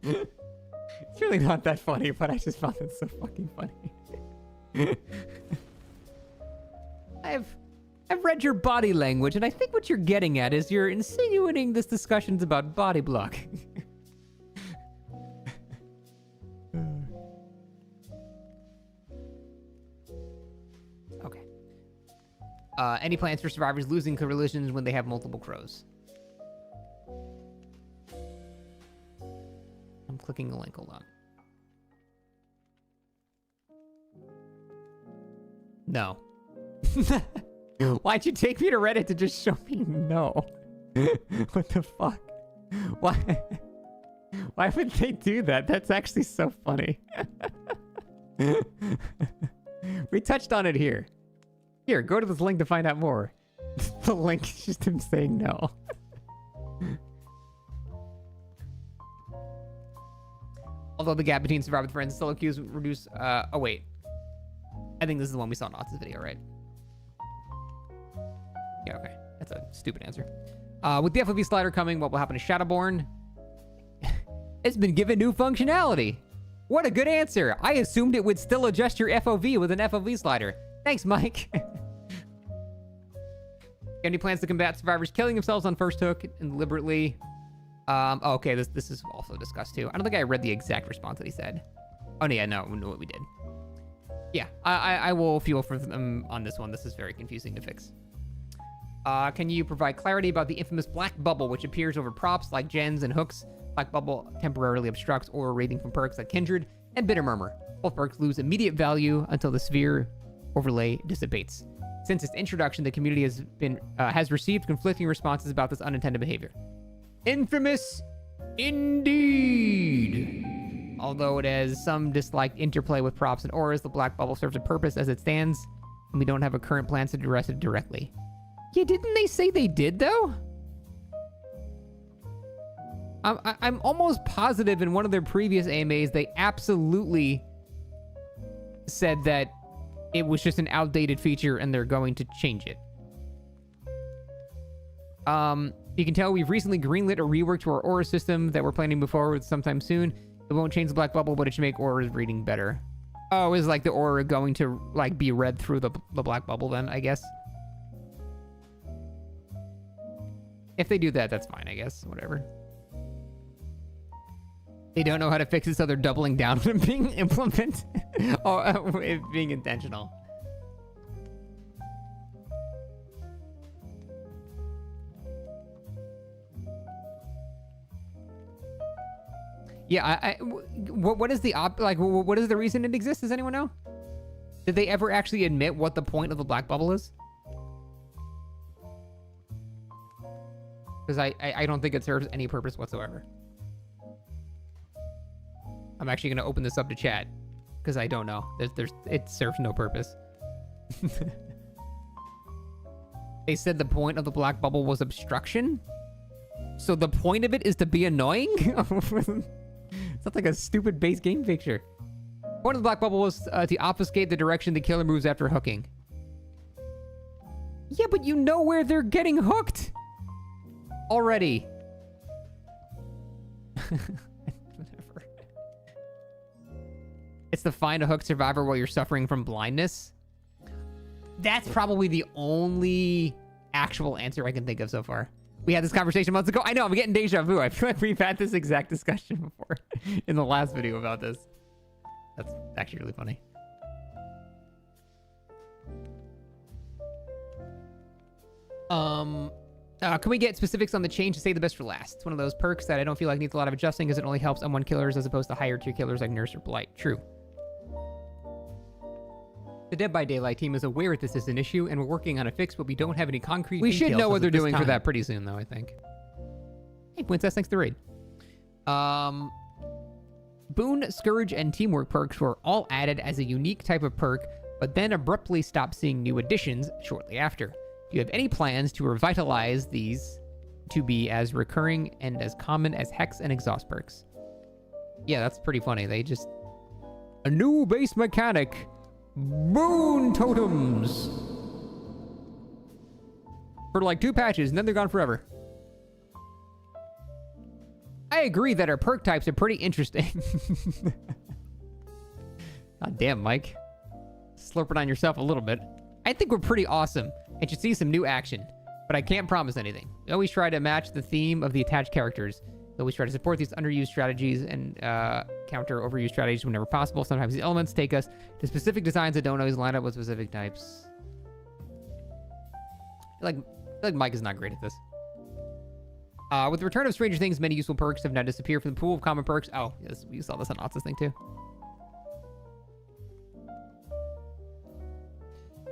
S1: It's really not that funny, but I just found it so fucking funny. I've read your body language, and I think what you're getting at is you're insinuating this discussion's about body blocking. Okay. Any plans for survivors losing collisions when they have multiple crows? I'm clicking the link, hold on. No. Why'd you take me to Reddit to just show me no? What the fuck? Why? Why would they do that? That's actually so funny. We touched on it here. Here, go to this link to find out more. The link is just him saying no. Although the gap between Survivor with friends and solo queues reduce... oh, wait. I think this is the one we saw in Otz's video, right? Yeah, okay. That's a stupid answer. With the FOV slider coming, what will happen to Shadowborn? It's been given new functionality. What a good answer. I assumed it would still adjust your FOV with an FOV slider. Thanks, Mike. Any plans to combat survivors killing themselves on first hook and deliberately? Oh, okay, this is also discussed too. I don't think I read the exact response that he said. Oh, yeah, no, we did. Yeah, I will feel for them on this one. This is very confusing to fix. Can you provide clarity about the infamous black bubble, which appears over props like gens and hooks? Black bubble temporarily obstructs aura rating from perks like Kindred and Bitter Murmur. Both perks lose immediate value until the sphere overlay dissipates. Since its introduction, the community has received conflicting responses about this unintended behavior. Infamous indeed. Although it has some disliked interplay with props and auras, the black bubble serves a purpose as it stands, and we don't have a current plan to address it directly. Yeah, didn't they say they did, though? I'm almost positive in one of their previous AMAs, they absolutely said that it was just an outdated feature and they're going to change it. You can tell we've recently greenlit a rework to our aura system that we're planning to move forward with sometime soon. It won't change the black bubble, but it should make aura reading better. Oh, is like the aura going to like be read through the black bubble then, I guess? If they do that, that's fine, I guess. Whatever. They don't know how to fix it, so they're doubling down on it being implemented. Or it being intentional. Yeah, what is the what is the reason it exists? Does anyone know? Did they ever actually admit what the point of the black bubble is? Because I don't think it serves any purpose whatsoever. I'm actually going to open this up to chat. Because I don't know. It serves no purpose. They said the point of the black bubble was obstruction? So the point of it is to be annoying? Sounds like a stupid base game picture. Point of the black bubble was to obfuscate the direction the killer moves after hooking. Yeah, but you know where they're getting hooked already. Whatever. It's to find a hooked survivor while you're suffering from blindness. That's probably the only actual answer I can think of so far. We had this conversation months ago. I know, I'm getting deja vu. I feel like we've had this exact discussion before in the last video about this. That's actually really funny. Can we get specifics on the change to save the best for last? It's one of those perks that I don't feel like needs a lot of adjusting because it only helps M1 killers as opposed to higher tier killers like Nurse or Blight. True. The Dead by Daylight team is aware this is an issue and we're working on a fix, but we don't have any concrete details. We should know what they're doing for that pretty soon, though, I think. Hey, Princess, thanks to the raid. Boon, Scourge, and Teamwork perks were all added as a unique type of perk, but then abruptly stopped seeing new additions shortly after. Do you have any plans to revitalize these to be as recurring and as common as Hex and Exhaust perks? Yeah, that's pretty funny. They just... A new base mechanic. Boon totems. For like 2 patches, and then they're gone forever. I agree that our perk types are pretty interesting. God damn, Mike. Slurping on yourself a little bit. I think we're pretty awesome and should see some new action, but I can't promise anything. We always try to match the theme of the attached characters. We always try to support these underused strategies and counter overused strategies whenever possible. Sometimes these elements take us to specific designs that don't always line up with specific types. I feel like Mike is not great at this. With the return of Stranger Things, many useful perks have now disappeared from the pool of common perks. Oh, yes, we saw this on Otsa's thing too.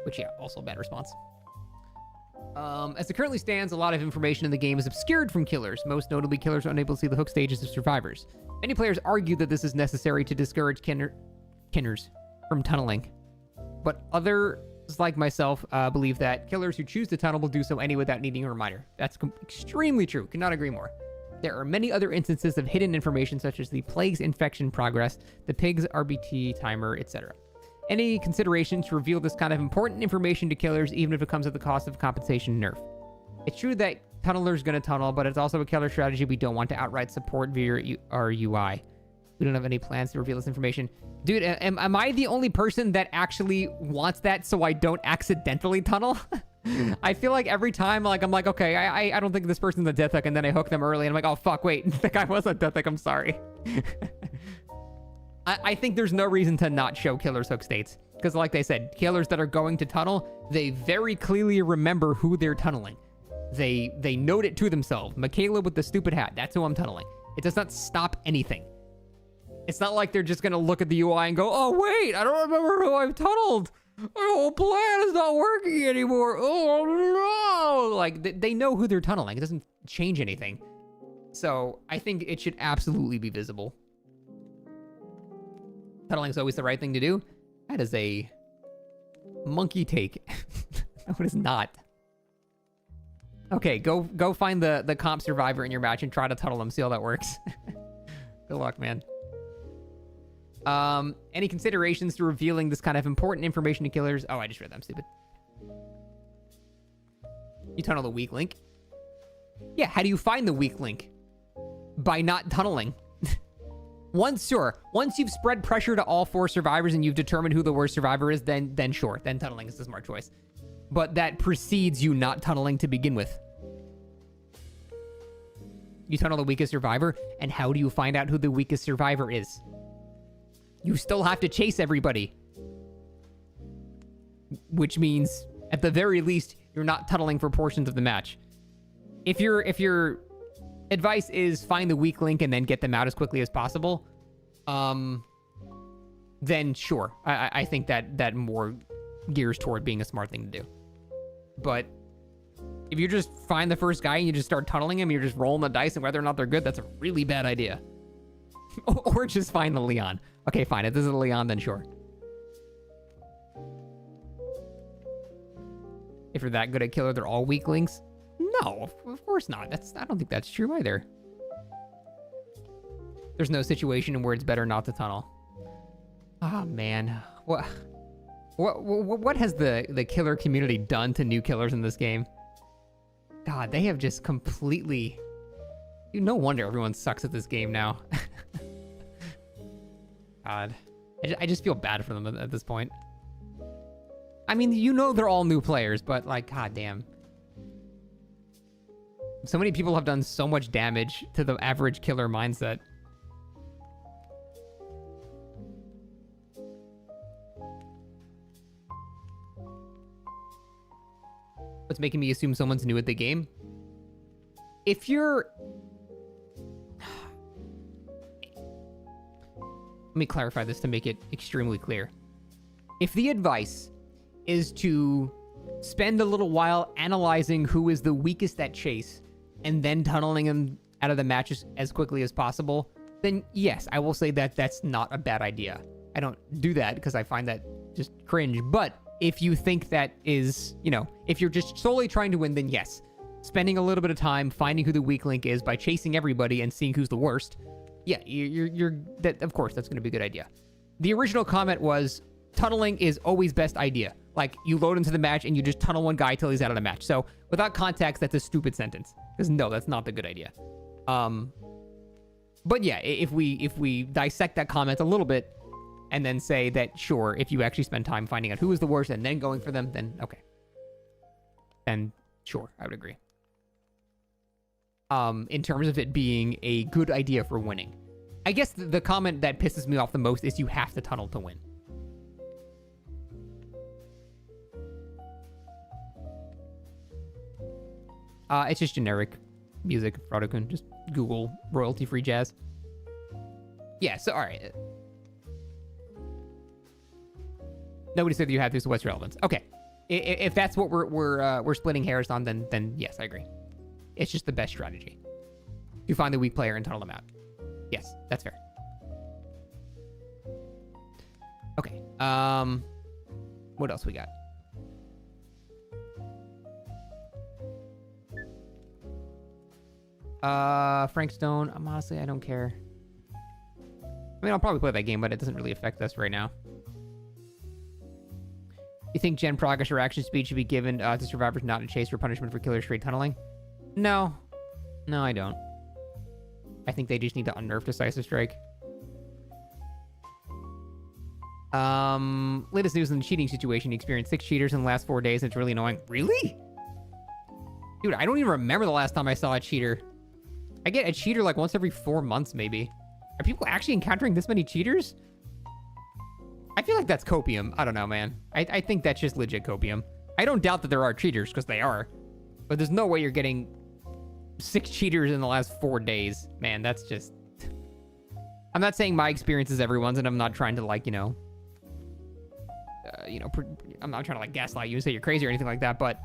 S1: Which, yeah, also a bad response. As it currently stands, a lot of information in the game is obscured from killers. Most notably, killers are unable to see the hook stages of survivors. Many players argue that this is necessary to discourage kinners from tunneling. But others, like myself, believe that killers who choose to tunnel will do so anyway without needing a reminder. That's extremely true. Cannot agree more. There are many other instances of hidden information, such as the plague's infection progress, the pig's RBT timer, etc. Any consideration to reveal this kind of important information to killers, even if it comes at the cost of compensation nerf? It's true that tunnelers gonna tunnel, but it's also a killer strategy we don't want to outright support via our UI. We don't have any plans to reveal this information. Dude, am I the only person that actually wants that so I don't accidentally tunnel? I feel like every time, like, I'm like, okay, I don't think this person's a death hook, and then I hook them early, and I'm like, oh, fuck, wait, the guy was a death hook, I'm sorry. I think there's no reason to not show killers' hook states. Because like they said, killers that are going to tunnel, they very clearly remember who they're tunneling. They note it to themselves. Michaela with the stupid hat, that's who I'm tunneling. It does not stop anything. It's not like they're just going to look at the UI and go, oh, wait, I don't remember who I've tunneled. My whole plan is not working anymore. Oh, no. Like, they know who they're tunneling. It doesn't change anything. So I think it should absolutely be visible. Tunneling is always the right thing to do. That is a monkey take. No, it is not. Okay, go find the comp survivor in your match and try to tunnel them. See how that works. Good luck, man. Any considerations to revealing this kind of important information to killers? Oh, I just read that. I'm stupid. You tunnel the weak link. Yeah, how do you find the weak link? By not tunneling. Once you've spread pressure to all 4 survivors and you've determined who the worst survivor is, then sure, then tunneling is the smart choice. But that precedes you not tunneling to begin with. You tunnel the weakest survivor, and how do you find out who the weakest survivor is? You still have to chase everybody. Which means, at the very least, you're not tunneling for portions of the match. If your advice is find the weak link and then get them out as quickly as possible, then sure. I think that more gears toward being a smart thing to do. But If you just find the first guy and you just start tunneling him, you're just rolling the dice, and whether or not they're good, that's a really bad idea. Or just find the Leon. Okay, fine. If this is a Leon, then sure. If you're that good at killer, they're all weaklings? No, of course not. I don't think that's true either. There's no situation where it's better not to tunnel. Oh, man. What has the killer community done to new killers in this game? God, they have just completely... No wonder everyone sucks at this game now. God. I just feel bad for them at this point. I mean, you know they're all new players, but like, goddamn. So many people have done so much damage to the average killer mindset. What's making me assume someone's new at the game? If you're... Let me clarify this to make it extremely clear. If the advice is to spend a little while analyzing who is the weakest at chase and then tunneling him out of the matches as quickly as possible, then yes, I will say that that's not a bad idea. I don't do that because I find that just cringe. But if you think that is, you know, if you're just solely trying to win, then yes, spending a little bit of time finding who the weak link is by chasing everybody and seeing who's the worst. Yeah, you're that, of course, that's going to be a good idea. The original comment was tunneling is always best idea. Like, you load into the match and you just tunnel one guy till he's out of the match. So without context, that's a stupid sentence. Because no, that's not the good idea. But yeah, if we dissect that comment a little bit and then say that, sure, if you actually spend time finding out who is the worst and then going for them, then okay. And sure, I would agree. In terms of it being a good idea for winning. I guess the comment that pisses me off the most is you have to tunnel to win. It's just generic music, Frodokun. Just Google royalty-free jazz. Yeah, so alright. Nobody said that you have to, so what's relevance? Okay. If that's what we're splitting hairs on, then yes, I agree. It's just the best strategy. You find the weak player and tunnel them out. Yes, that's fair. Okay. What else we got? Frank Stone. Honestly, I don't care. I mean, I'll probably play that game, but it doesn't really affect us right now. You think gen progress or action speed should be given to survivors not in chase for punishment for killer straight tunneling? No. No, I don't. I think they just need to unnerf Decisive Strike. Latest news in the cheating situation. You experienced 6 cheaters in the last 4 days, and it's really annoying. Really? Dude, I don't even remember the last time I saw a cheater. I get a cheater like once every 4 months, maybe. Are people actually encountering this many cheaters? I feel like that's copium. I don't know, man. I think that's just legit copium. I don't doubt that there are cheaters, because they are. But there's no way you're getting 6 cheaters in the last 4 days. Man, that's just... I'm not saying my experience is everyone's, and I'm not trying to, like, I'm not trying to, like, gaslight you and say you're crazy or anything like that, but...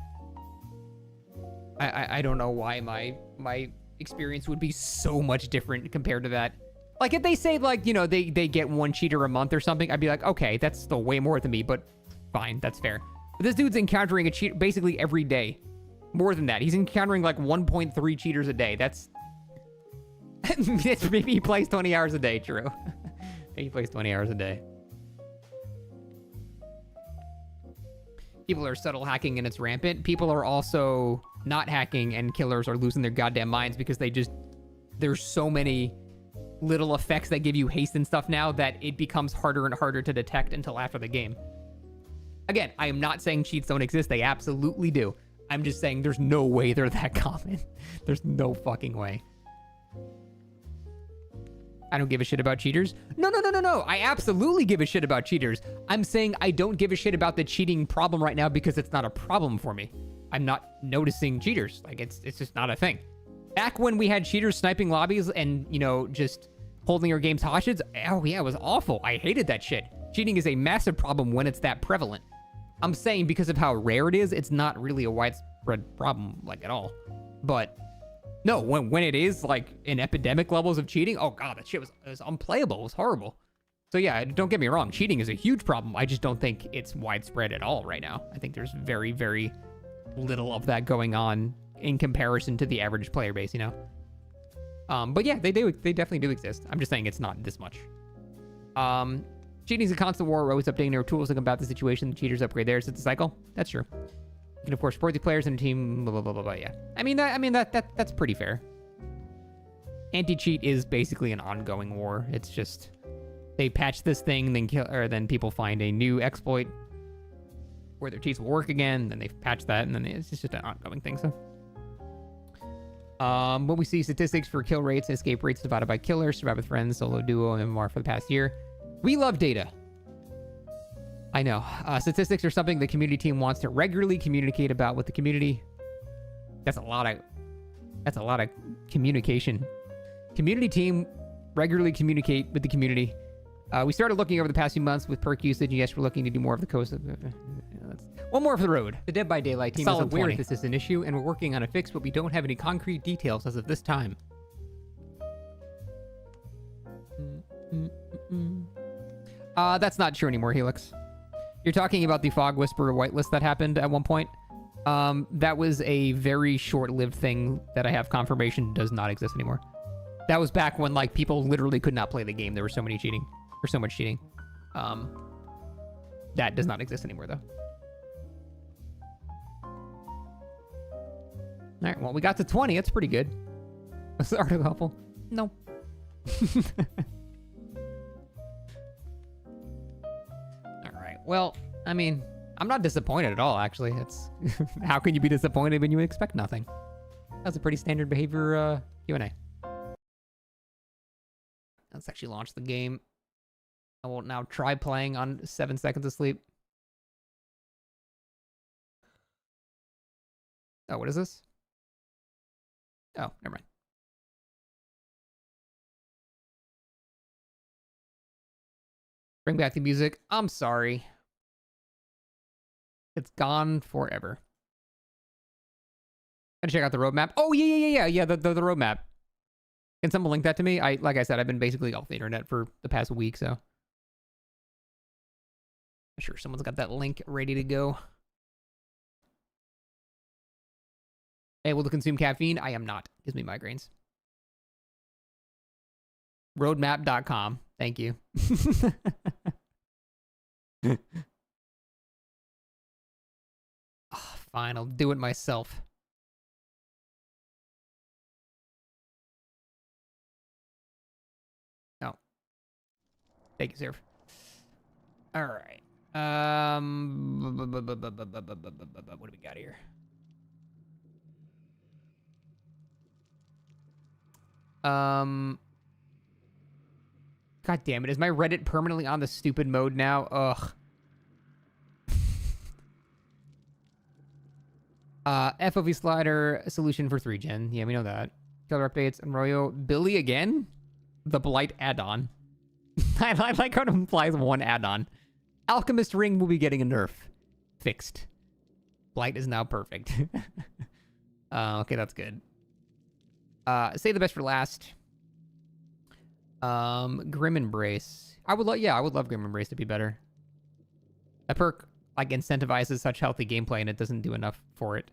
S1: I don't know why my experience would be so much different compared to that. Like, if they say, like, they get 1 cheater a month or something, I'd be like, okay, that's still way more than me, but fine, that's fair. But this dude's encountering a cheater basically every day. More than that. He's encountering, like, 1.3 cheaters a day. That's... Maybe he plays 20 hours a day, true. Maybe he plays 20 hours a day. People are subtle hacking and it's rampant. People are also not hacking, and killers are losing their goddamn minds because there's so many little effects that give you haste and stuff now that it becomes harder and harder to detect until after the game. Again, I am not saying cheats don't exist. They absolutely do. I'm just saying there's no way they're that common. There's no fucking way. I don't give a shit about cheaters. No. I absolutely give a shit about cheaters. I'm saying I don't give a shit about the cheating problem right now because it's not a problem for me. I'm not noticing cheaters. Like, it's just not a thing. Back when we had cheaters sniping lobbies and, just holding our games hostage, oh yeah, it was awful. I hated that shit. Cheating is a massive problem when it's that prevalent. I'm saying because of how rare it is, it's not really a widespread problem like at all. But no, when it is like in epidemic levels of cheating, oh god, that shit was unplayable. It was horrible. So yeah, don't get me wrong, cheating is a huge problem. I just don't think it's widespread at all right now. I think there's very, very little of that going on in comparison to the average player base, you know? But yeah, they definitely do exist. I'm just saying it's not this much. Cheating is a constant war. We're always updating their tools to combat the situation. The cheaters upgrade theirs. It's a cycle. That's true. You can of course support the players in a team. Blah blah blah blah blah. Yeah. I mean that's pretty fair. Anti-cheat is basically an ongoing war. It's just they patch this thing, then people find a new exploit where their cheats will work again. Then they patch that, and then it's just an ongoing thing. So. When we see statistics for kill rates and escape rates divided by killers, survive with friends, solo, duo, and MMR for the past year. We love data. I know. Statistics are something the community team wants to regularly communicate about with the community. That's a lot of communication. Community team regularly communicate with the community. We started looking over the past few months with perk usage, and yes, we're looking to do more of the coast. One more for the road. The Dead by Daylight team is aware this is an issue, and we're working on a fix, but we don't have any concrete details as of this time. That's not true anymore, Helix. You're talking about the Fog Whisperer whitelist that happened at one point. That was a very short-lived thing that I have confirmation does not exist anymore. That was back when, like, people literally could not play the game. There was so much cheating. That does not exist anymore, though. All right, well, we got to 20. That's pretty good. Was the article helpful? No. All right. Well, I mean, I'm not disappointed at all, actually. It's how can you be disappointed when you expect nothing? That's a pretty standard behavior Q&A. Let's actually launch the game. I will now try playing on 7 seconds of sleep. Oh, what is this? Oh, never mind. Bring back the music. I'm sorry. It's gone forever. Gotta check out the roadmap. Oh, yeah, the roadmap. Can someone link that to me? Like I said, I've been basically off the internet for the past week, so. I'm sure someone's got that link ready to go. Able to consume caffeine? I am not. Gives me migraines. Roadmap.com. Thank you. Oh, fine, I'll do it myself. No. Thank you, sir. All right. What do we got here? God damn it. Is my Reddit permanently on the stupid mode now? Ugh. FOV slider solution for 3gen. Yeah, we know that. Killer updates. Arroyo. Billy again? The Blight add-on. I like how it implies one add-on. Alchemist Ring will be getting a nerf. Fixed. Blight is now perfect. Okay, that's good. Say the best for last. Grim Embrace. I would love Grim Embrace to be better. A perk like incentivizes such healthy gameplay and it doesn't do enough for it.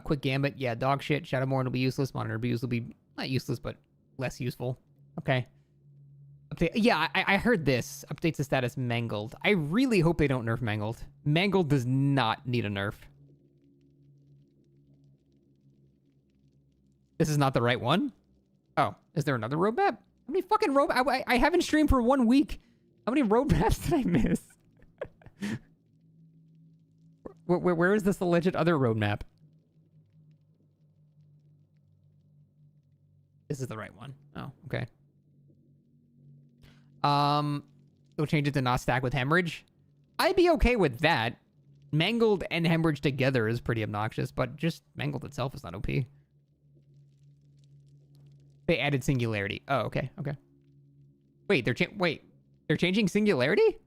S1: Quick Gambit, yeah, dog shit. Shadowborn will be useless. Monitor abuse will be not useless, but less useful. Okay. Update. Yeah, I heard this. Updates the status Mangled. I really hope they don't nerf Mangled. Mangled does not need a nerf. This is not the right one? Oh, is there another roadmap? How many fucking roadmaps? I haven't streamed for 1 week. How many roadmaps did I miss? Where is this alleged other roadmap? This is the right one. Oh, okay. They'll change it to not stack with Hemorrhage. I'd be okay with that. Mangled and Hemorrhage together is pretty obnoxious, but just Mangled itself is not OP. They added Singularity. Oh, okay, okay. Wait, they're changing Singularity?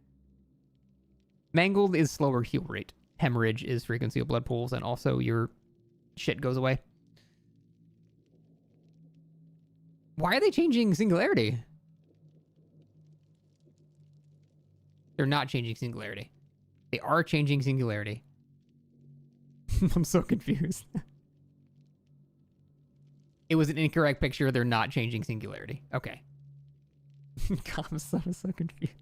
S1: Mangled is slower heal rate. Hemorrhage is frequency of blood pools, and also your shit goes away. Why are they changing Singularity? They're not changing Singularity. They are changing Singularity. I'm so confused. It was an incorrect picture. They're not changing Singularity. Okay. God, I'm so confused.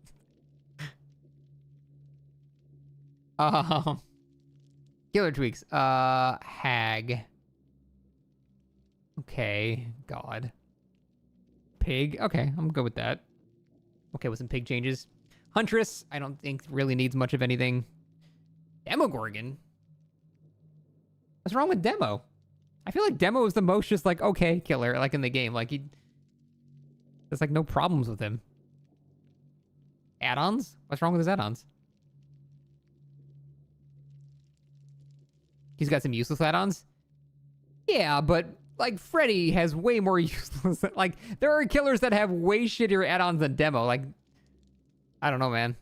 S1: Killer tweaks. Hag. Okay. God. Pig. Okay, I'm good with that. Okay with some pig changes. Huntress, I don't think really needs much of anything. Demogorgon? What's wrong with Demo? I feel like Demo is the most just like, okay, killer, like in the game. Like, there's like no problems with him. Add-ons? What's wrong with his add-ons? He's got some useless add-ons? Yeah, but like Freddy has way more useless. Like, there are killers that have way shittier add-ons than Demo. Like, I don't know, man.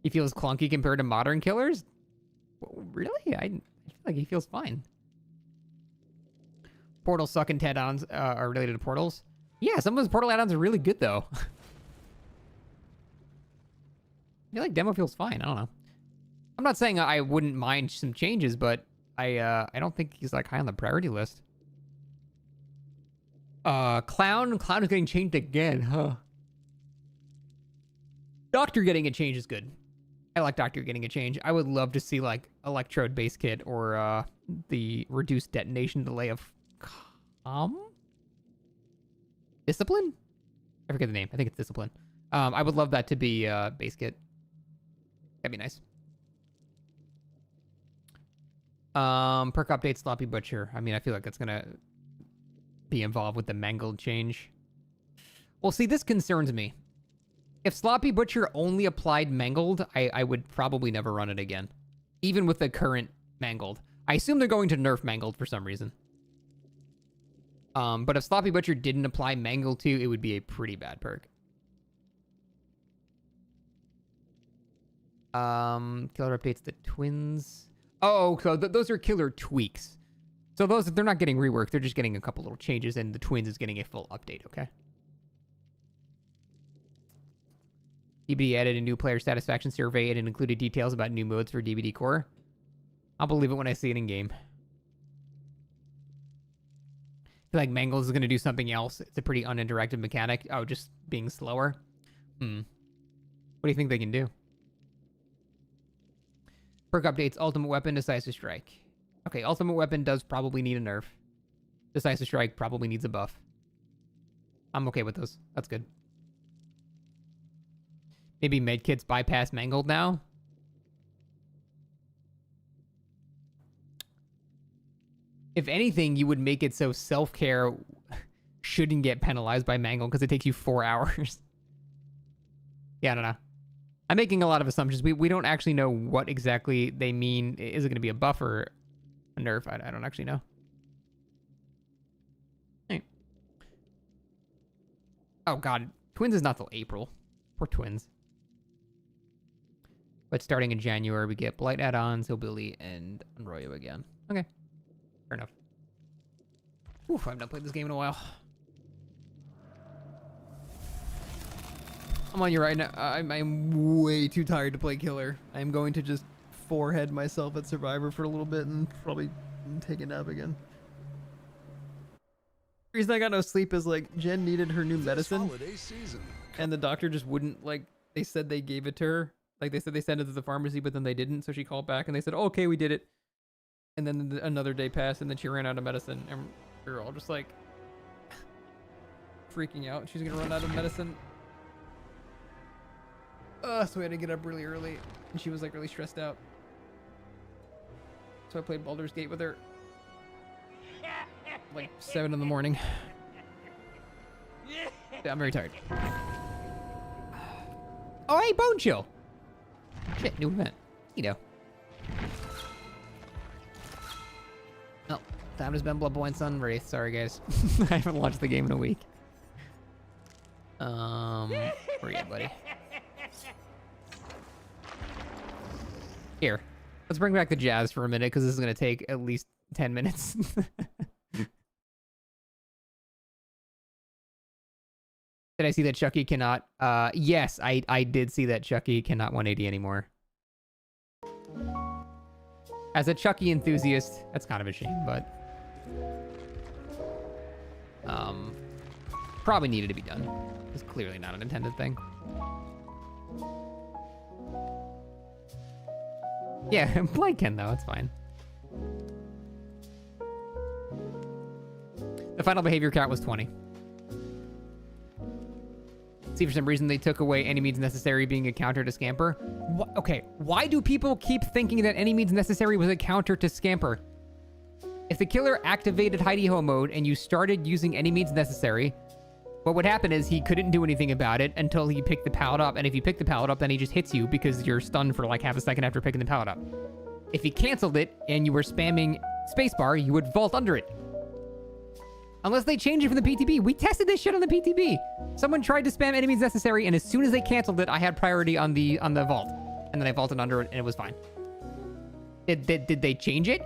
S1: He feels clunky compared to modern killers? Really? I feel like he feels fine. Portal suck and add-ons are related to portals. Yeah, some of those portal add-ons are really good, though. I feel like Demo feels fine. I don't know. I'm not saying I wouldn't mind some changes, but I don't think he's like high on the priority list. Clown is getting changed again, huh? Doctor getting a change is good. I like Doctor getting a change. I would love to see like Electrode base kit or the reduced detonation delay of Discipline? I forget the name. I think it's Discipline. I would love that to be base kit. That'd be nice. Perk update Sloppy Butcher. I mean, I feel like that's gonna be involved with the Mangled change. Well, see, this concerns me. If Sloppy Butcher only applied Mangled, I would probably never run it again. Even with the current Mangled. I assume they're going to nerf Mangled for some reason. But if Sloppy Butcher didn't apply Mangled to, it would be a pretty bad perk. Killer updates the twins. Oh, so those are killer tweaks. So they're not getting reworked. They're just getting a couple little changes, and the twins is getting a full update, okay? DBD added a new player satisfaction survey, and it included details about new modes for DBD Core. I'll believe it when I see it in game. I feel like Mangles is going to do something else. It's a pretty uninteractive mechanic. Oh, just being slower? What do you think they can do? Perk updates, Ultimate Weapon, Decisive Strike. Okay, Ultimate Weapon does probably need a nerf. Decisive Strike probably needs a buff. I'm okay with those. That's good. Maybe medkits bypass Mangled now? If anything, you would make it so self-care shouldn't get penalized by Mangled because it takes you 4 hours. Yeah, I don't know. I'm making a lot of assumptions. We don't actually know what exactly they mean. Is it going to be a buff or a nerf? I don't actually know. Right. Oh, God. Twins is not till April. Poor Twins. But starting in January, we get Blight add-ons, Hillbilly, and Unroyo again. Okay. Fair enough. Oof, I've not played this game in a while. I'm on you right now. I'm way too tired to play Killer. I'm going to just forehead myself at Survivor for a little bit and probably take a nap again. The reason I got no sleep is like Jen needed her new medicine, and the doctor just wouldn't, like, they said they gave it to her. Like, they said they sent it to the pharmacy, but then they didn't, so she called back and they said, oh, okay, we did it. And then another day passed, and then she ran out of medicine, and we were all just like freaking out. She's gonna run out of medicine. So we had to get up really early, and she was like really stressed out. So I played Baldur's Gate with her. Like 7 in the morning. Yeah, I'm very tired. Oh, hey, Bone Chill. Shit, new event. You know. Oh, time to spend blood points on Wraith. Sorry, guys. I haven't launched the game in a week. Where are you, buddy? Here. Let's bring back the jazz for a minute, because this is going to take at least 10 minutes. Did I see that Chucky cannot? Yes, I did see that Chucky cannot 180 anymore. As a Chucky enthusiast, that's kind of a shame, but... probably needed to be done. It's clearly not an intended thing. Yeah, Blake can though, it's fine. The final behavior count was 20. See, for some reason they took away any means necessary being a counter to Scamper. Okay, why do people keep thinking that any means necessary was a counter to Scamper? If the killer activated hidey ho mode and you started using any means necessary, what would happen is he couldn't do anything about it until he picked the pallet up. And if you pick the pallet up, then he just hits you because you're stunned for like half a second after picking the pallet up. If he canceled it and you were spamming spacebar, you would vault under it. Unless they change it from the PTB. We tested this shit on the PTB. Someone tried to spam any means necessary, and as soon as they canceled it, I had priority on the vault. And then I vaulted under it, and it was fine. Did they change it?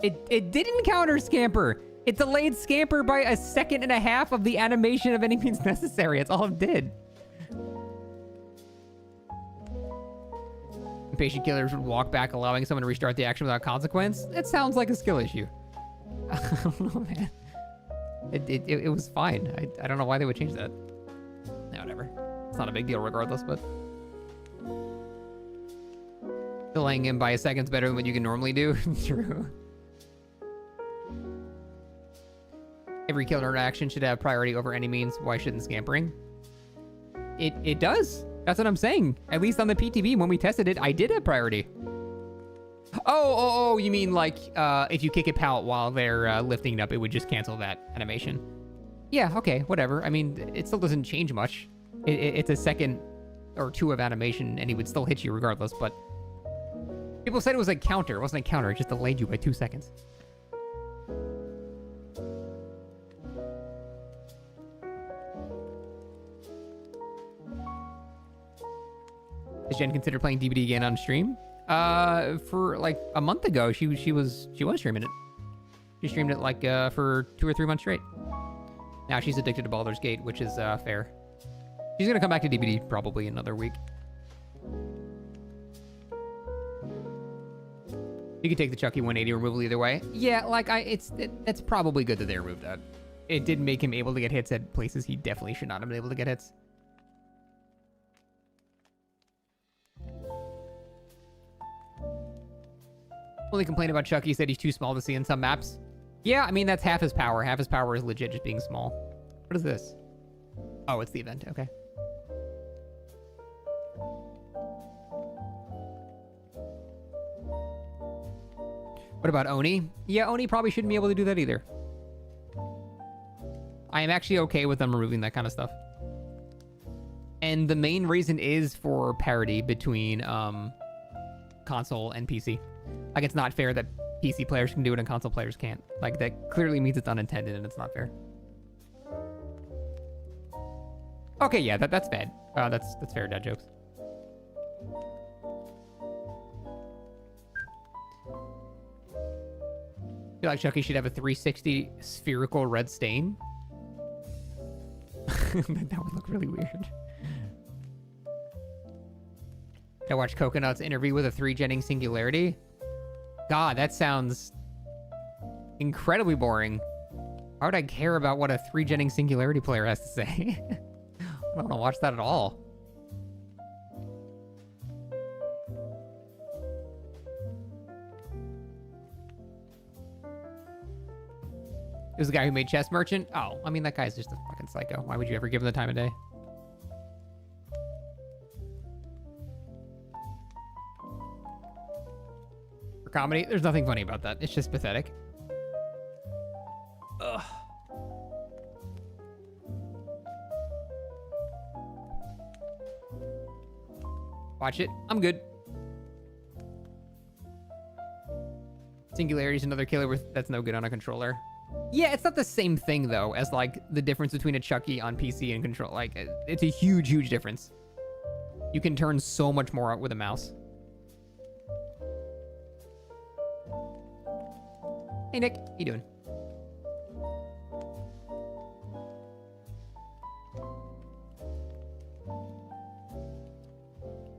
S1: It didn't counter Scamper. It delayed Scamper by 1.5 seconds of the animation of any means necessary. That's all it did. Impatient killers would walk back, allowing someone to restart the action without consequence. It sounds like a skill issue. I don't know, man. It was fine. I don't know why they would change that. No, whatever. It's not a big deal regardless, but... Delaying him by 1 second's better than what you can normally do. True. Every killer interaction should have priority over any means. Why shouldn't scampering? It does. That's what I'm saying. At least on the PTB, when we tested it, I did have priority. Oh, you mean like if you kick a pallet while they're lifting it up, it would just cancel that animation. Yeah, okay, whatever. I mean, it still doesn't change much. It's 1 second or 2 of animation, and he would still hit you regardless, but... People said it was a counter. It wasn't a counter. It just delayed you by 2 seconds. Did Jen consider playing DBD again on stream? For like a month ago, she was streaming it. She streamed it like for 2 or 3 months straight. Now she's addicted to Baldur's Gate, which is fair. She's gonna come back to DBD probably another week. You could take the Chucky 180 removal either way. Yeah, like it's probably good that they removed that. It did make him able to get hits at places he definitely should not have been able to get hits. Only complaint about Chucky said he's too small to see in some maps. Yeah, I mean, that's half his power. Half his power is legit just being small. What is this? Oh, it's the event. Okay. What about Oni? Yeah, Oni probably shouldn't be able to do that either. I am actually okay with them removing that kind of stuff. And the main reason is for parity between console and PC. Like, it's not fair that PC players can do it and console players can't. Like, that clearly means it's unintended and it's not fair. Okay, yeah, that's bad. That's fair, dad jokes. I feel like Chucky should have a 360 spherical red stain. That would look really weird. I watched Coconut's interview with a 3-genning singularity. God, that sounds incredibly boring. Why would I care about what a 3-genning singularity player has to say? I don't want to watch that at all. It was the guy who made Chess Merchant? Oh, I mean, that guy's just a fucking psycho. Why would you ever give him the time of day? For comedy, there's nothing funny about that. It's just pathetic. Ugh. Watch it. I'm good. Singularity's another killer that's no good on a controller. Yeah, it's not the same thing though as like the difference between a Chucky on PC and control. Like it's a huge, huge difference. You can turn so much more out with a mouse. Hey Nick, how you doing?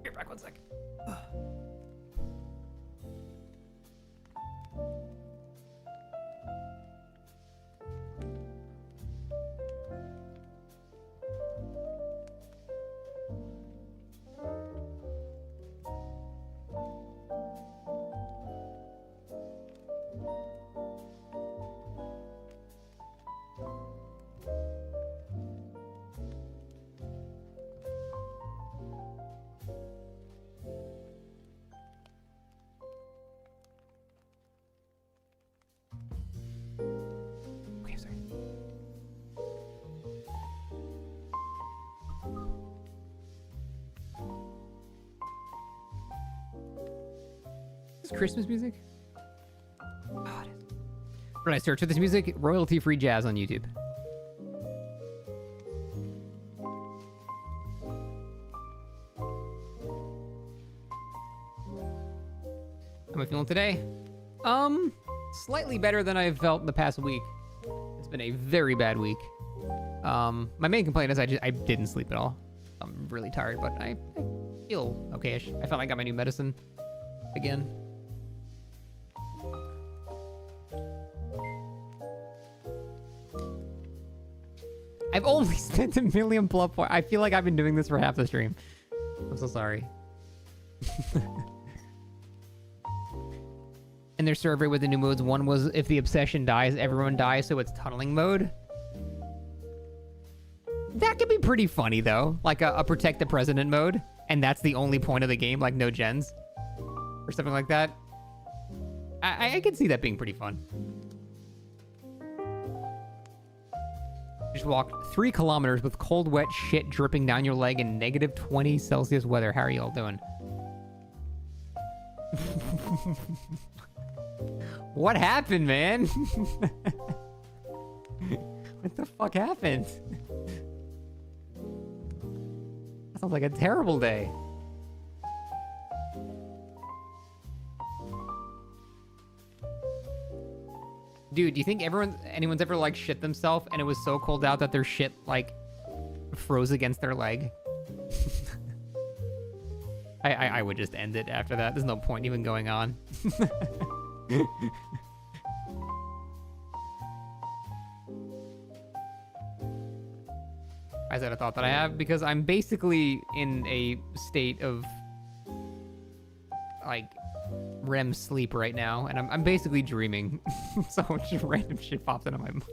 S1: Here, back 1 second. Okay, sorry. Is this Christmas music? Oh, it is. When I search for this music, royalty-free jazz on YouTube. How am I feeling today? Slightly better than I've felt in the past week. It's been a very bad week. My main complaint is I didn't sleep at all. I'm really tired, but I feel okay-ish. I finally got my new medicine again. I've only spent 1 million blood points. I feel like I've been doing this for half the stream. I'm so sorry. And their survey with the new modes, one was if the obsession dies, everyone dies, so it's tunneling mode. That could be pretty funny though, like a protect the president mode, and that's the only point of the game, like no gens or something like that. I could see that being pretty fun. Just walked 3 kilometers with cold, wet shit dripping down your leg in negative 20 Celsius weather. How are y'all doing? What happened, man? What the fuck happened? That sounds like a terrible day. Dude, do you think anyone's ever like shit themselves and it was so cold out that their shit like froze against their leg? I would just end it after that. There's no point even going on. Is that a thought that I have? Because I'm basically in a state of like REM sleep right now, and I'm basically dreaming. So just random shit pops into my mind.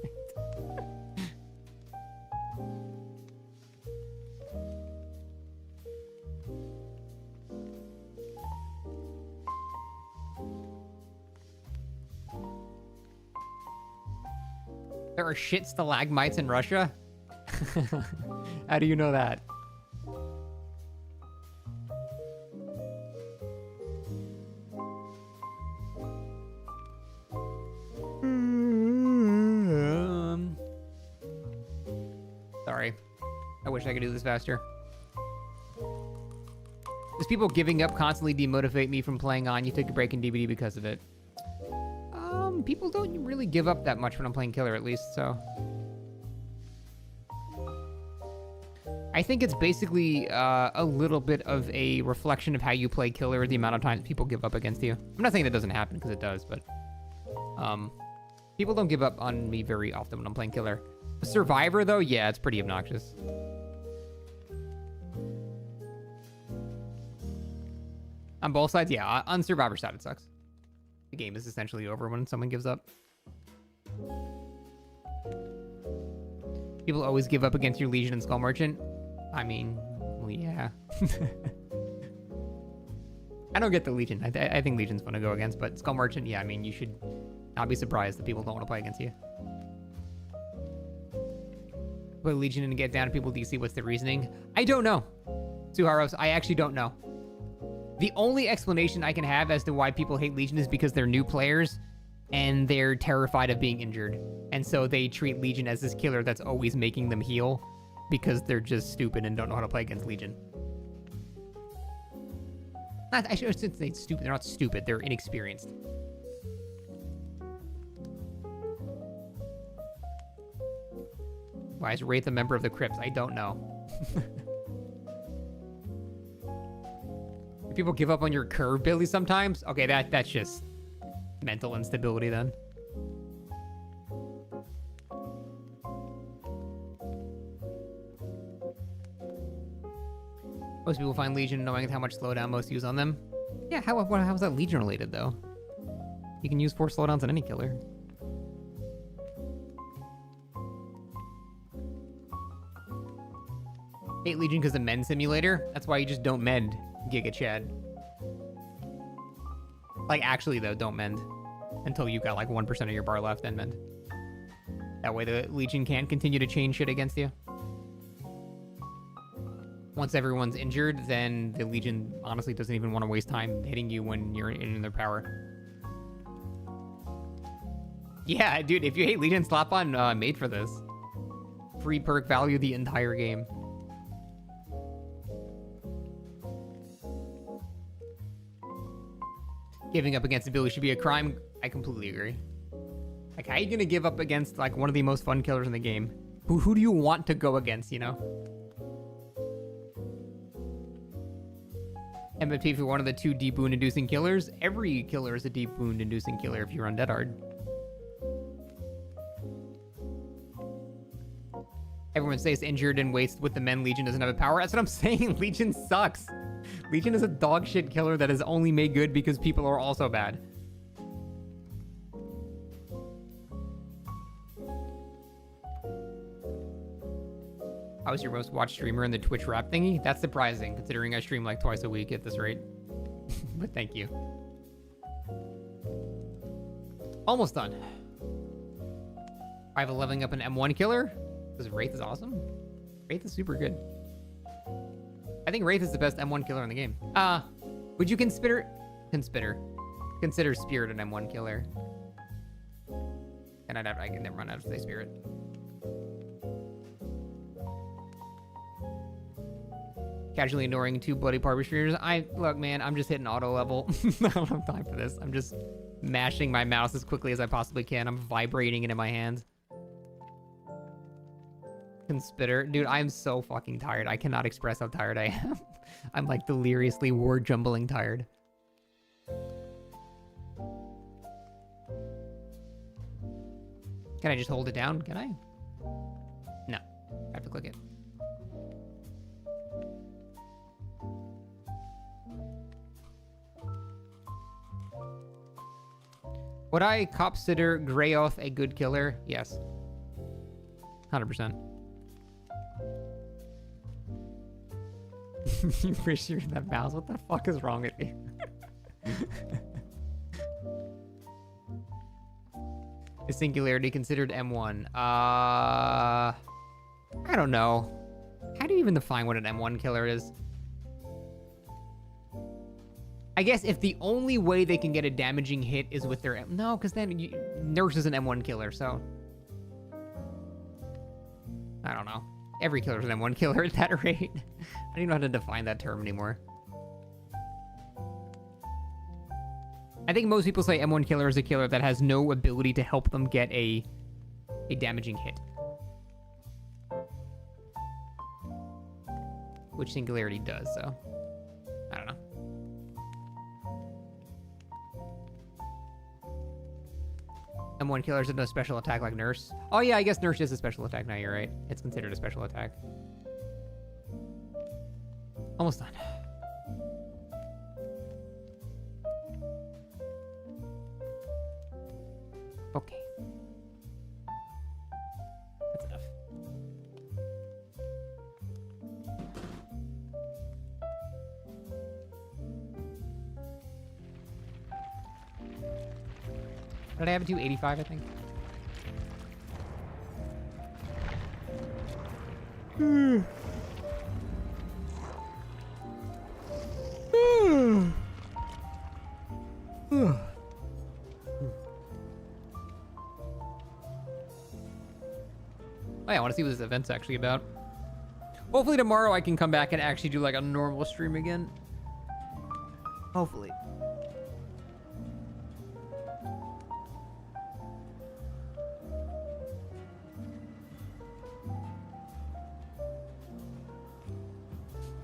S1: There are shit stalagmites in Russia? How do you know that? Sorry. I wish I could do this faster. There's people giving up constantly demotivate me from playing on. You take a break in DVD because of it. People don't really give up that much when I'm playing Killer, at least, so. I think it's basically a little bit of a reflection of how you play Killer, the amount of times people give up against you. I'm not saying that doesn't happen, because it does, but people don't give up on me very often when I'm playing Killer. Survivor, though, yeah, it's pretty obnoxious. On both sides, yeah, on Survivor side, it sucks. The game is essentially over when someone gives up. People always give up against your Legion and Skull Merchant. I mean, well, yeah. I don't get the Legion. I think Legion's fun to go against, but Skull Merchant, yeah, I mean, you should not be surprised that people don't want to play against you. Play Legion and get down to people, do you see what's the reasoning? I don't know. Suharos, I actually don't know. The only explanation I can have as to why people hate Legion is because they're new players and they're terrified of being injured. And so they treat Legion as this killer that's always making them heal because they're just stupid and don't know how to play against Legion. I shouldn't say stupid. They're not stupid. They're inexperienced. Why is Wraith a member of the Crips? I don't know. Do people give up on your curve, Billy, sometimes? Okay, that's just mental instability then. Most people find Legion knowing how much slowdown most use on them. Yeah, how's that Legion related, though? You can use 4 slowdowns on any killer. Hate Legion because the mend simulator? That's why you just don't mend, Giga Chad. Like, actually, though, don't mend. Until you've got, like, 1% of your bar left, then mend. That way the Legion can't continue to chain shit against you. Once everyone's injured, then the Legion honestly doesn't even want to waste time hitting you when you're in their power. Yeah, dude, if you hate Legion, slap on made for this. Free perk value the entire game. Giving up against Billy should be a crime. I completely agree. Like, how are you gonna give up against, like, one of the most fun killers in the game? Who do you want to go against, you know? MFT for one of the 2 deep wound-inducing killers. Every killer is a deep wound-inducing killer if you run Dead Hard. Everyone stays injured and wastes with the men. Legion doesn't have a power. That's what I'm saying. Legion sucks. Legion is a dog shit killer that is only made good because people are also bad. I was your most watched streamer in the Twitch rap thingy? That's surprising, considering I stream like twice a week at this rate. But thank you. Almost done. I have a leveling up an M1 killer. Because Wraith is awesome. Wraith is super good. I think Wraith is the best M1 killer in the game. Would you consider Spirit an M1 killer? And I can never run out of say Spirit. Casually ignoring 2 bloody Parby streamers. Look, man, I'm just hitting auto level. I don't have time for this. I'm just mashing my mouse as quickly as I possibly can. I'm vibrating it in my hands. Conspitter. Dude, I'm so fucking tired. I cannot express how tired I am. I'm like deliriously word jumbling tired. Can I just hold it down? Can I? No. I have to click it. Would I consider Greyoth a good killer? Yes. 100%. You wish you were that mouse? What the fuck is wrong with you? Is Singularity considered M1? I don't know. How do you even define what an M1 killer is? I guess if the only way they can get a damaging hit is with their... No, because then Nurse is an M1 killer, so... I don't know. Every killer is an M1 killer at that rate. I don't even know how to define that term anymore. I think most people say M1 killer is a killer that has no ability to help them get a damaging hit. Which Singularity does, so... I don't know. M1 killers have no special attack like Nurse. Oh yeah, I guess Nurse is a special attack now, you're right. It's considered a special attack. Almost done. Okay. That's enough. What did I have it to? 85, I think. yeah, I want to see what this event's actually about. Hopefully tomorrow I can come back and actually do like a normal stream again. Hopefully.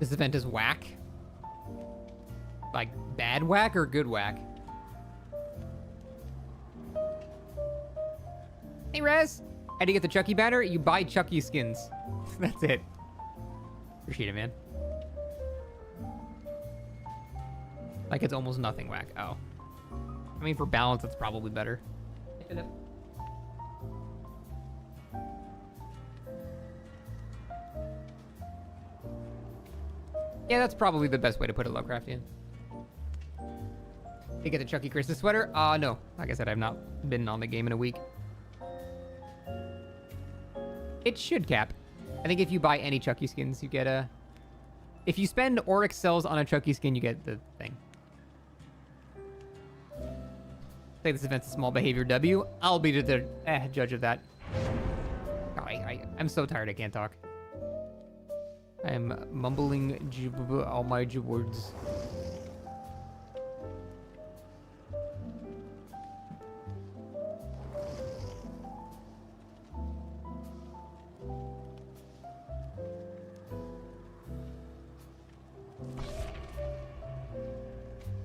S1: This event is whack. Like bad whack or good whack? Hey Rez! How do you get the Chucky banner? You buy Chucky skins. That's it. Appreciate it, man. Like it's almost nothing whack. Oh. I mean, for balance, it's probably better. Yeah, that's probably the best way to put it, Lovecraftian. You get the Chucky Christmas sweater? No. Like I said, I've not been on the game in a week. It should cap. I think if you buy any Chucky skins, you get a... If you spend Oryx cells on a Chucky skin, you get the thing. Say this event's a small behavior W. I'll be the judge of that. Oh, I'm so tired I can't talk. I'm mumbling all my words.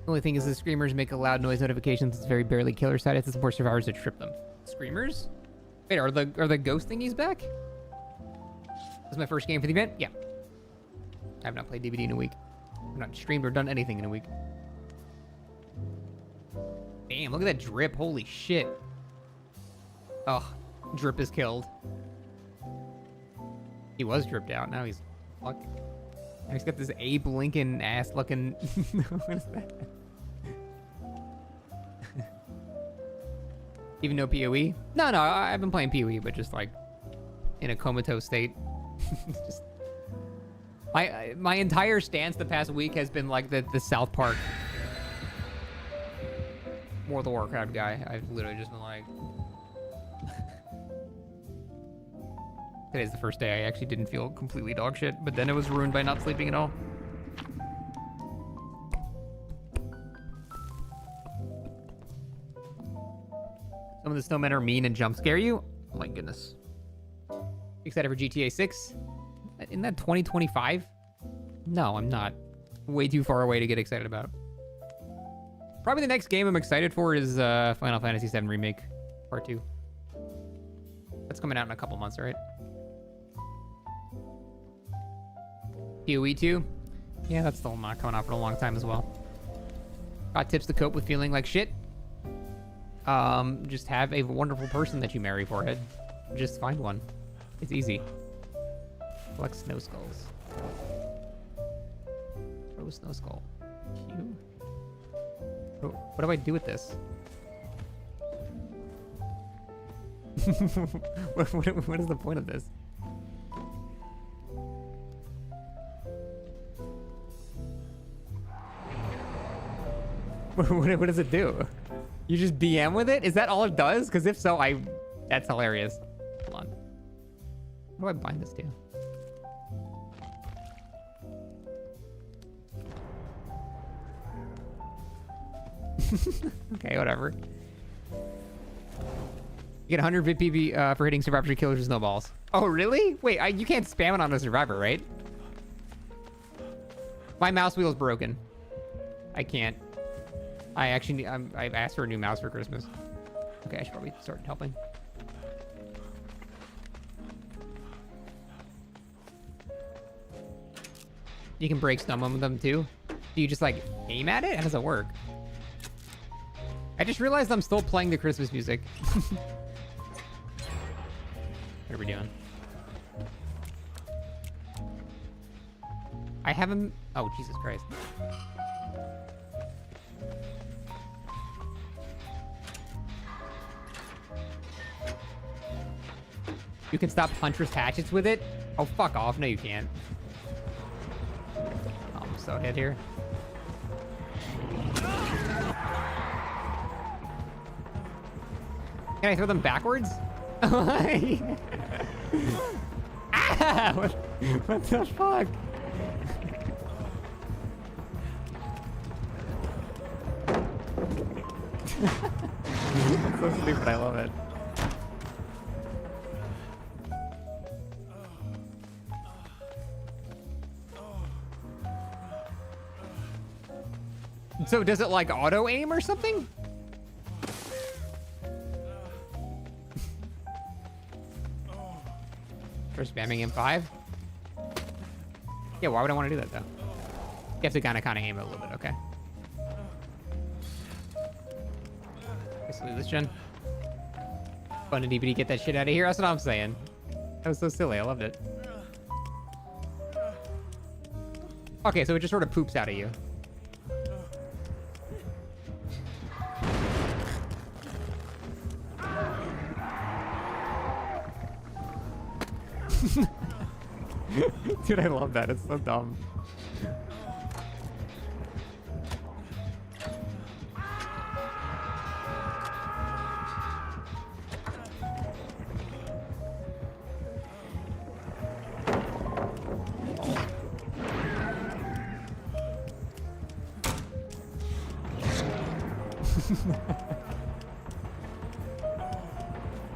S1: The only thing is the screamers make a loud noise notifications. It's very barely killer side. It's support survivors to trip them. Screamers? Wait, are the ghost thingies back? This is my first game for the event? Yeah. I have not played DVD in a week. I've not streamed or done anything in a week. Damn, look at that drip. Holy shit. Oh, drip is killed. He was dripped out. Now he's fuck. Now he's got this Abe Lincoln ass looking. What is that? Even no PoE? No, I've been playing PoE, but just like in a comatose state. Just my entire stance the past week has been like the South Park World of Warcraft guy. I've literally just been like... Today's the first day I actually didn't feel completely dog shit, but then it was ruined by not sleeping at all. Some of the snowmen are mean and jump scare you? Oh my goodness. Excited for GTA 6? Isn't that 2025? No, I'm not. Way too far away to get excited about. Probably the next game I'm excited for is Final Fantasy VII Remake Part 2. That's coming out in a couple months, right? PoE 2? Yeah, that's still not coming out for a long time as well. Got tips to cope with feeling like shit? Just have a wonderful person that you marry, Forehead. Just find one. It's easy. Collect snow skulls. Throw snow skull. Q. What do I do with this? what is the point of this? What does it do? You just BM with it? Is that all it does? Because if so, that's hilarious. Hold on. What do I bind this to? Okay, whatever. You get 100 VIP PV for hitting survivor killers with snowballs. Oh, really? Wait, you can't spam it on a survivor, right? My mouse wheel is broken. I can't. I actually, I've asked for a new mouse for Christmas. Okay, I should probably start helping. You can break some of them too. Do you just like aim at it? How does it work? I just realized I'm still playing the Christmas music. What are we doing? I haven't... Oh, Jesus Christ. You can stop Huntress hatchets with it? Oh, fuck off. No, you can't. Oh, I'm so dead here. Can I throw them backwards? Ah! What the fuck? It's so stupid, I love it. So does it like auto aim or something? For spamming M5? Yeah, why would I want to do that though? You have to kind of aim it a little bit, okay. Let's leave this gen. Fun to DBD get that shit out of here, that's what I'm saying. That was so silly, I loved it. Okay, so it just sort of poops out of you. Dude, I love that. It's so dumb.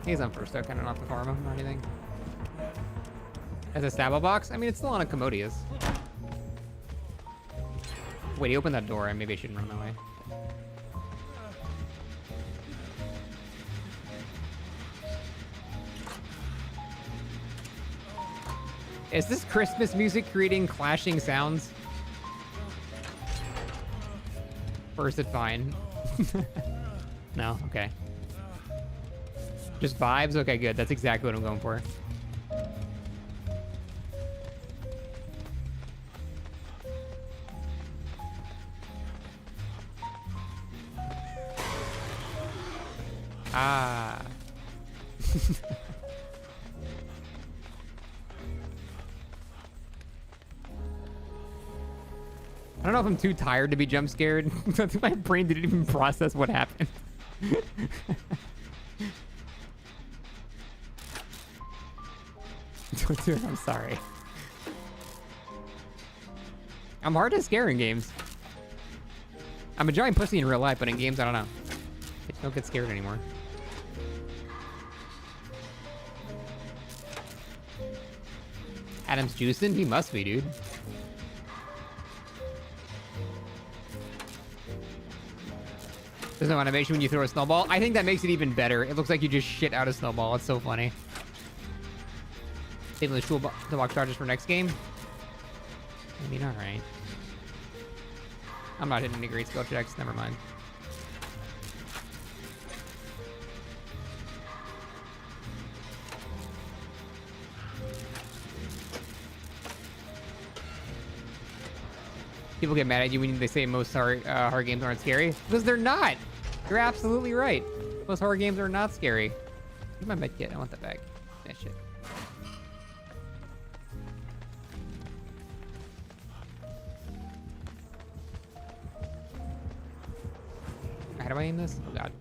S1: He's on first though, kind of not to farm him or anything. As a stabble box? I mean, it's still on a Commodious. Wait, he opened that door. Maybe I shouldn't run that way. Is this Christmas music creating clashing sounds? Or is it fine? No? Okay. Just vibes? Okay, good. That's exactly what I'm going for. Ah. I don't know if I'm too tired to be jump scared. My brain didn't even process what happened. Dude, I'm sorry. I'm hard to scare in games. I'm a giant pussy in real life, but in games, I don't know. I just don't get scared anymore. Adam's juicing? He must be, dude. There's no animation when you throw a snowball. I think that makes it even better. It looks like you just shit out a snowball. It's so funny. Saving the toolbox charges for next game. I mean, alright. I'm not hitting any great skill checks. Never mind. People get mad at you when they say most horror games aren't scary. Because they're not! You're absolutely right. Most horror games are not scary. Give my med kit. I want that back. That shit. How do I aim this? Oh god.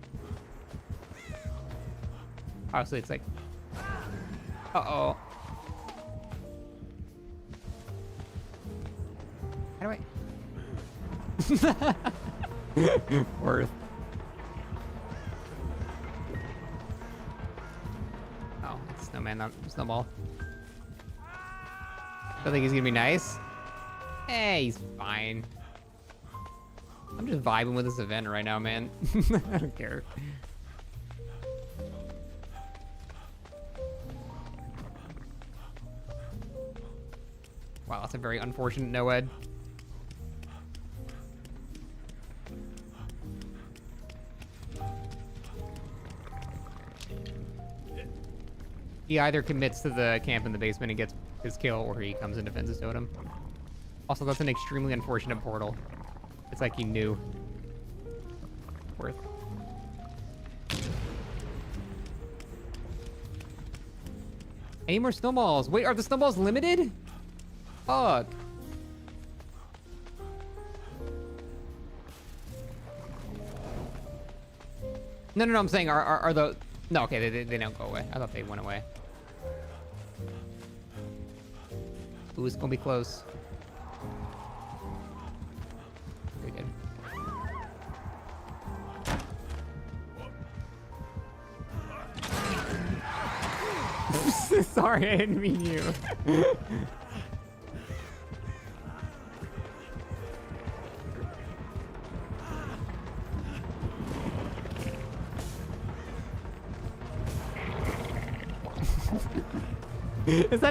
S1: Obviously it's like... Uh-oh. How do I... Worth. Oh, it's snowman, not snowball. Don't think he's gonna be nice. Hey, he's fine. I'm just vibing with this event right now, man. I don't care. Wow, that's a very unfortunate no-ed. He either commits to the camp in the basement and gets his kill, or he comes and defends his totem. Also, that's an extremely unfortunate portal. It's like he knew. Worth. Any more snowballs? Wait, are the snowballs limited? Fuck. No, I'm saying are the... No, okay, they don't go away. I thought they went away. Ooh, it's gonna be close. Very good. Sorry, I didn't mean you.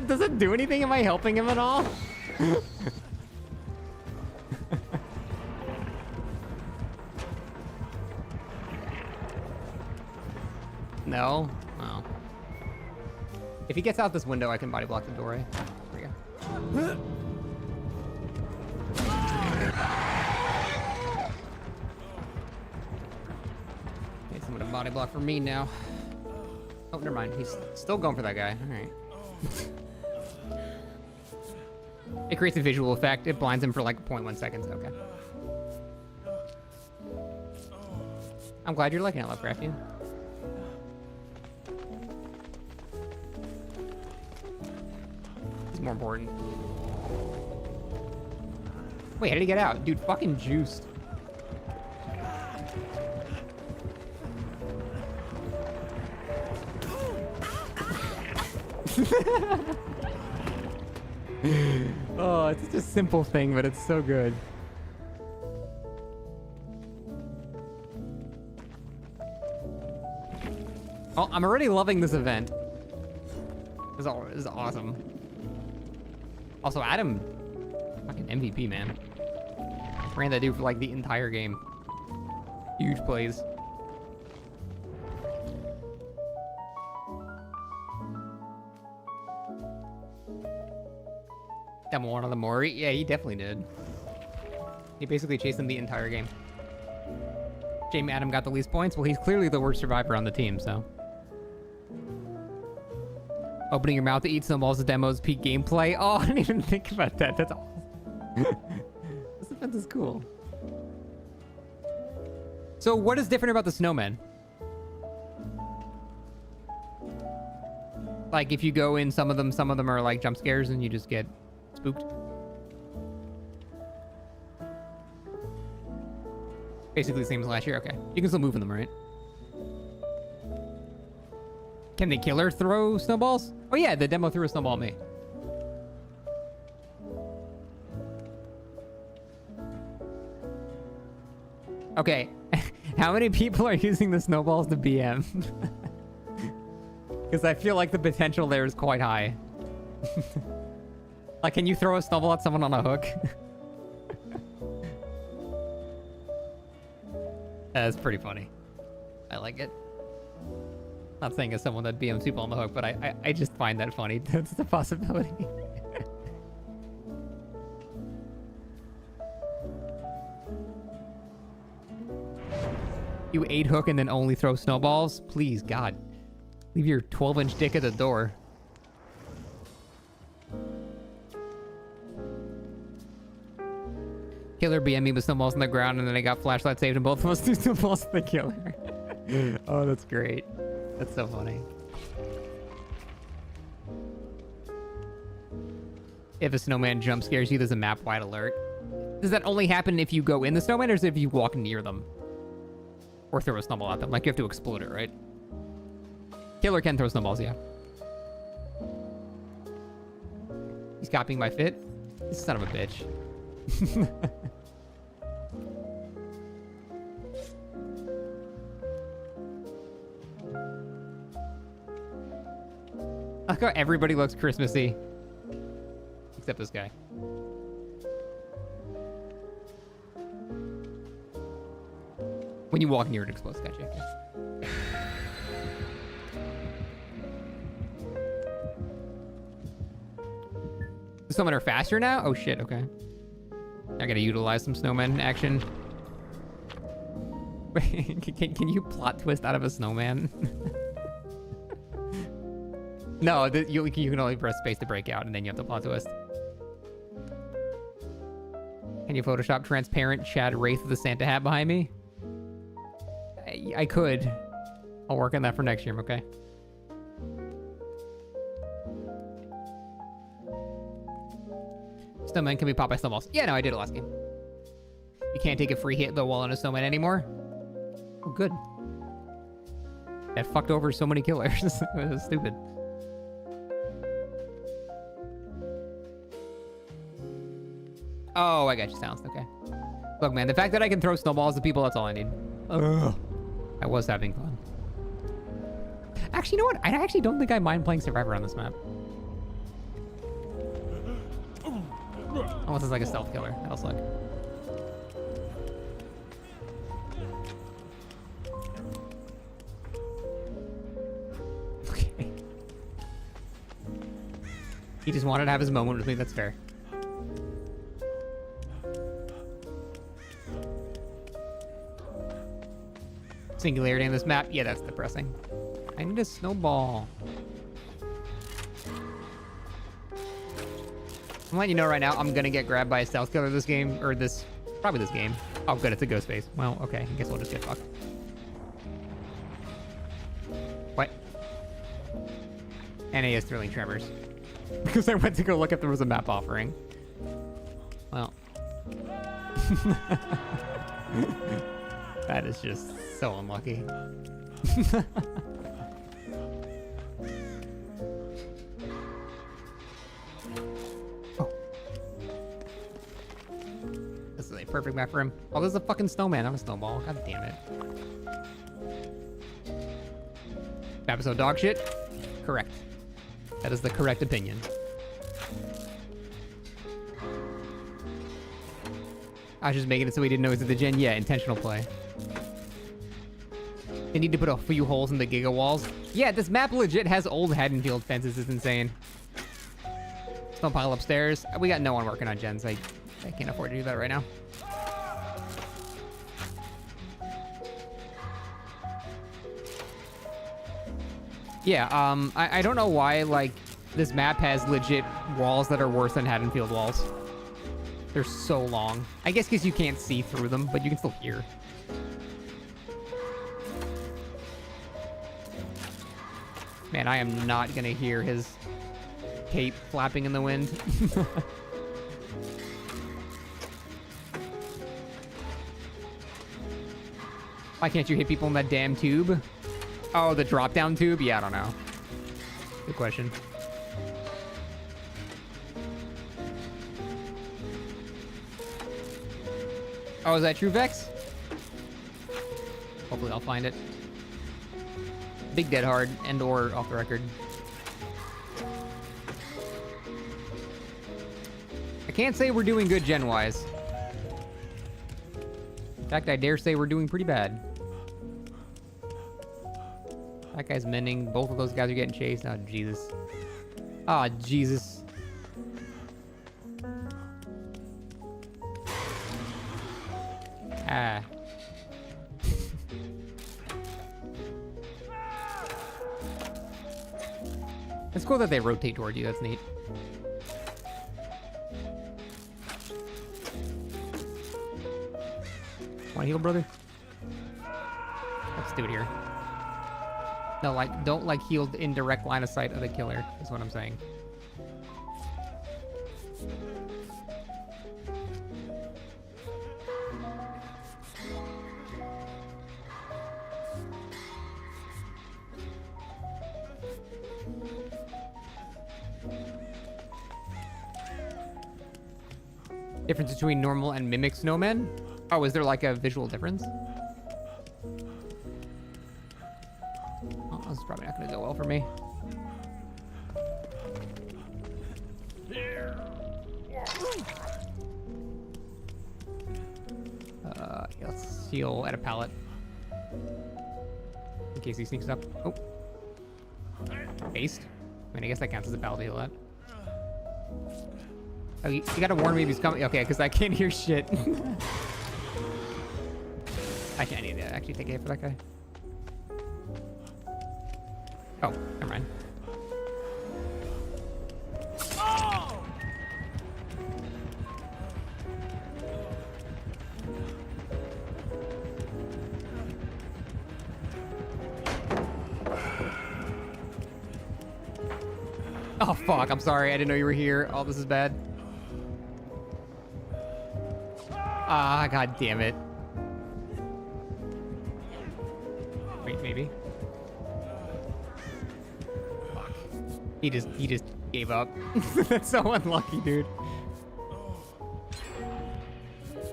S1: Does it do anything? Am I helping him at all? No? Oh. If he gets out this window, I can body block the door, eh? There we go. Okay, someone to body block for me now. Oh, never mind. He's still going for that guy. Alright. It creates a visual effect. It blinds him for like 0.1 seconds. Okay. I'm glad you're liking it, Lovecraftian. It's more important. Wait, how did he get out? Dude, fucking juiced. Oh, it's just a simple thing, but it's so good. Oh, I'm already loving this event. This is awesome. Also, Adam, fucking MVP, man. Ran that dude for like the entire game. Huge plays. Demo one of the Mori? Yeah, he definitely did. He basically chased him the entire game. Jamie Adam got the least points. Well, he's clearly the worst survivor on the team, so. Opening your mouth to eat snowballs demos peak gameplay. Oh, I didn't even think about that. That's awesome. This event is cool. So what is different about the snowmen? Like if you go in some of them are like jump scares and you just get spooked. Basically the same as last year. Okay. You can still move in them, right? Can the killer throw snowballs? Oh yeah, the demo threw a snowball at me. Okay. How many people are using the snowballs to BM? Because I feel like the potential there is quite high. Like, can you throw a snowball at someone on a hook? That's pretty funny. I like it. Not saying as someone that BMs people on the hook, but I just find that funny. That's the possibility. You 8-hook and then only throw snowballs? Please, God. Leave your 12-inch dick at the door. Killer BM me with snowballs on the ground, and then I got flashlight saved, and both of us threw snowballs at the killer. Oh, that's great. That's so funny. If a snowman jump scares you, there's a map-wide alert. Does that only happen if you go in the snowman, or is it if you walk near them? Or throw a snowball at them? Like, you have to explode it, right? Killer can throw snowballs, yeah. He's copying my fit? This son of a bitch. I like how everybody looks Christmassy. Except this guy. When you walk near it, explodes. Gotcha. Okay. The snowmen are faster now? Oh shit, okay. I gotta utilize some snowman action. Wait, can you plot twist out of a snowman? No, you can only press space to break out, and then you have to plot twist. Can you Photoshop transparent Chad Wraith with a Santa hat behind me? I could. I'll work on that for next year, okay? Snowman can be popped by snowballs. Yeah, no, I did it last game. You can't take a free hit though while on a snowman anymore. Oh, good. That fucked over so many killers. It was stupid. Oh, I got you, Sounds. Okay. Look, man, the fact that I can throw snowballs at people, that's all I need. Ugh. I was having fun. Actually, you know what? I actually don't think I mind playing Survivor on this map. Unless it's like a stealth killer. That'll suck. Okay. He just wanted to have his moment with me. That's fair. Singularity on this map. Yeah, that's depressing. I need a snowball. I'm letting you know right now, I'm gonna get grabbed by a stealth killer this game, or this, probably this game. Oh, good, it's a ghost face. Well, okay, I guess we'll just get fucked. What? And he has thrilling tremors. Because I went to go look if there was a map offering. Well. That is just so unlucky. This is a perfect map for him. Oh, there's a fucking snowman. I'm a snowball. God damn it. Map is so dog shit? Correct. That is the correct opinion. I was just making it so we didn't know it was the gen. Yeah, intentional play. They need to put a few holes in the Giga walls. Yeah, this map legit has old Haddonfield fences. It's insane. Snow pile upstairs. We got no one working on gens. I can't afford to do that right now. Yeah, I don't know why, like, this map has legit walls that are worse than Haddonfield walls. They're so long. I guess because you can't see through them, but you can still hear. Man, I am not gonna hear his cape flapping in the wind. Why can't you hit people in that damn tube? Oh, the drop-down tube? Yeah, I don't know. Good question. Oh, is that true, Vex? Hopefully I'll find it. Big Dead Hard and or off the record. I can't say we're doing good gen-wise. In fact, I dare say we're doing pretty bad. That guy's mending. Both of those guys are getting chased. Oh, Jesus. Oh, Jesus. Ah. It's cool that they rotate toward you. That's neat. Want to heal, brother? Let's do it here. No, like, don't, like, heal in direct line of sight of the killer, is what I'm saying. Difference between normal and mimic snowmen? Oh, is there like a visual difference? Oh, this is probably not gonna go well for me. Yeah, let's heal at a pallet. In case he sneaks up. Oh. Based? I mean, I guess that counts as a pallet to heal at. Oh, you gotta warn me if he's coming. Okay, because I can't hear shit. Actually, I need to actually take a hit for that guy. Oh, never mind. Oh, fuck. I'm sorry. I didn't know you were here. Oh, this is bad. Ah, god damn it. Wait, maybe. Fuck. He just gave up. That's so unlucky, dude.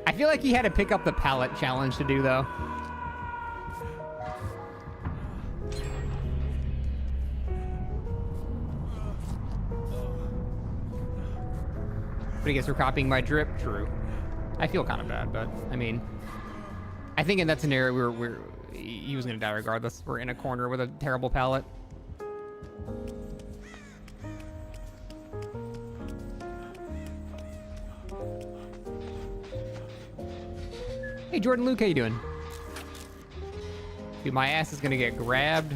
S1: I feel like he had to pick up the pallet challenge to do, though. But I guess we're copying my drip. True. I feel kind of bad, but I mean, I think in that scenario, he was gonna die regardless. We're in a corner with a terrible pallet. Hey, Jordan Luke, how you doing? Dude, my ass is gonna get grabbed.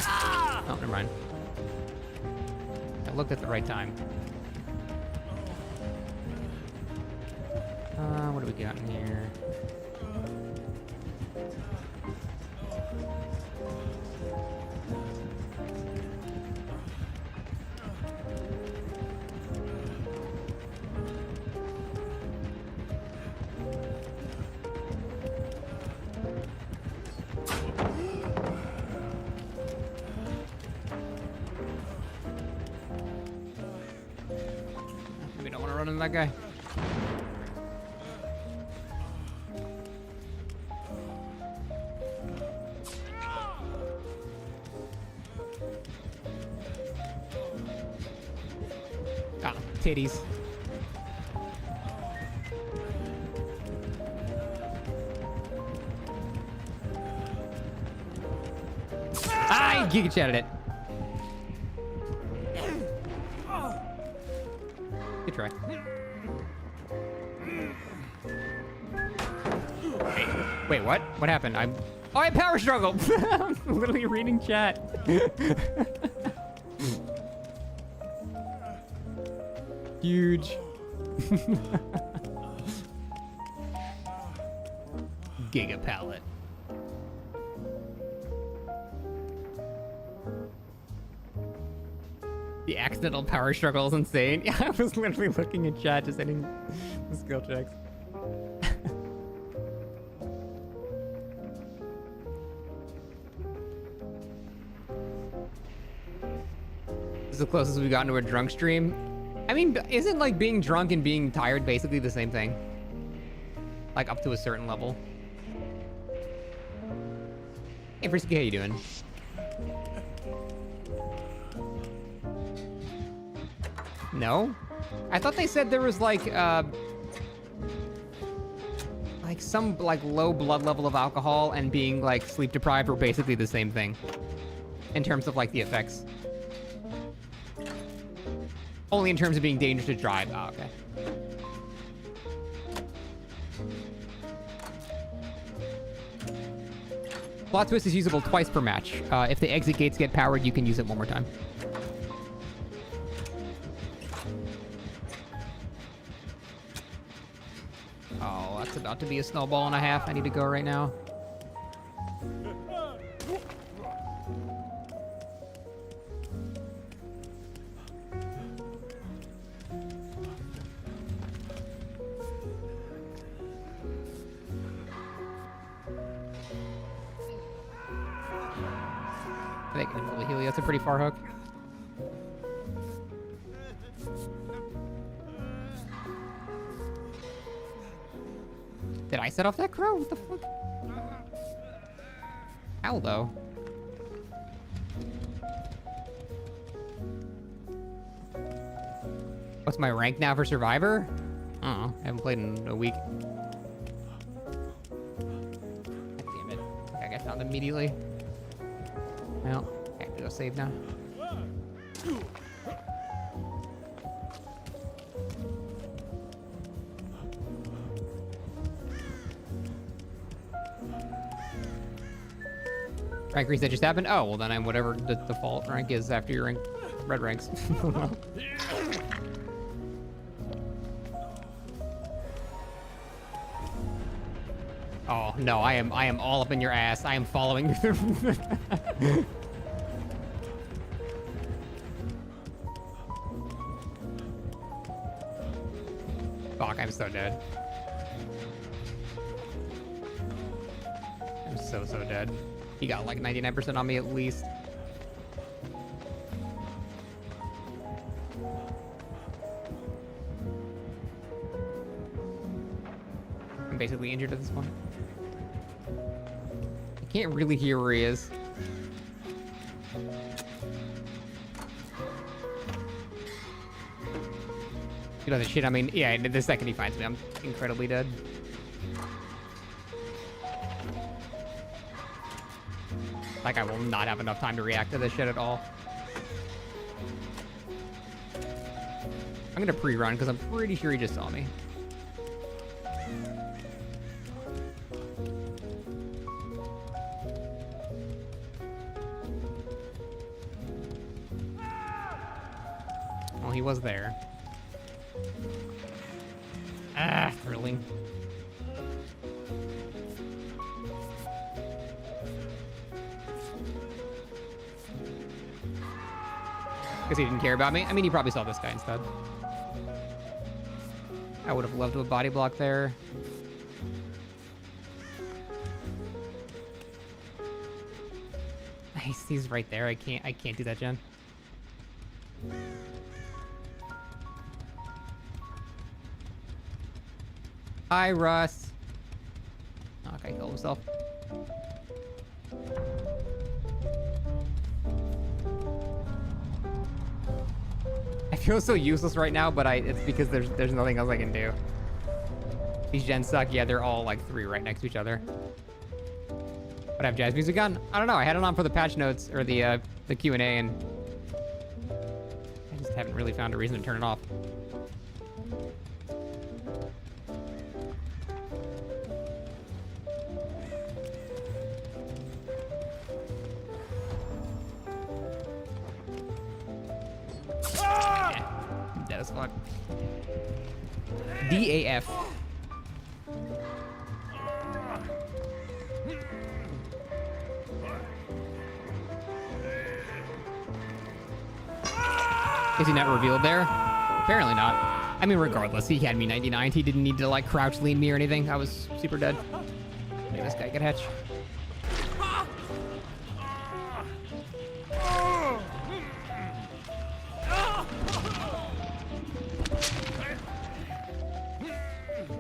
S1: Oh, never mind. I looked at the right time. What do we got in here? We don't want to run into that guy. Ah, titties. I giga chatted it. Good try. Wait, what? What happened? Oh, I power struggled. I'm literally reading chat. Huge. Giga pallet. The accidental power struggle is insane. Yeah, I was literally looking at chat, just hitting the skill checks. This is the closest we've gotten to a drunk stream. I mean, isn't like being drunk and being tired basically the same thing? Like up to a certain level. Hey, Frisky, how you doing? No? I thought they said there was like some like low blood level of alcohol and being like sleep deprived were basically the same thing in terms of like the effects. Only in terms of being dangerous to drive. Oh, okay. Plot twist is usable twice per match. If the exit gates get powered, you can use it one more time. Oh, that's about to be a snowball and a half. I need to go right now. I think I can probably heal you. That's a pretty far hook. Did I set off that crow? What the fuck? How though? What's my rank now for Survivor? I don't know. I haven't played in a week. God damn it. I got found immediately. Well, I have to go save now. Rank reset just happened? Oh, well then I'm whatever the default rank is after your rank, red ranks. Oh no, I am all up in your ass. I am following you through. Fuck, I'm so dead. I'm so dead. He got like 99% on me at least. I'm basically injured at this point. I can't really hear where he is. You know the shit, I mean, yeah, the second he finds me, I'm incredibly dead. Like, I will not have enough time to react to this shit at all. I'm gonna pre-run, because I'm pretty sure he just saw me. Well, he was there. Ah, thrilling. Because he didn't care about me. I mean, he probably saw this guy instead. I would have loved to have body block there. He's right there. I can't do that, Jen. Hi, Russ. Okay, kill himself. I feel so useless right now, but it's because there's nothing else I can do. These gens suck. Yeah, they're all like 3 right next to each other. But I have jazz music on. I don't know. I had it on for the patch notes or the Q&A, and I just haven't really found a reason to turn it off. Dead as fuck. DAF. Is he not revealed there? Apparently not. I mean, regardless, he had me 99. He didn't need to like crouch lean me or anything. I was super dead. Maybe this guy could hatch.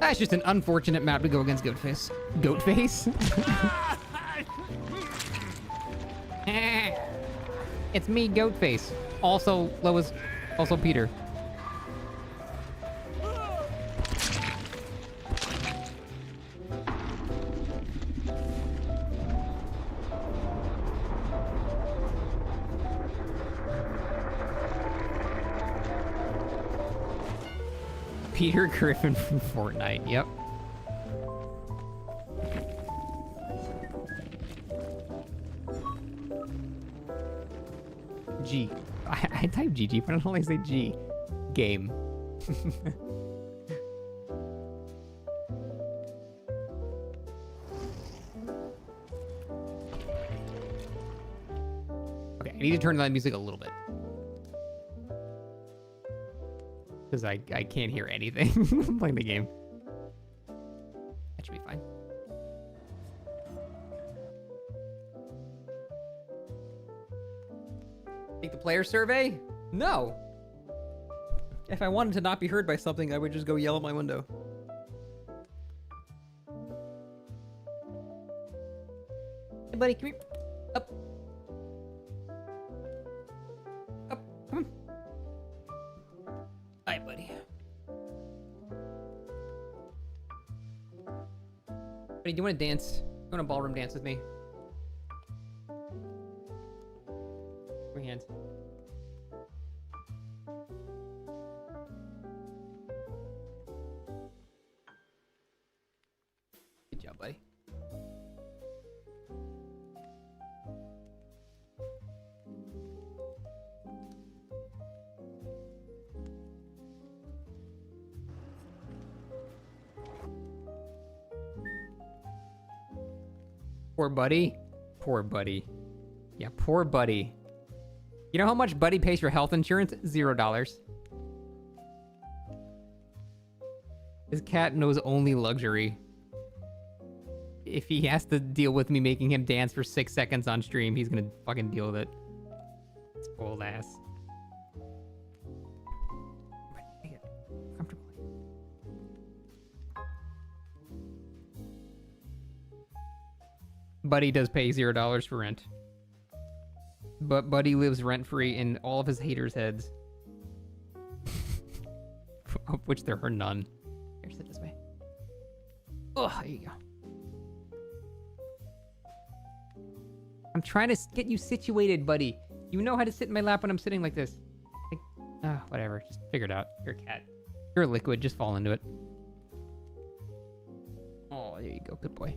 S1: That's just an unfortunate map to go against Goatface. Goatface? It's me, Goatface. Also, Lois. Also, Peter. Peter Griffin from Fortnite, yep. G. I type GG, but I don't like say G. Game. Okay, I need to turn down the music a little bit. Because I can't hear anything I'm playing the game. That should be fine. Take the player survey? No. If I wanted to not be heard by something, I would just go yell at my window. Hey buddy, come here. Up. Up, come on. Hi, buddy. Buddy, do you want to dance? You want a ballroom dance with me? Give me hands. Good job, buddy. Poor buddy. Poor buddy. Yeah, poor buddy. You know how much buddy pays for health insurance? $0. His cat knows only luxury. if he has to deal with me making him dance for 6 seconds on stream, he's gonna fucking deal with it. Spoiled ass. Make it comfortable. Buddy does pay $0 for rent. But Buddy lives rent-free in all of his haters' heads. Of which there are none. Here, sit this way. Oh, there you go. I'm trying to get you situated, buddy. You know how to sit in my lap when I'm sitting like this. Like, whatever. Just figure it out. You're a cat. You're a liquid. Just fall into it. Oh, there you go. Good boy.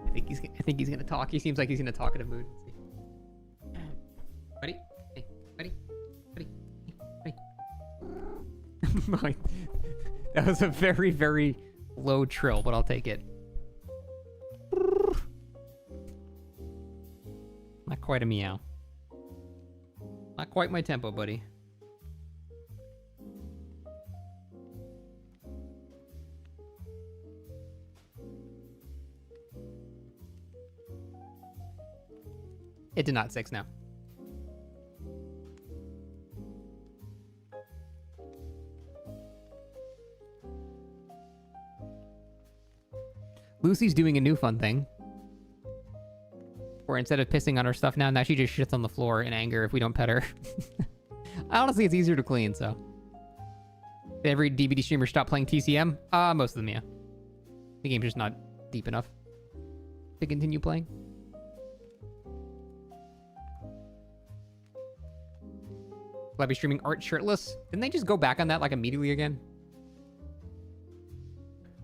S1: I think he's gonna talk. He seems like he's in a talkative mood. Let's see. Buddy? Hey, buddy? Buddy? Hey, buddy? That was a very, very low trill, but I'll take it. Not quite a meow. Not quite my tempo, buddy. It did not 6 now. Lucy's doing a new fun thing. Where instead of pissing on her stuff now she just shits on the floor in anger if we don't pet her. Honestly, it's easier to clean, so. Did every DVD streamer stop playing TCM? Most of them, yeah. The game's just not deep enough to continue playing. Will I be streaming art shirtless? Didn't they just go back on that like immediately again?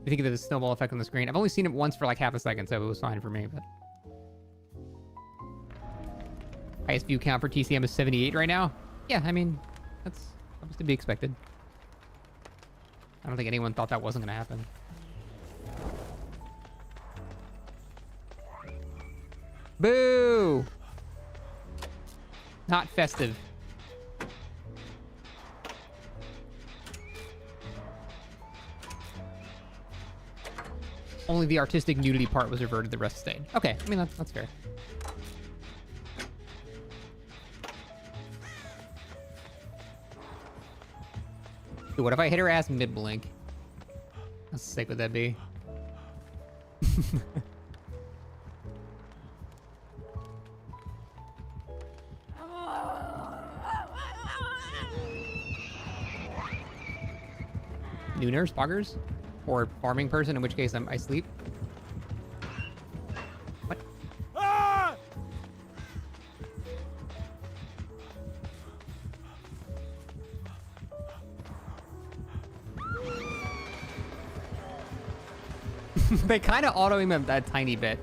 S1: I think of the snowball effect on the screen. I've only seen it once for like half a second, so it was fine for me, but... Highest view count for TCM is 78 right now? Yeah, I mean, that's to be expected. I don't think anyone thought that wasn't gonna happen. Boo! Not festive. Only the artistic nudity part was reverted, the rest stayed. Okay, I mean, that's fair. Dude, what if I hit her ass mid-blink? How sick would that be? New nurse, poggers? Or farming person, in which case I sleep. What? Ah! They kind of auto-aim him that tiny bit.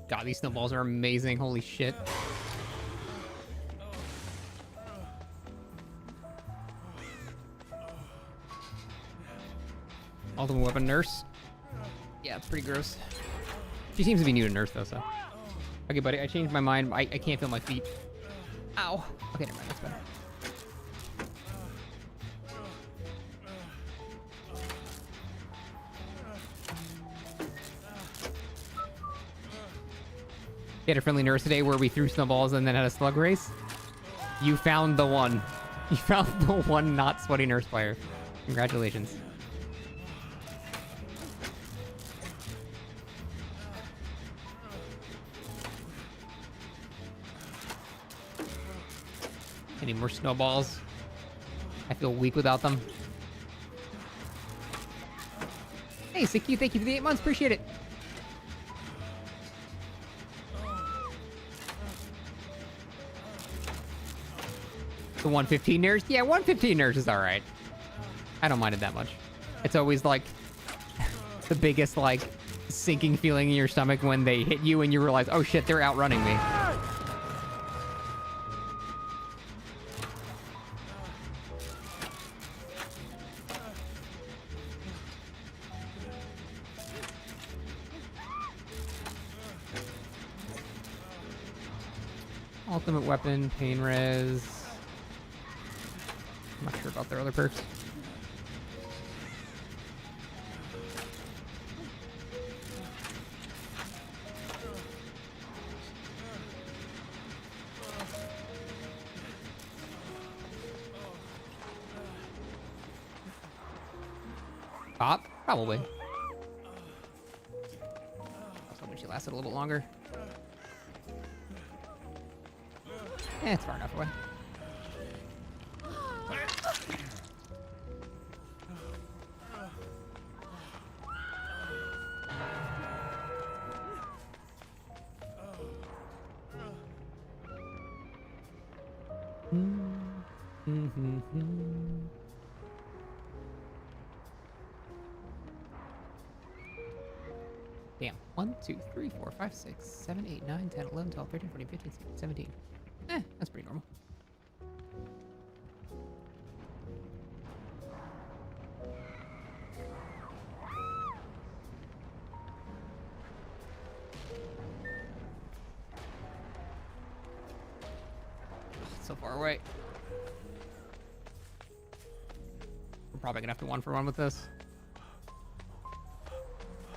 S1: God, these snowballs are amazing. Holy shit. Ultimate weapon nurse. Yeah, it's pretty gross. She seems to be new to nurse though, so. Okay, buddy, I changed my mind. I can't feel my feet. Ow. Okay, never mind. That's better. We had a friendly nurse today where we threw snowballs and then had a slug race. You found the one. You found the one not sweaty nurse player. Congratulations. Any more snowballs? I feel weak without them. Hey, Sick, thank you for the 8 months. Appreciate it. The 115 nurse? Yeah, 115 nurse is alright. I don't mind it that much. It's always like the biggest like sinking feeling in your stomach when they hit you and you realize, oh shit, they're outrunning me. Ultimate weapon, pain res. I'm not sure about their other perks. Pop? Probably. I was hoping she lasted a little longer. It's far enough away. Damn. 1, 2, 3, 4, 5, 6, 7, 8, 9, 10, 11, 12, 13, 14, 15, 16, 17. That's pretty normal. So far away. We're probably gonna have to 1-for-1 with this.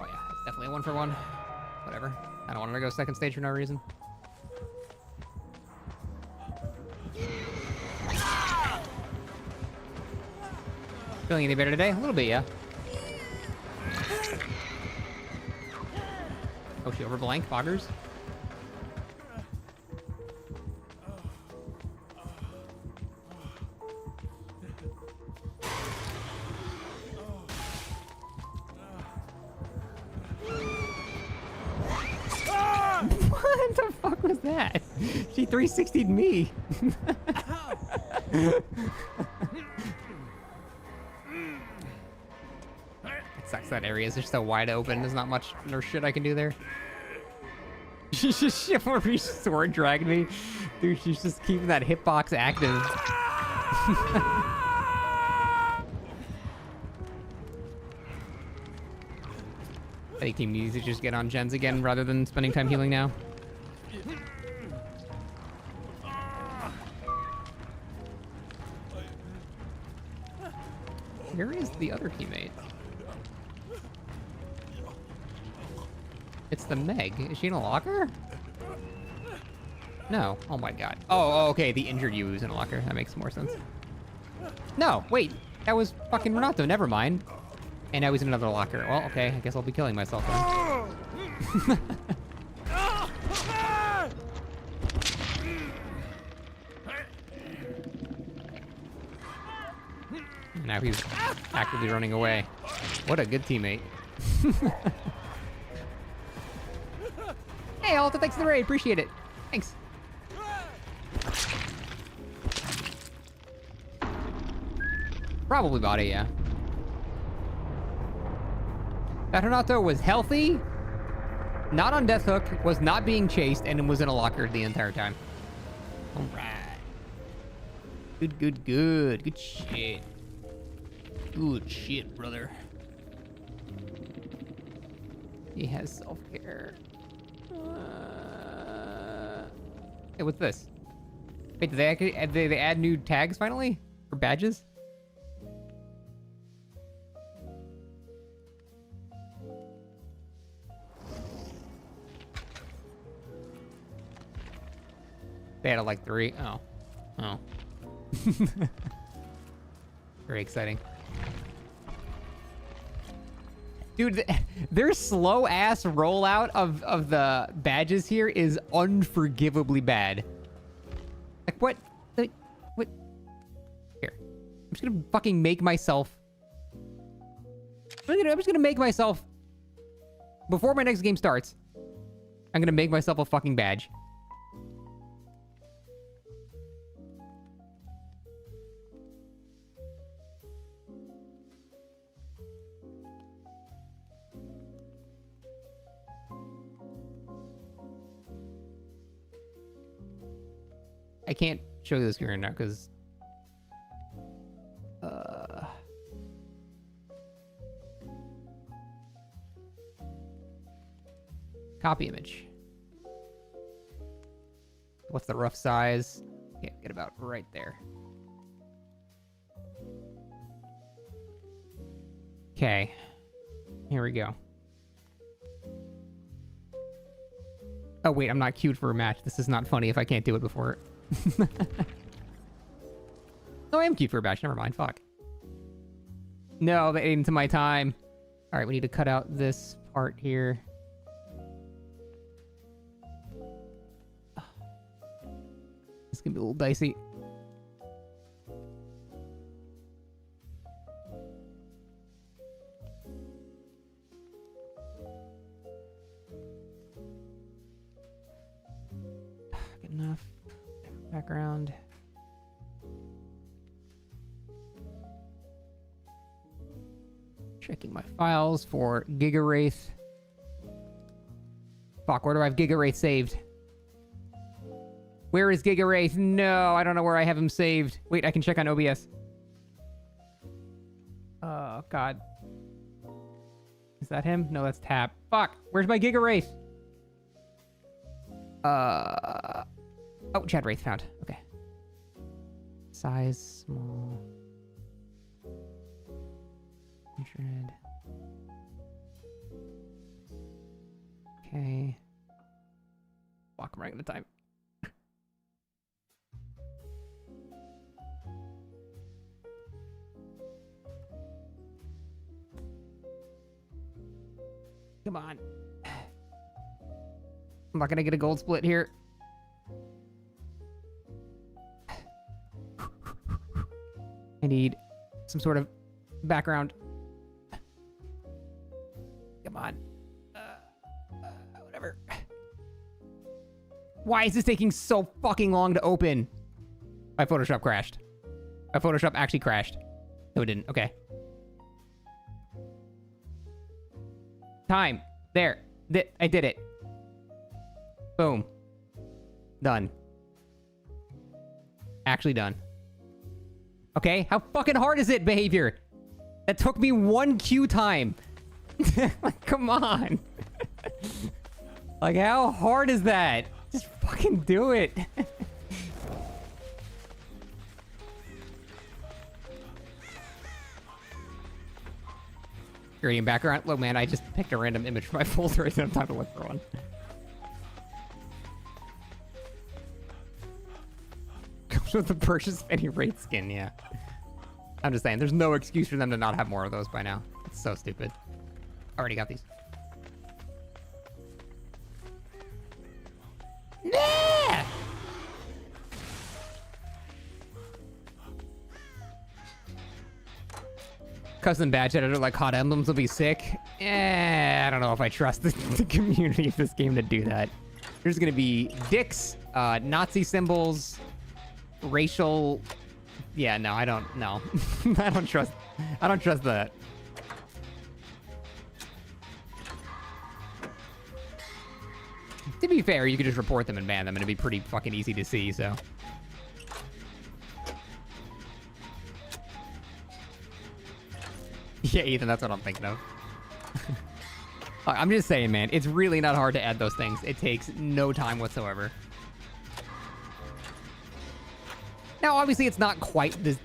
S1: Oh yeah, it's definitely a 1-for-1. Whatever. I don't want to go second stage for no reason. Feeling any better today? A little bit, yeah. Oh, she over blank, Foggers. What the fuck was that? She 360'd me. It sucks that area is just so wide open. There's not much or shit I can do there. She's just chivalry sword dragging me. Dude, she's just keeping that hitbox active. I think team needs to just get on gens again rather than spending time healing now. Where is the other teammate? It's the Meg. Is she in a locker? No. Oh my god. Oh, okay. The injured you is in a locker. That makes more sense. No, wait. That was fucking Renato. Never mind. And now he's in another locker. Well, okay. I guess I'll be killing myself then. Now he's actively running away. What a good teammate. Hey, Alta, thanks for the raid. Appreciate it. Thanks. Probably body, yeah. That Renato was healthy, not on death hook, was not being chased, and was in a locker the entire time. All right. Good, good, good. Good shit. Good shit, brother. He has self-care. Hey, what's this? Wait, did they add new tags finally? For badges? They added like 3. Oh. Oh. Very exciting. Dude, their slow-ass rollout of the badges here is unforgivably bad. Like, what? Like, what? Here. I'm just gonna fucking make myself... I'm just gonna make myself... Before my next game starts, I'm gonna make myself a fucking badge. I can't show you the screen right now because copy image. What's the rough size? Yeah, get about right there. Okay, here we go. Oh wait, I'm not queued for a match. This is not funny if I can't do it before. Oh, I am queued for a match. Never mind. Fuck. No, they ate into my time. All right, we need to cut out this part here. This can be a little dicey. Good enough. Background. Checking my files for Gigawraith. Fuck, where do I have Gigawraith saved? Where is Gigawraith? No, I don't know where I have him saved. Wait, I can check on OBS. Oh, God. Is that him? No, that's Tap. Fuck, where's my Gigawraith? Oh, Chad Wraith found. Okay. Size, small. 100. Okay. Fuck, I'm running out of time. Come on. I'm not gonna get a gold split here. I need some sort of background. Come on. Whatever. Why is this taking so fucking long to open? My Photoshop crashed. My Photoshop actually crashed. No, it didn't. Okay. Time. There. I did it. Boom. Done. Actually done. Okay, how fucking hard is it, behavior? That took me 1 queue time. Like, come on. Like, how hard is that? Just fucking do it. Gradient background. Look, man, I just picked a random image from my folder. I didn't have time to look for one. Comes with the purchase any rate skin, yeah. I'm just saying, there's no excuse for them to not have more of those by now. It's so stupid. Already got these. Nah! Custom badge editor like Hot Emblems will be sick. I don't know if I trust the community of this game to do that. There's gonna be dicks, Nazi symbols, racial. Yeah, no, I don't. No, I don't trust that. To be fair, you could just report them and ban them, and it'd be pretty fucking easy to see. So. Yeah, Ethan, that's what I'm thinking of. I'm just saying, man, it's really not hard to add those things. It takes no time whatsoever. Now, obviously, it's not quite the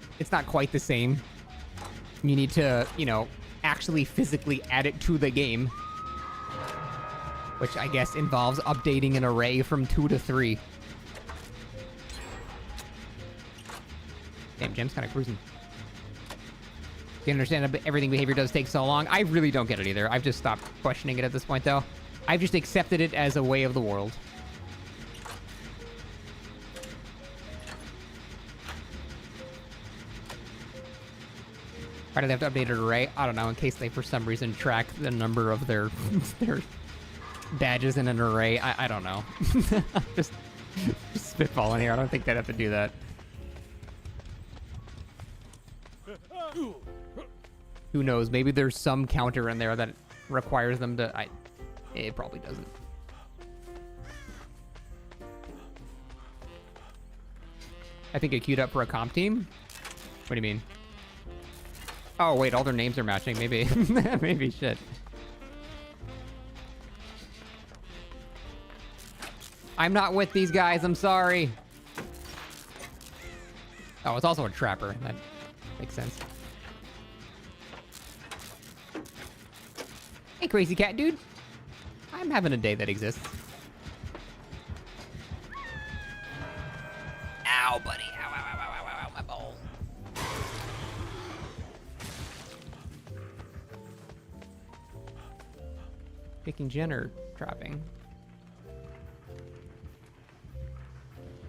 S1: same. You need to, you know, actually physically add it to the game, which I guess involves updating an array from 2 to 3. Damn, Gem's kind of cruising. You understand that everything behavior does take so long? I really don't get it either. I've just stopped questioning it at this point, though. I've just accepted it as a way of the world. Why do they have to update an array? I don't know, in case they, for some reason, track the number of their badges in an array. I don't know. just spitballing here. I don't think they'd have to do that. Who knows? Maybe there's some counter in there that requires them to... It probably doesn't. I think get queued up for a comp team? What do you mean? Oh, wait, all their names are matching. Maybe. Maybe, shit. I'm not with these guys, I'm sorry. Oh, it's also a trapper. That makes sense. Hey, crazy cat dude. I'm having a day that exists. Ow, buddy. Ow, ow, ow, ow, ow, ow, my balls. Picking Jen or trapping?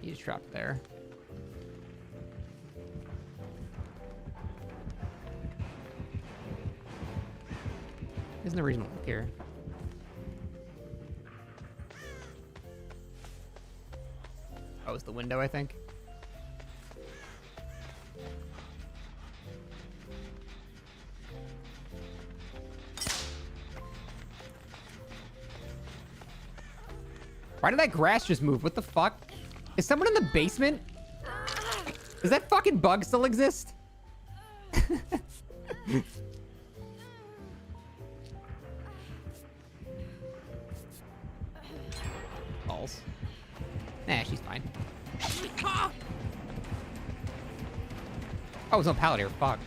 S1: He's trapped there. There's no reason to look here. Oh, it's the window, I think. Why did that grass just move? What the fuck? Is someone in the basement? Does that fucking bug still exist? Balls. Nah, she's fine. Oh, there's no pallet here. Fuck.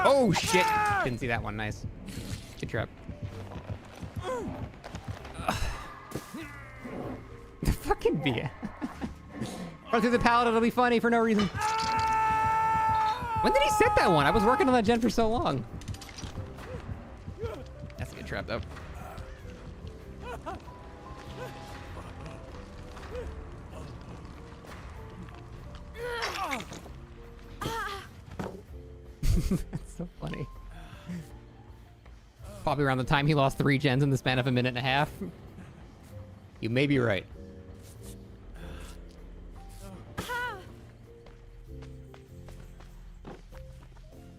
S1: Oh, shit. Didn't see that one. Nice. Good trap. The fucking beer. Run through the pallet. It'll be funny for no reason. When did he set that one? I was working on that gen for so long. That's a good trap, though. That's so funny. Probably around the time he lost 3 gens in the span of a minute and a half. You may be right.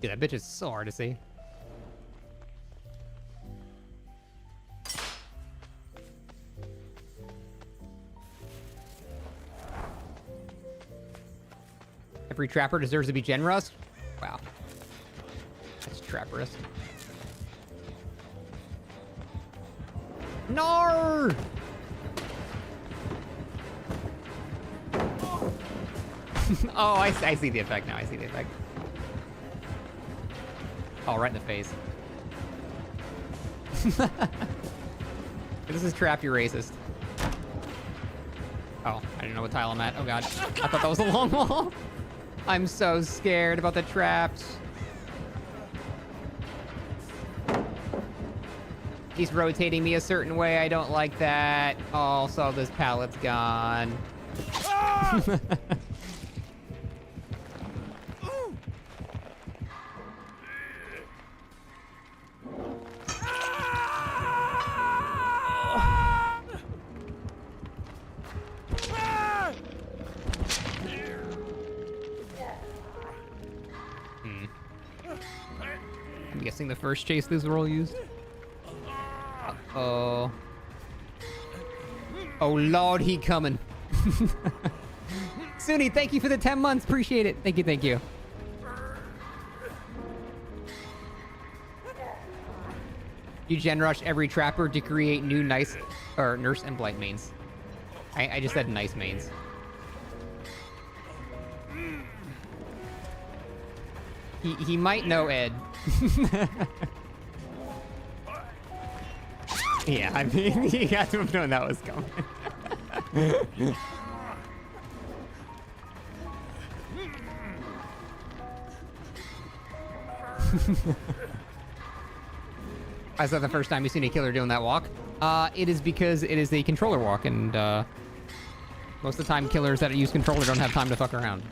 S1: Dude, that bitch is so hard to see. Every trapper deserves to be generous. Wow. That's trapperous. No! Oh, I see the effect now. I see the effect. Oh, right in the face. This is trap, you racist. Oh, I didn't know what tile I'm at. Oh god. I thought that was a long wall. I'm so scared about the traps. He's rotating me a certain way. I don't like that. Oh, so this pallet's gone. I'm guessing the first chase this roll used. Uh-oh. Oh lord, he coming. Suni, thank you for the 10 months. Appreciate it. Thank you, thank you. You gen rush every trapper to create new nice or nurse and blight mains. I just said nice mains. He might know Ed. Yeah, I mean, he had to have known that was coming. Is that the first time you've seen a killer doing that walk? It is because it is a controller walk, and most of the time killers that use controller don't have time to fuck around.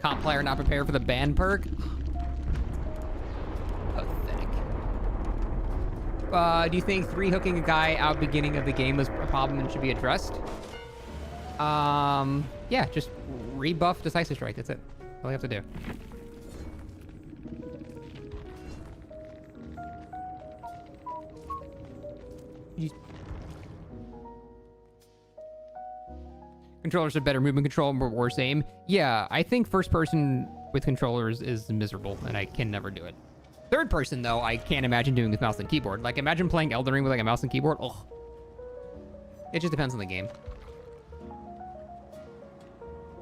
S1: Comp player not prepared for the ban perk? Pathetic. Do you think 3-hooking a guy out beginning of the game is a problem and should be addressed? Yeah, just rebuff Decisive Strike, that's it. All you have to do. Controllers have better movement control, more worse aim. Yeah, I think first person with controllers is miserable, and I can never do it. Third person, though, I can't imagine doing with mouse and keyboard. Like, imagine playing Elden Ring with, like, a mouse and keyboard. Ugh. It just depends on the game.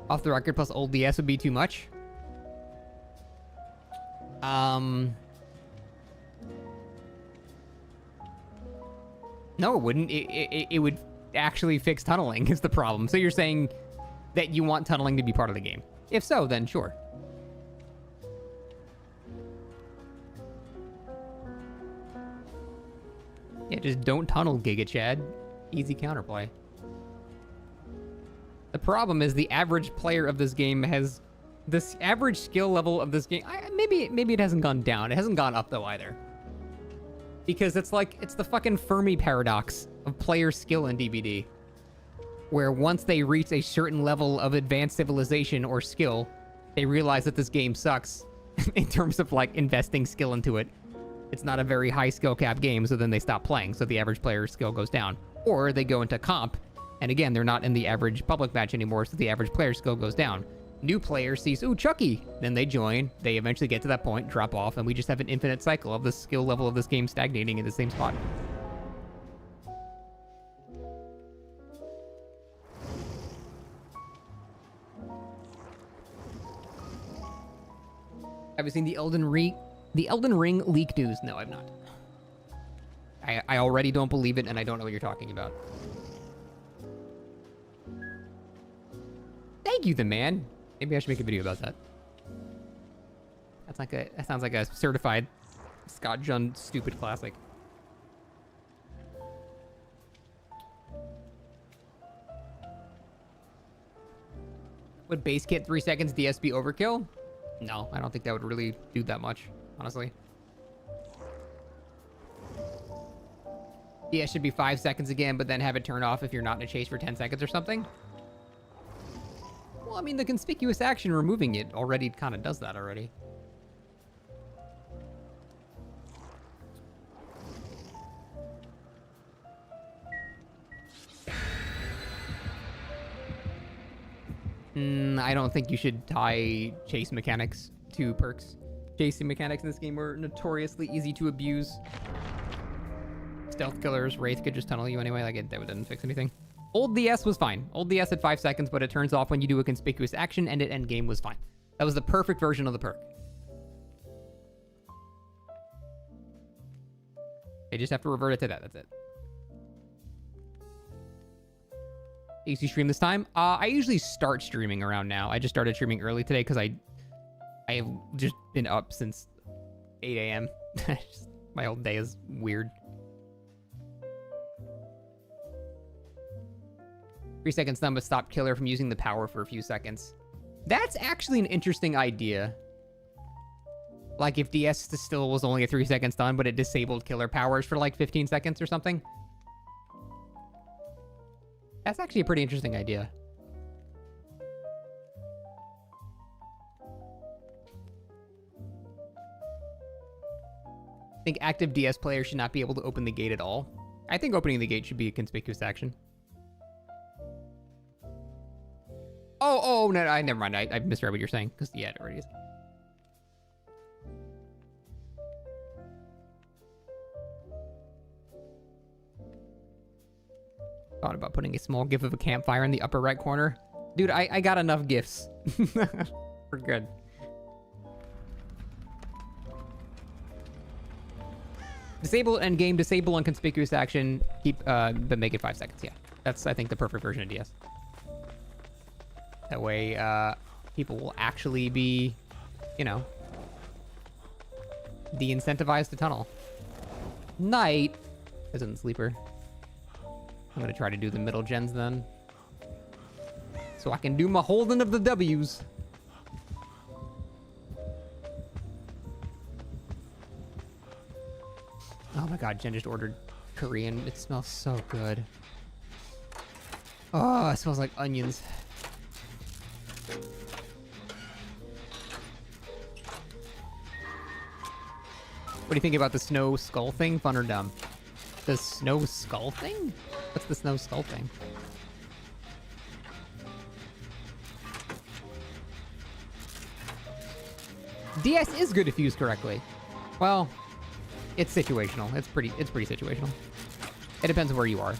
S1: Off the record plus old DS would be too much. No, it wouldn't. It would actually fix tunneling is the problem. So you're saying that you want tunneling to be part of the game. If so, then sure. Yeah, just don't tunnel, Giga Chad. Easy counterplay. The problem is the average player of this game has... This average skill level of this game... maybe it hasn't gone down. It hasn't gone up, though, either. Because it's like... It's the fucking Fermi paradox of player skill in DBD. Where once they reach a certain level of advanced civilization or skill, they realize that this game sucks in terms of, like, investing skill into it. It's not a very high skill cap game, so then they stop playing, so the average player's skill goes down. Or they go into comp, and again, they're not in the average public match anymore, so the average player's skill goes down. New player sees, ooh, Chucky! Then they join, they eventually get to that point, drop off, and we just have an infinite cycle of the skill level of this game stagnating in the same spot. Have you seen the Elden Ring leak news? No, I've not. I already don't believe it, and I don't know what you're talking about. Thank you, the man. Maybe I should make a video about that. That sounds like a certified Scott Jund stupid classic. Would base kit 3 seconds DS be overkill? No, I don't think that would really do that much, honestly. Yeah, it should be 5 seconds again, but then have it turn off if you're not in a chase for 10 seconds or something. Well, I mean, the conspicuous action removing it already kind of does that already. I don't think you should tie chase mechanics to perks. Chasing mechanics in this game were notoriously easy to abuse. Stealth killers, Wraith could just tunnel you anyway, like that didn't fix anything. Old DS was fine. Old DS at 5 seconds, but it turns off when you do a conspicuous action, and at endgame was fine. That was the perfect version of the perk. They just have to revert it to that, that's it. AC stream this time? I usually start streaming around now. I just started streaming early today because I have just been up since 8 a.m. My whole day is weird. 3 seconds stun, but stop killer from using the power for a few seconds. That's actually an interesting idea. Like if DS still was only a 3 second stun, but it disabled killer powers for like 15 seconds or something. That's actually a pretty interesting idea. I think active DS players should not be able to open the gate at all. I think opening the gate should be a conspicuous action. Oh, no, never mind. I misread what you're saying, because, yeah, it already is. Thought about putting a small gif of a campfire in the upper right corner. Dude, I got enough gifs. We're good. Disable endgame, disable unconspicuous action, keep, but make it 5 seconds, yeah. That's, I think, the perfect version of DS. That way, people will actually be, you know, de-incentivized to tunnel. Night isn't sleeper. I'm gonna try to do the middle gens then. So I can do my holding of the W's. Oh my god, Jen just ordered Korean. It smells so good. Oh, it smells like onions. What do you think about the snow skull thing? Fun or dumb? The snow skull thing? What's the snow skull thing? DS is good if used correctly. Well, it's situational. It's pretty situational. It depends on where you are.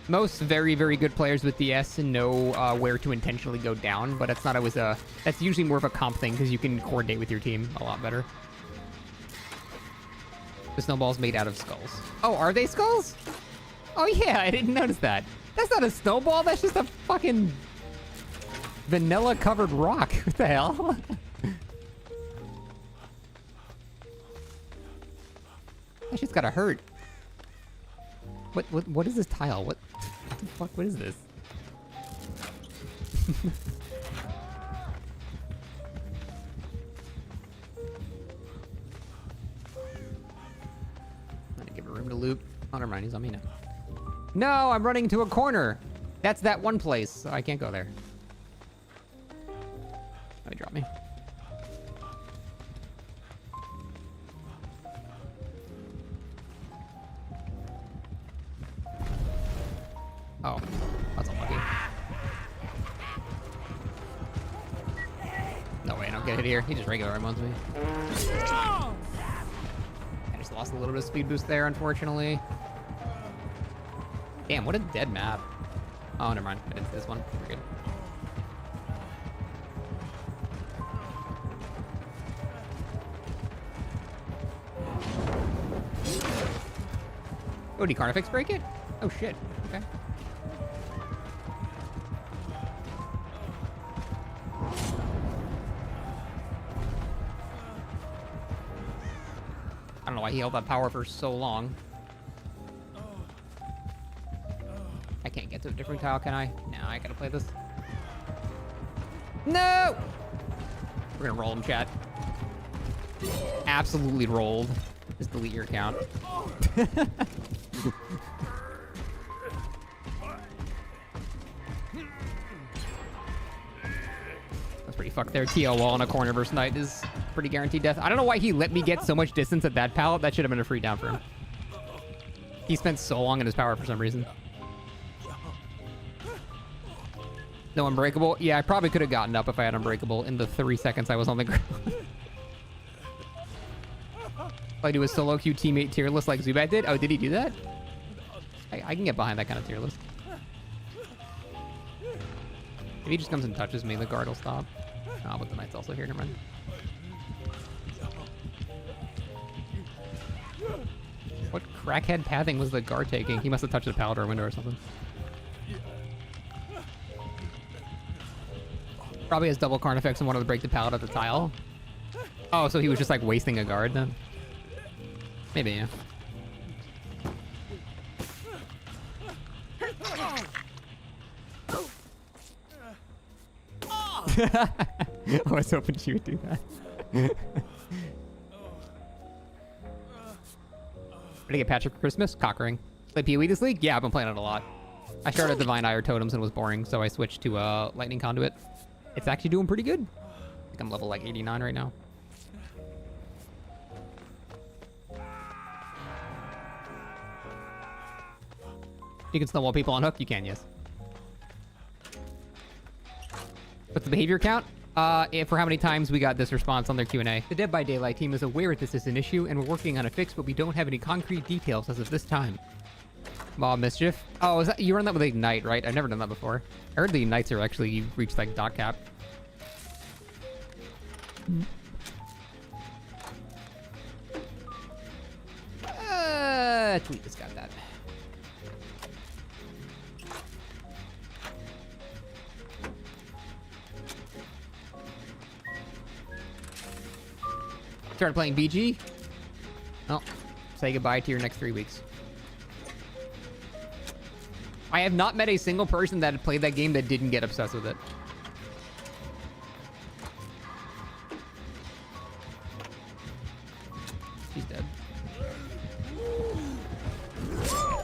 S1: Most very, very good players with DS know where to intentionally go down, but it's not always a... That's usually more of a comp thing, because you can coordinate with your team a lot better. The snowball's made out of skulls. Oh, are they skulls? Oh yeah, I didn't notice that. That's not a snowball, that's just a fucking... vanilla-covered rock. What the hell? That shit's gotta hurt. What is this tile? What the fuck? What is this? I'm gonna give a room to loot. Oh, never mind. He's on me now. No, I'm running to a corner. That's that one place. So I can't go there. Oh, he dropped me. Oh, that's unlucky. No way, I don't get hit here. He just regular remotes me. I just lost a little bit of speed boost there, unfortunately. Damn, what a dead map. Oh, never mind. I did this one. We're good. Oh, did Carnifex break it? Oh, shit. Okay. I don't know why he held that power for so long. I can't get to a different tile, can I? No, I gotta play this. No! We're gonna roll him, chat. Absolutely rolled. Just delete your account. That's pretty fucked there. TL wall in a corner versus Knight is pretty guaranteed death. I don't know why he let me get so much distance at that pallet. That should have been a free down for him. He spent so long in his power for some reason. No Unbreakable? Yeah, I probably could have gotten up if I had Unbreakable in the 3 seconds I was on the ground. I do a solo queue teammate tier list like Zubat did? Oh, did he do that? I can get behind that kind of tier list. If he just comes and touches me, the guard will stop. Oh, but the Knight's also here, never mind. What crackhead pathing was the guard taking? He must have touched the pallet or a window or something. Probably has double Carnifex and wanted to break the pallet at the tile. Oh, so he was just like wasting a guard then? Maybe, yeah. I was hoping she would do that. Ready to get Patrick for Christmas? Cockring. Play PoE this league? Yeah, I've been playing it a lot. I started Divine Ire Totems and it was boring, so I switched to Lightning Conduit. It's actually doing pretty good. I think I'm level like 89 right now. You can snowball people on hook? You can, yes. What's the behavior count? For how many times we got this response on their Q&A. The Dead by Daylight team is aware this is an issue and we're working on a fix, but we don't have any concrete details as of this time. Mob Mischief. Oh, is that, you run that with Ignite, right? I've never done that before. I heard the Ignites are actually reached like dot cap. Tweet just got that. Started playing BG. Well, say goodbye to your next 3 weeks. I have not met a single person that had played that game that didn't get obsessed with it. She's dead.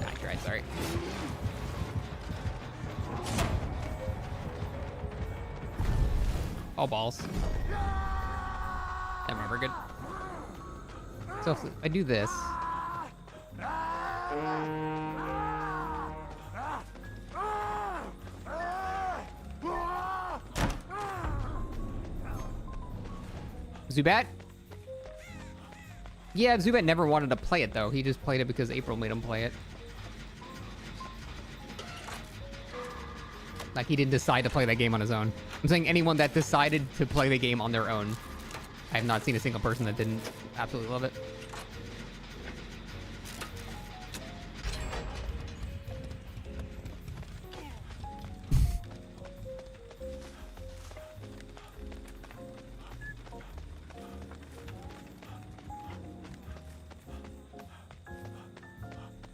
S1: I tried, sorry. All balls. Never mind, we're good. So if I do this. Zubat? Yeah, Zubat never wanted to play it, though. He just played it because April made him play it. Like, he didn't decide to play that game on his own. I'm saying anyone that decided to play the game on their own. I have not seen a single person that didn't absolutely love it.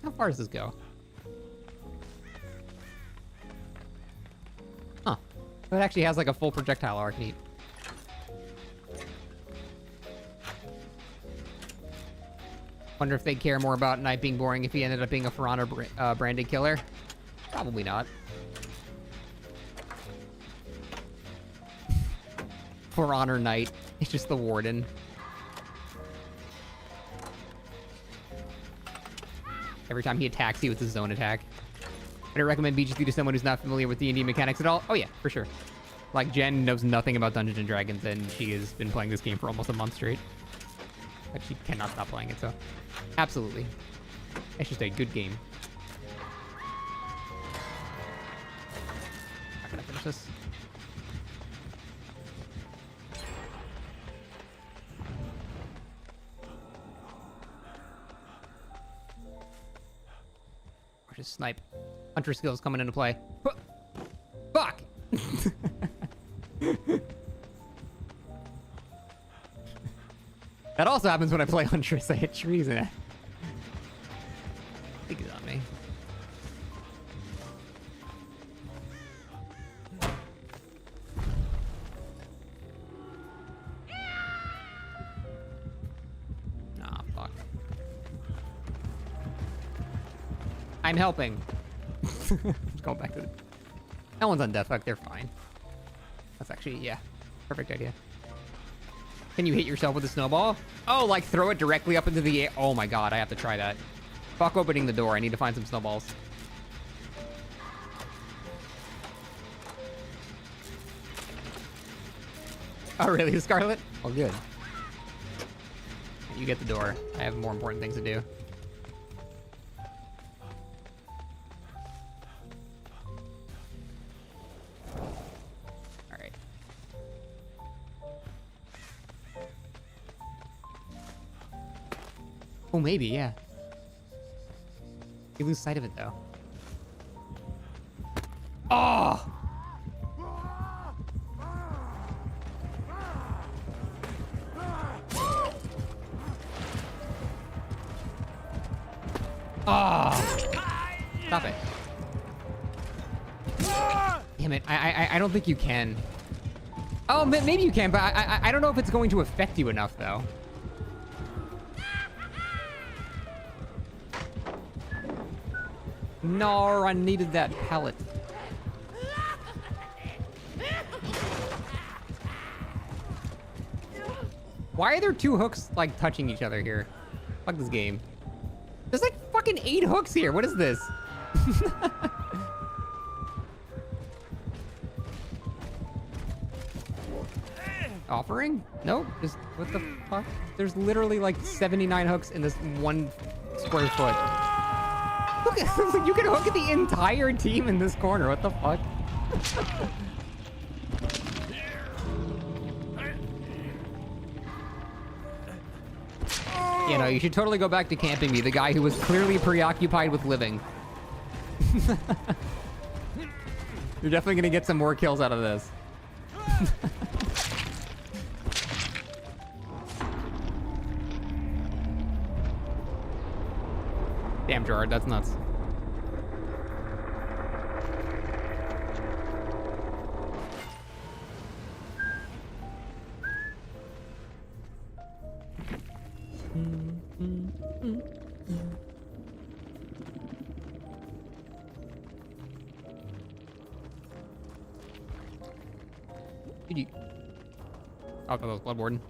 S1: How far does this go? Huh. It actually has like a full projectile arc. Neat. Wonder if they'd care more about Knight being boring if he ended up being a For Honor branded killer. Probably not. For Honor Knight. It's just the Warden. Every time he attacks you, it's a zone attack. Would I recommend BGC to someone who's not familiar with D&D mechanics at all? Oh yeah, for sure. Like, Jen knows nothing about Dungeons & Dragons, and she has been playing this game for almost a month straight. But she cannot stop playing it, so... Absolutely. It's just a good game. How can I finish this? Or just snipe. Hunter skills coming into play. Fuck! That also happens when I play Huntress. I hit trees and I think it's on me. Nah, fuck. I'm helping. Going back to the... That one's on death. Fuck, they're fine. That's actually, yeah, perfect idea. Can you hit yourself with a snowball? Oh, like throw it directly up into the air. Oh my god, I have to try that. Fuck opening the door. I need to find some snowballs. Oh, really, Scarlet? Oh, good. You get the door. I have more important things to do. Alright. Oh, maybe, yeah. You lose sight of it, though. Oh! Oh! Stop it. Damn it. I don't think you can. Oh, maybe you can, but I don't know if it's going to affect you enough, though. No, I needed that pellet. Why are there two hooks, like, touching each other here? Fuck this game. There's, like, fucking 8 hooks here. What is this? Offering? Nope. Just, what the fuck? There's literally, like, 79 hooks in this 1 square foot. Look at, you can hook the entire team in this corner. What the fuck? You know, you should totally go back to camping me, the guy who was clearly preoccupied with living. You're definitely gonna get some more kills out of this. Damn, Gerard, that's nuts. Oh, that was Bloodborne.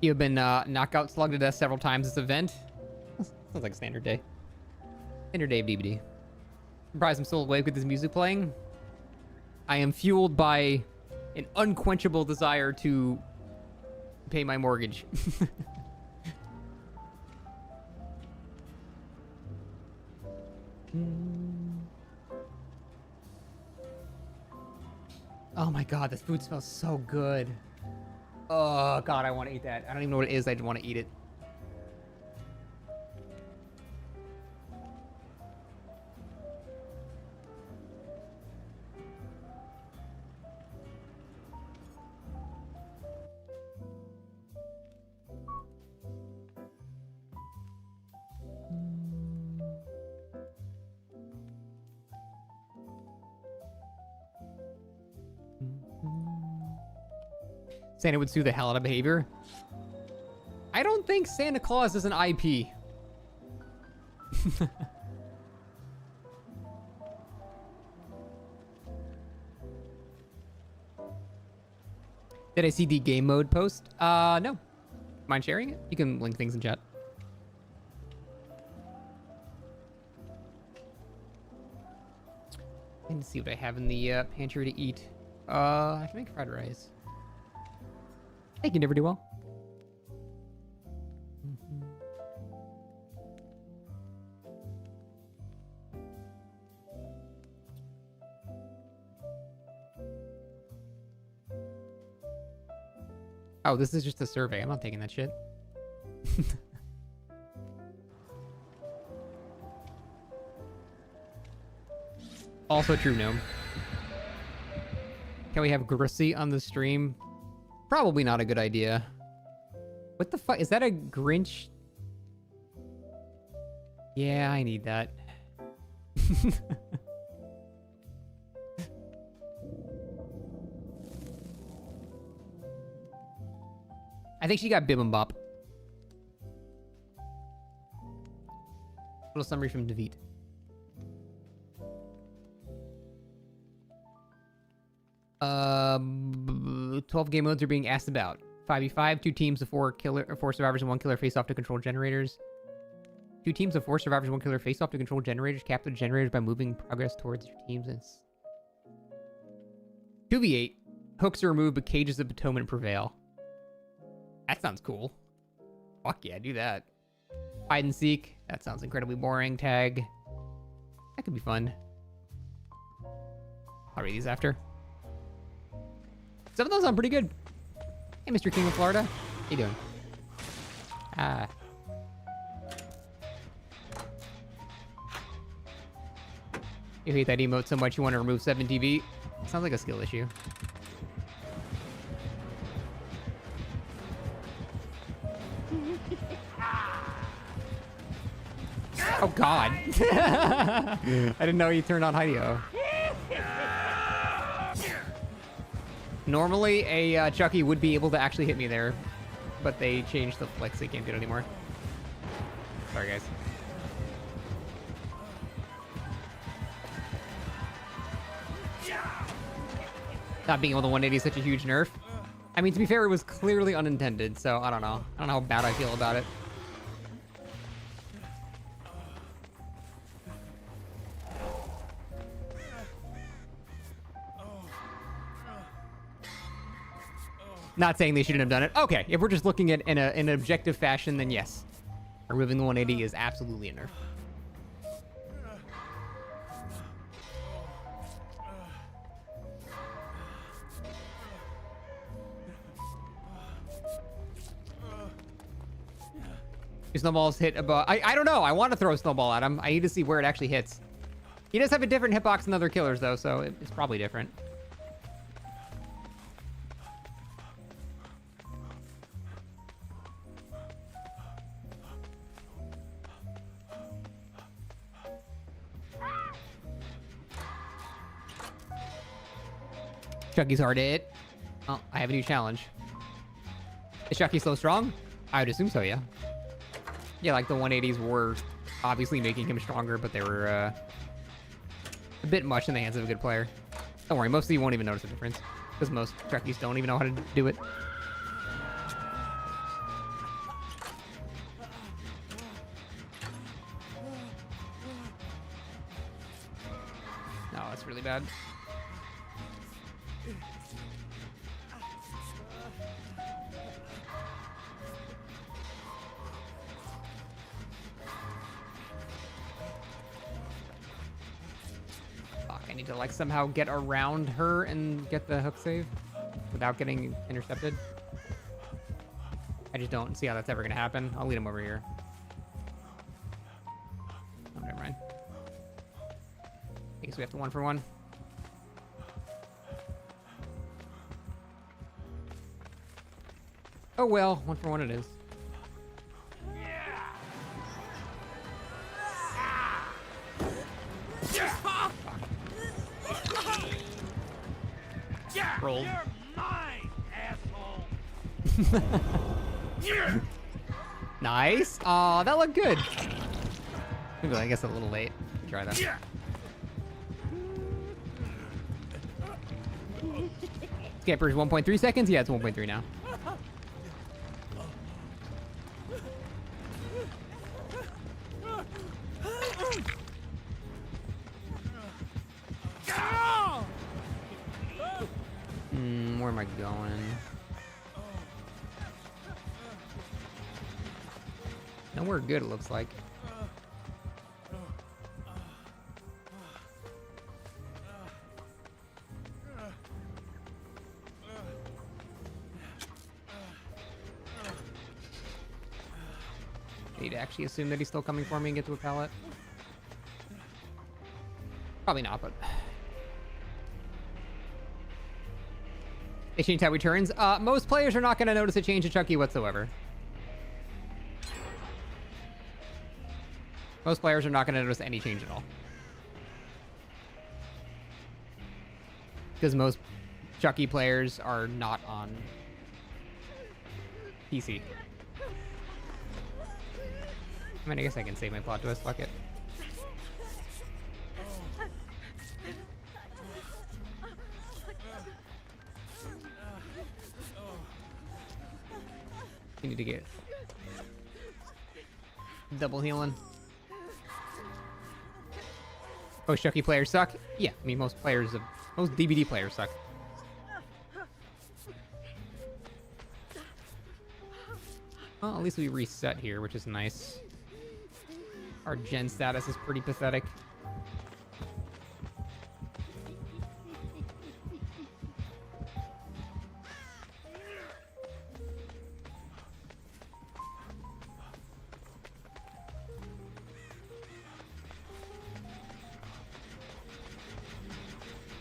S1: You've been knockout slugged to death several times this event. Sounds like a standard day. Standard day of DBD. Surprised I'm still awake with this music playing. I am fueled by an unquenchable desire to pay my mortgage. Oh my god, this food smells so good. Oh god, I want to eat that. I don't even know what it is, I just want to eat it. Santa would sue the hell out of behavior. I don't think Santa Claus is an IP. Did I see the game mode post? No. Mind sharing it? You can link things in chat. Let's see what I have in the pantry to eat. I can make fried rice. Hey, you never do well. Oh, this is just a survey. I'm not taking that shit. Also true, Gnome. Can we have Grissy on the stream? Probably not a good idea. What the fuck? Is that a Grinch? Yeah, I need that. I think she got Bibimbap. Little summary from David. 12 game modes are being asked about. 5v5, 2 teams of 4 survivors and 1 killer face off to control generators. 2 teams of 4 survivors and 1 killer face off to control generators. Capture the generators by moving progress towards your teams. 2v8. Hooks are removed, but cages of Potomac prevail. That sounds cool. Fuck yeah, do that. Hide and seek. That sounds incredibly boring. Tag. That could be fun. I'll read these after. Some of those sound pretty good. Hey, Mr. King of Florida. How you doing? Ah. You hate that emote so much you want to remove 7TV? Sounds like a skill issue. Oh god. I didn't know you turned on Hideo. Normally, a Chucky would be able to actually hit me there, but they changed the flex, so you can't do it anymore. Sorry, guys. Not being able to 180 is such a huge nerf. I mean, to be fair, it was clearly unintended, so I don't know. I don't know how bad I feel about it. Not saying they shouldn't have done it. Okay, if we're just looking at in an objective fashion, then yes. Removing the 180 is absolutely a nerf. Your snowballs hit above. I don't know. I want to throw a snowball at him. I need to see where it actually hits. He does have a different hitbox than other killers, though, so it's probably different. Chucky's hard to hit. Oh, I have a new challenge. Is Chucky so strong? I would assume so, yeah. Yeah, like the 180s were obviously making him stronger, but they were a bit much in the hands of a good player. Don't worry, most of you won't even notice the difference, because most Chuckies don't even know how to do it. No, that's really bad. Fuck, I need to like somehow get around her and get the hook save without getting intercepted. I just don't see how that's ever gonna happen. I'll lead him over here. Oh, never mind. I guess we have to 1-for-1. Oh well, 1-for-1 it is. Roll.
S3: You're mine, asshole.
S1: Nice. Aw, that looked good. Maybe I guess a little late. Try that. Scamper's 1.3 seconds? Yeah, it's 1.3 now. Where am I going? Nowhere good, it looks like. Need to actually assume that he's still coming for me and get to a pallet. Probably not, but... They changed how he turns. Most players are not going to notice a change to Chucky whatsoever. Most players are not going to notice any change at all. Because most Chucky players are not on PC. I mean, I guess I can save my plot twist. Fuck it. You need to get double healing. Most Chucky players suck? Yeah, I mean most DBD players suck. Well, at least we reset here, which is nice. Our gen status is pretty pathetic.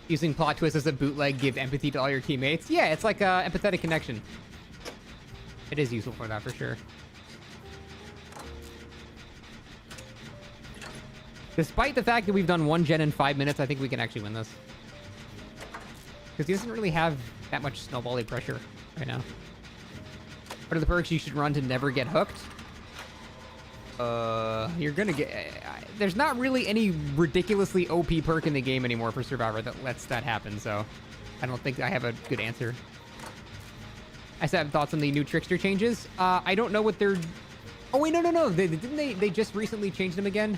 S1: Using plot twist as a bootleg, give empathy to all your teammates. Yeah, it's like a empathetic connection. It is useful for that, for sure. Despite the fact that we've done one gen in 5 minutes, I think we can actually win this. Because he doesn't really have that much snowbally pressure right now. What are the perks you should run to never get hooked? You're gonna get... there's not really any ridiculously OP perk in the game anymore for Survivor that lets that happen, so I don't think I have a good answer. I still have thoughts on the new Trickster changes. I don't know what they're... Oh, wait, no. They just recently changed them again?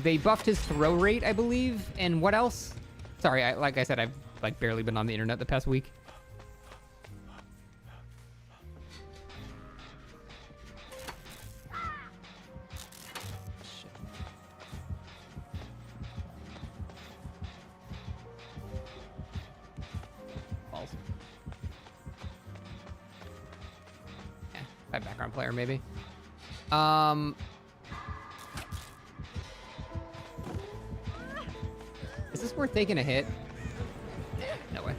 S1: They buffed his throw rate, I believe, and what else? Sorry, like I said, I've like barely been on the internet the past week. Background player, maybe. Is this worth taking a hit? No way.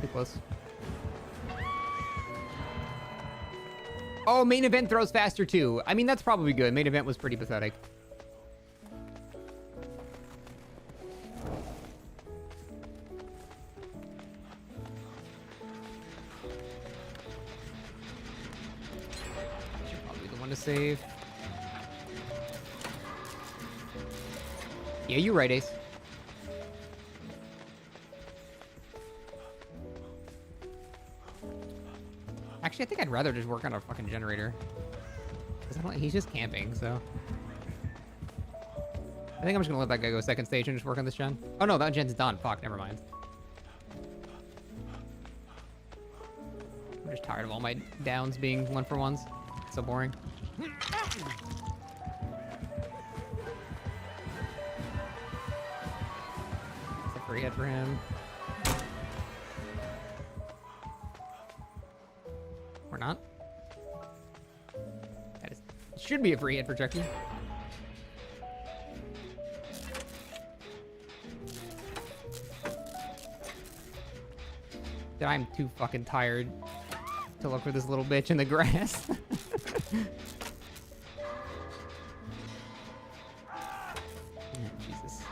S1: Too close. Oh, main event throws faster too. I mean, that's probably good. Main event was pretty pathetic. To save. Yeah, you're right, Ace. Actually, I think I'd rather just work on a fucking generator. Because he's just camping, so. I think I'm just gonna let that guy go second stage and just work on this gen. Oh no, that gen's done. Fuck, never mind. I'm just tired of all my downs being 1-for-1s. It's so boring. It's a free hit for him. Or not. That is, it should be a free hit for Chucky. I'm too fucking tired to look for this little bitch in the grass. Jesus.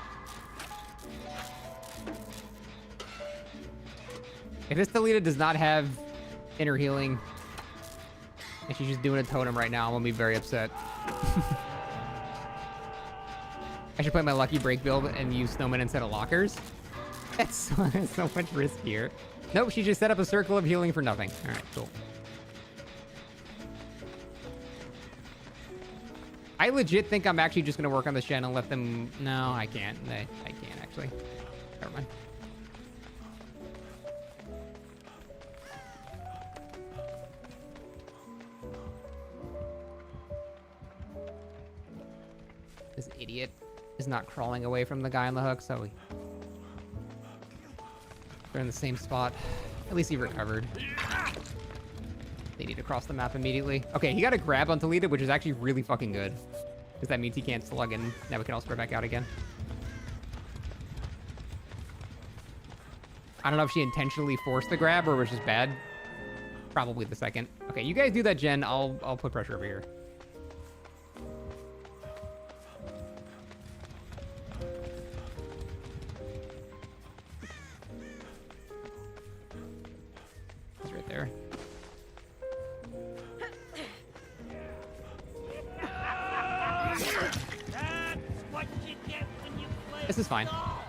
S1: If this Talita does not have inner healing, and she's just doing a totem right now, I'm gonna be very upset. I should play my Lucky Break build and use Snowman instead of lockers. That's so much riskier. Nope, she just set up a circle of healing for nothing. All right, cool. I legit think I'm actually just gonna work on this gen and let them... No, I can't. I can't, actually. Never mind. This idiot is not crawling away from the guy on the hook, so we... They're in the same spot. At least he recovered. They need to cross the map immediately. Okay, he got a grab on Talita, which is actually really fucking good. Because that means he can't slug in. Now we can all spread back out again. I don't know if she intentionally forced the grab or was just bad. Probably the second. Okay, you guys do that gen. I'll put pressure over here. There. This is fine. I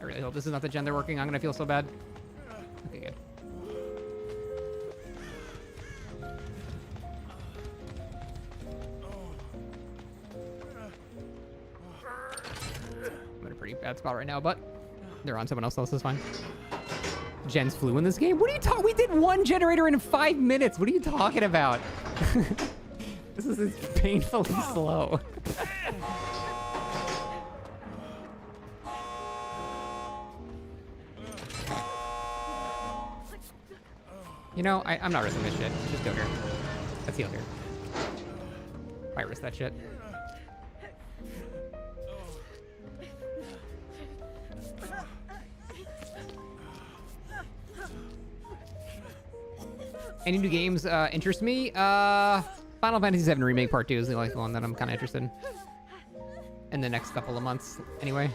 S1: really hope this is not the gen they're working. I'm gonna feel so bad. Okay, good. I'm in a pretty bad spot right now, but they're on someone else, so this is fine. Gens flew in this game? What are you talking? We did one generator in 5 minutes. What are you talking about? This is painfully slow. You know, I'm not risking this shit. Just go here. Let's heal here. Might risk that shit. Any new games interest me? Final Fantasy VII Remake Part 2 is the only one that I'm kind of interested in the next couple of months, anyway.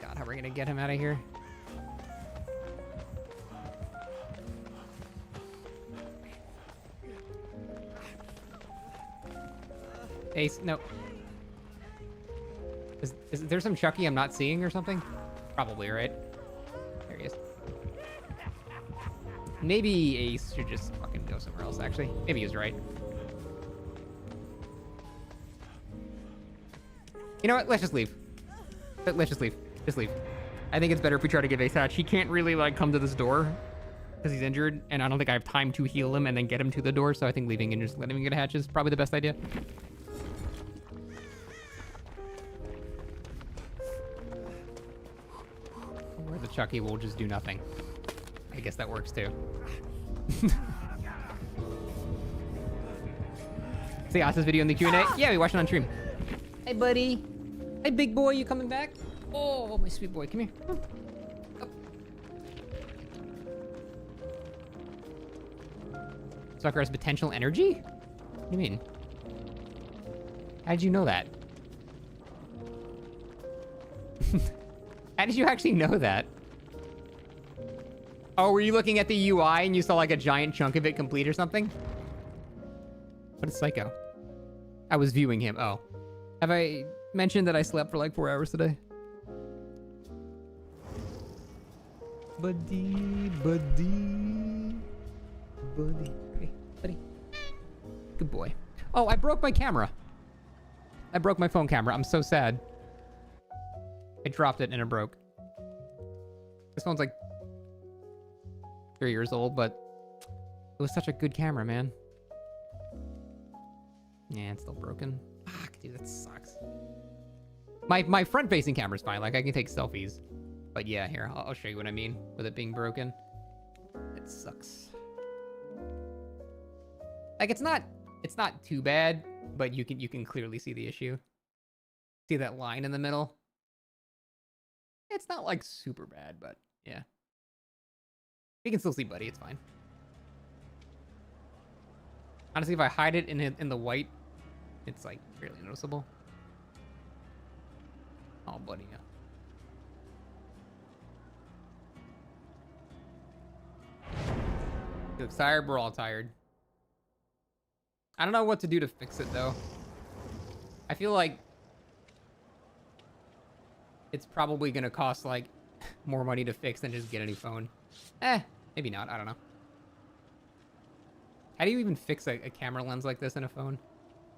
S1: God, how are we gonna get him out of here? Ace, no. Is there some Chucky I'm not seeing or something? Probably, right? There he is. Maybe Ace should just fucking go somewhere else, actually. Maybe he was right. You know what? Let's just leave. Let's just leave. Just leave. I think it's better if we try to give Ace hatch. He can't really, like, come to this door because he's injured, and I don't think I have time to heal him and then get him to the door, so I think leaving and just letting him get a hatch is probably the best idea. Or the Chucky will just do nothing. I guess that works too. See Asa's video in the Q&A? Yeah, we watched it on stream. Hey, buddy. Hey, big boy, you coming back? Oh, my sweet boy, come here. Oh. Sucker has potential energy? What do you mean? How did you know that? How did you actually know that? Oh, were you looking at the UI and you saw like a giant chunk of it complete or something? What is Psycho? I was viewing him. Oh. Have I mentioned that I slept for like 4 hours today? Buddy, buddy. Buddy. Hey, buddy. Good boy. Oh, I broke my camera. I broke my phone camera. I'm so sad. I dropped it and it broke. This phone's like 3 years old, but it was such a good camera, man. Yeah, it's still broken. Fuck, dude, that sucks. My front-facing camera's fine. Like, I can take selfies. But yeah, here, I'll show you what I mean with it being broken. It sucks. Like, it's not too bad, but you can clearly see the issue. See that line in the middle? It's not like super bad, but yeah. You can still see Buddy, it's fine. Honestly, if I hide it in the white, it's like fairly noticeable. Oh, Buddy, yeah. You look tired, we're all tired. I don't know what to do to fix it though. I feel like it's probably gonna cost like more money to fix than just get a new phone. Maybe not, I don't know. How do you even fix a camera lens like this in a phone?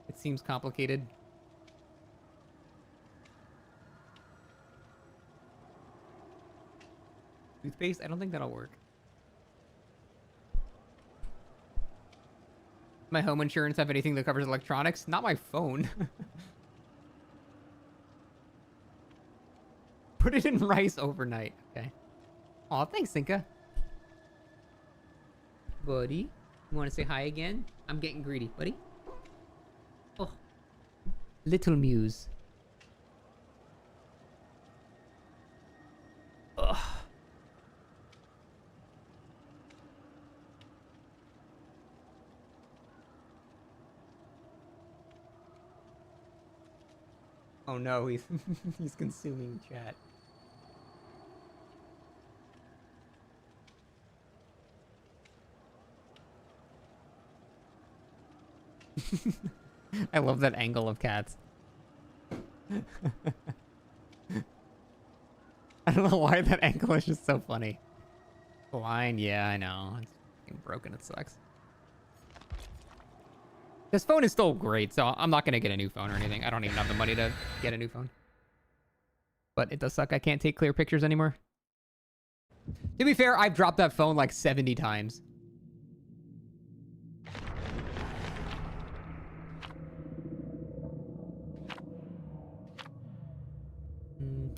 S1: It seems complicated. Toothpaste? I don't think that'll work. My home insurance have anything that covers electronics? Not my phone. Put it in rice overnight. Okay. Aw, thanks, Cinca. Buddy, you want to say hi again? I'm getting greedy, buddy. Oh, little Muse. Ugh. Oh no, he's he's consuming chat. I love that angle of cats. I don't know why that angle is just so funny. Line, yeah, I know. It's fucking broken, it sucks. This phone is still great, so I'm not gonna get a new phone or anything. I don't even have the money to get a new phone. But it does suck I can't take clear pictures anymore. To be fair, I've dropped that phone like 70 times.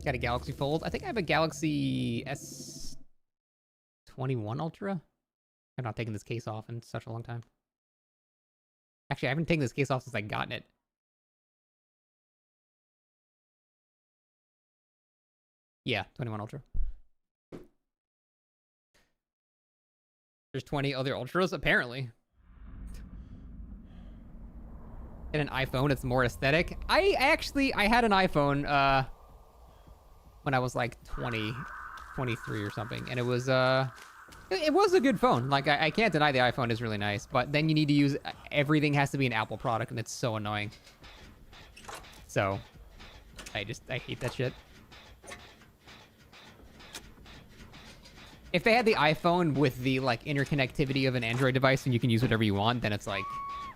S1: Got a Galaxy Fold. I think I have a Galaxy S21 Ultra. I've not taken this case off in such a long time. Actually, I haven't taken this case off since I gotten it. Yeah, 21 Ultra. There's 20 other Ultras, apparently. And an iPhone, it's more aesthetic. I had an iPhone, when I was like 23 or something, and it was a good phone. Like, I can't deny the iPhone is really nice, but then you need to use, everything has to be an Apple product, and it's so annoying. So, I hate that shit. If they had the iPhone with the, like, interconnectivity of an Android device and you can use whatever you want, then it's, like,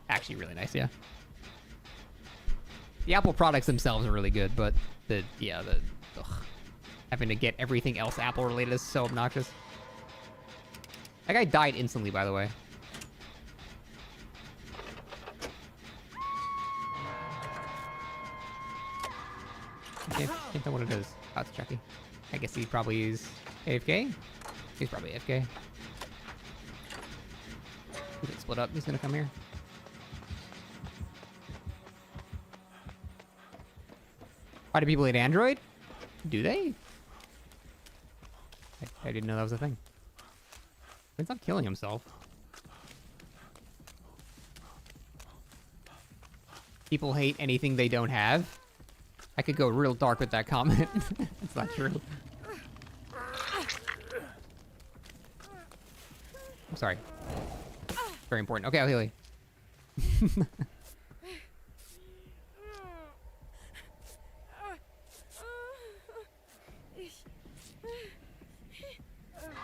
S1: actually really nice, yeah. The Apple products themselves are really good, but ugh. Having to get everything else Apple related is so obnoxious. That guy died instantly, by the way. Can't tell what it is. Oh, it's Chucky. I guess he probably is AFK? He's probably AFK. We can split up. He's gonna come here. Why do people hate Android? Do they? I didn't know that was a thing. He's not killing himself. People hate anything they don't have. I could go real dark with that comment. It's not true. I'm sorry. Very important. Okay, I'll heal you.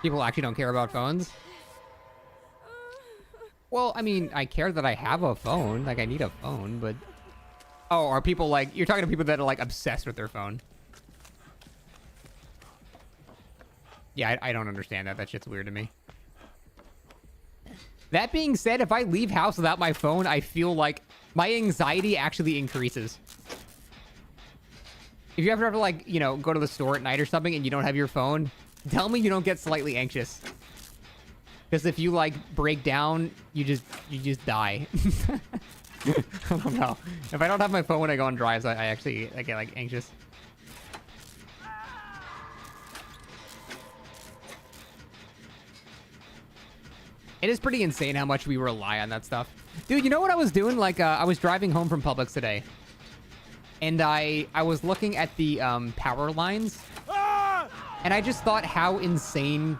S1: People actually don't care about phones. Well, I mean, I care that I have a phone. Like, I need a phone, but... Oh, are people like... You're talking to people that are, like, obsessed with their phone. Yeah, I don't understand that. That shit's weird to me. That being said, if I leave house without my phone, I feel like my anxiety actually increases. If you ever have to, like, you know, go to the store at night or something and you don't have your phone, tell me you don't get slightly anxious. Because if you, like, break down, you just die. I don't know. If I don't have my phone when I go on drives, I get, like, anxious. It is pretty insane how much we rely on that stuff. Dude, you know what I was doing? Like, I was driving home from Publix today. And I was looking at the power lines. And I just thought how insane...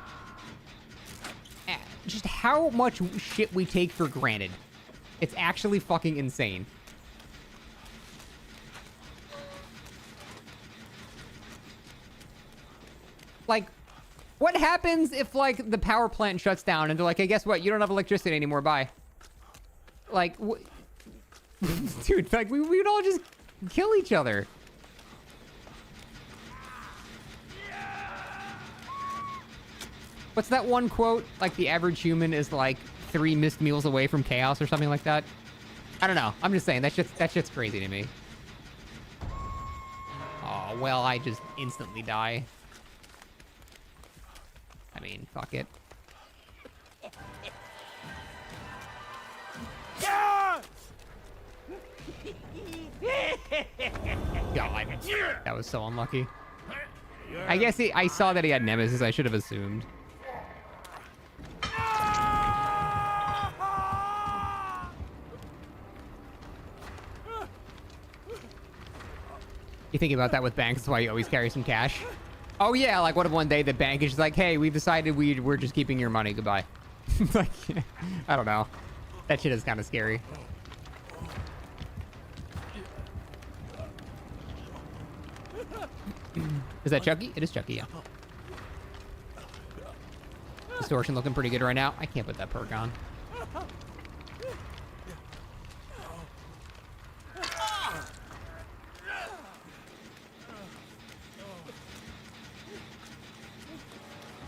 S1: Just how much shit we take for granted. It's actually fucking insane. Like, what happens if, like, the power plant shuts down and they're like, hey, guess what? You don't have electricity anymore. Bye. Like, dude, like, we would all just kill each other. What's that one quote? Like, the average human is, like, 3 missed meals away from chaos or something like that? I don't know. I'm just saying, that shit's crazy to me. Oh, well, I just instantly die. I mean, fuck it. God, that was so unlucky. I guess I saw that he had Nemesis. I should have assumed. You think about that with banks, that's why you always carry some cash. Oh yeah, like what if one day the bank is just like, hey, we've decided we're just keeping your money, goodbye. Like, I don't know. That shit is kind of scary. Is that Chucky? It is Chucky, yeah. Distortion looking pretty good right now. I can't put that perk on.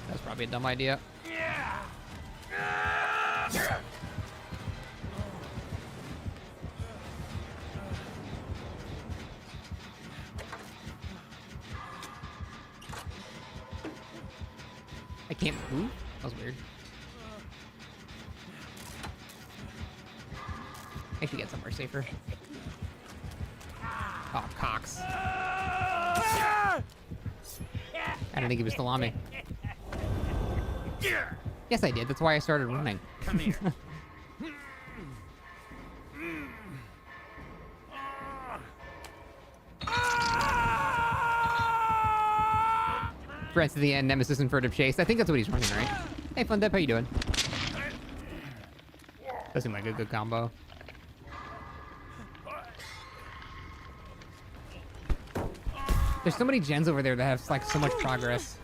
S1: That's probably a dumb idea. I can't move? That was weird. I should get somewhere safer. Oh, Cox. I didn't think he was still on me. Yes, I did. That's why I started running.
S3: Come here.
S1: Friends to the end, Nemesis and Furtive Chase. I think that's what he's running, right? Hey, Fundep, how you doing? That seemed like a good combo. There's so many gens over there that have, like, so much progress.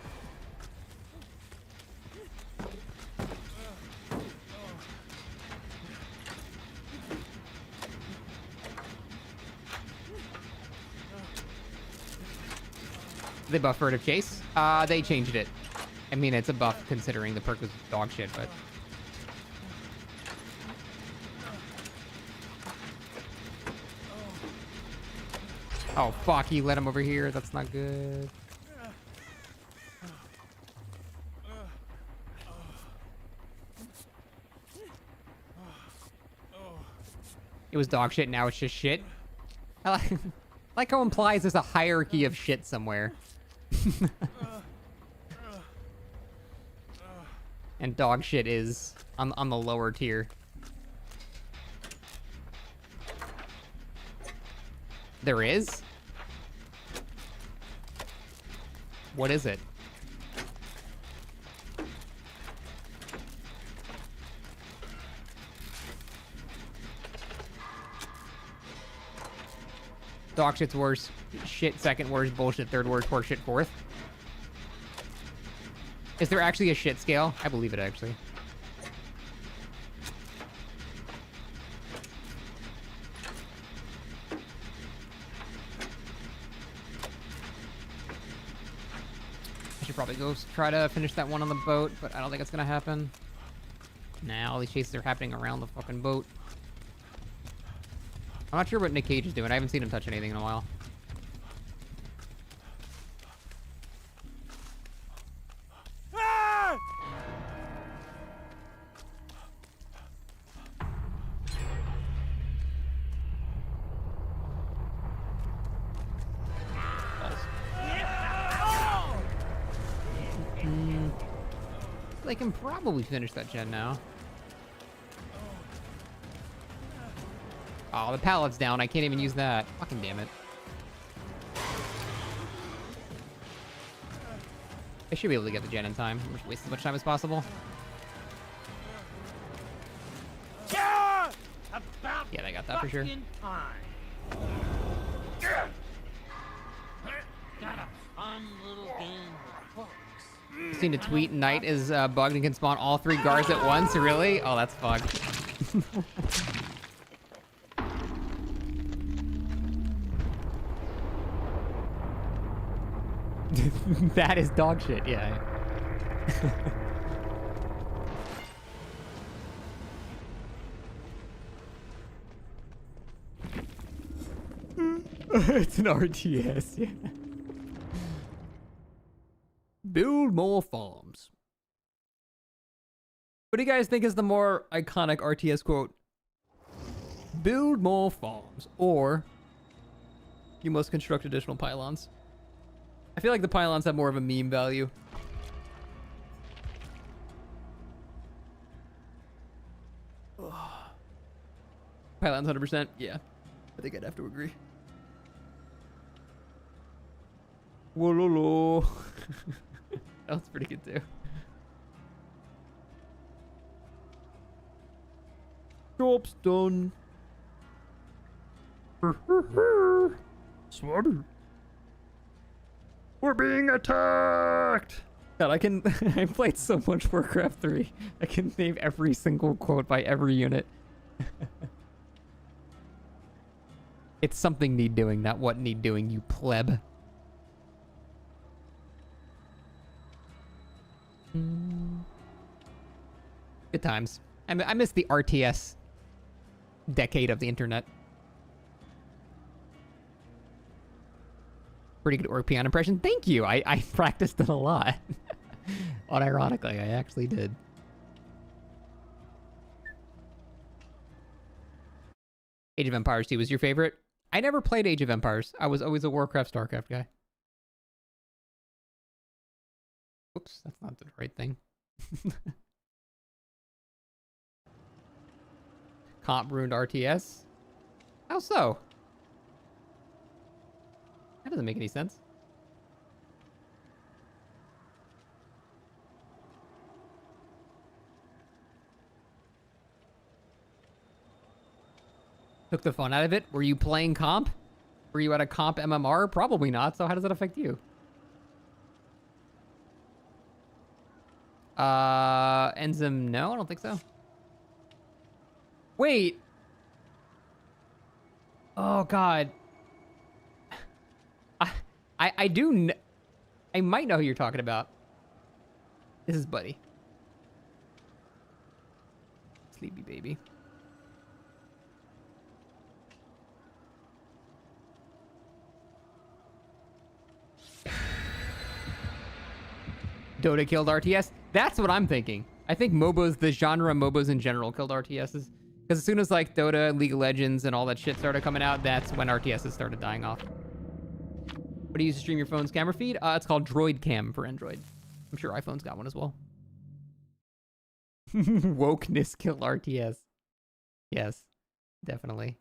S1: They buff Furtive Chase? They changed it. I mean, it's a buff considering the perk was dog shit, but... Oh, fuck, he let him over here. That's not good. It was dog shit, now it's just shit. I like how implies there's a hierarchy of shit somewhere. And dog shit is on the lower tier. There is? What is it? Dog shit's worst. Shit second worst. Bullshit third worst. Horse shit fourth. Is there actually a shit scale? I believe it, actually. I should probably go try to finish that one on the boat, but I don't think it's gonna happen. Nah, all these chases are happening around the fucking boat. I'm not sure what Nick Cage is doing. I haven't seen him touch anything in a while.
S3: Ah!
S1: They can probably finish that gen now. Oh, the pallet's down. I can't even use that. Fucking damn it. I should be able to get the gen in time. Just waste as much time as possible.
S3: Yeah! About
S1: Yeah, they got that for sure.
S3: fucking time. Got a fun little game with books.
S1: Seen a tweet. Knight is bugged and can spawn all 3 guards at once. Really? Oh, that's fucked. That is dog shit. Yeah. It's an RTS. Yeah. Build more farms. What do you guys think is the more iconic RTS quote? Build more farms, or you must construct additional pylons. I feel like the pylons have more of a meme value. Pylons 100%? Yeah. I think I'd have to agree. Wololo. That was pretty good too. Job's done. Smarter. We're being attacked! God, I can... I played so much Warcraft 3. I can name every single quote by every unit. It's something need doing, not what need doing, you pleb. Good times. I miss the RTS decade of the internet. Pretty good Orc Peon impression. Thank you. I practiced it a lot. Unironically, I actually did. Age of Empires 2 was your favorite? I never played Age of Empires. I was always a Warcraft, Starcraft guy. Oops, that's not the right thing. Comp ruined RTS? How so? That doesn't make any sense. Took the fun out of it? Were you playing comp? Were you at a comp MMR? Probably not, so how does that affect you? Enzym, no, I don't think so. Wait. Oh, God. I do I might know who you're talking about. This is Buddy. Sleepy baby. Dota killed RTS? That's what I'm thinking. I think MOBAs, the genre MOBAs in general, killed RTSs. Because as soon as like Dota, League of Legends, and all that shit started coming out, that's when RTSs started dying off. What do you use to stream your phone's camera feed? It's called Droid Cam for Android. I'm sure iPhone's got one as well. Wokeness kill RTS. Yes, definitely.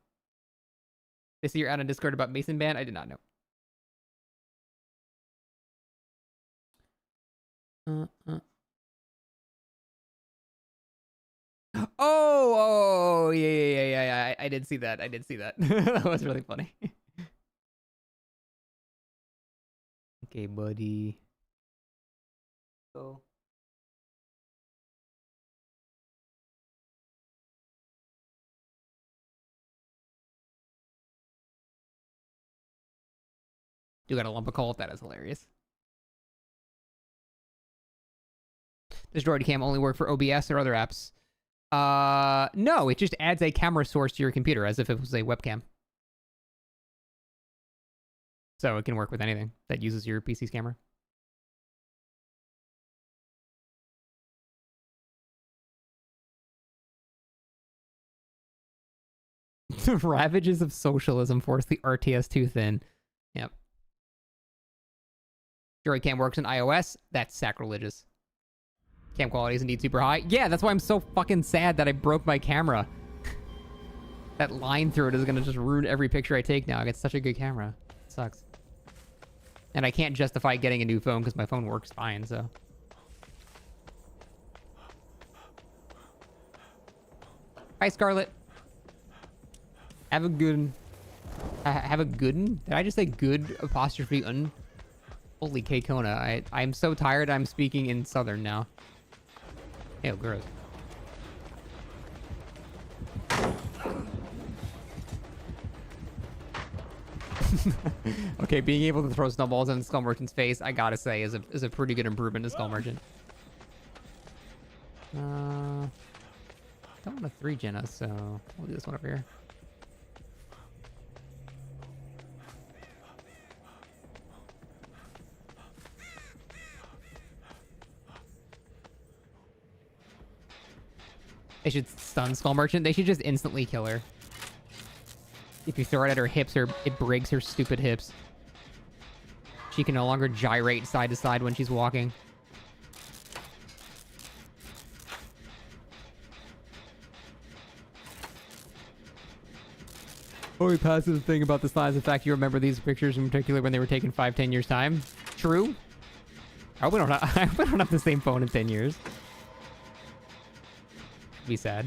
S1: They see you're out on Discord about Mason Ban? I did not know. Oh, yeah. I did see that. That was really funny. Okay, buddy. Go. You got a lump of coal? That is hilarious. Does Droid Cam only work for OBS or other apps? No, it just adds a camera source to your computer as if it was a webcam. So it can work with anything that uses your PC's camera. The ravages of socialism force the RTS too thin. Yep. Droid Cam works in iOS. That's sacrilegious. Cam quality is indeed super high. Yeah, that's why I'm so fucking sad that I broke my camera. That line through it is gonna just ruin every picture I take now. I got such a good camera. It sucks. And I can't justify getting a new phone because my phone works fine, so. Hi, Scarlett. Have a good... have a good one? Did I just say good apostrophe un? Holy K Kona. I'm so tired I'm speaking in Southern now. Ew, gross. Okay, being able to throw snowballs in Skull Merchant's face, I gotta say, is a pretty good improvement to Skull Merchant. Don't want to 3-gen us, so we'll do this one over here. They should stun Skull Merchant. They should just instantly kill her. If you throw it at her hips, it breaks her stupid hips. She can no longer gyrate side to side when she's walking. Only positive thing about this line is the fact you remember these pictures in particular when they were taken 5-10 years time. True. I hope we don't have the same phone in 10 years. Be sad.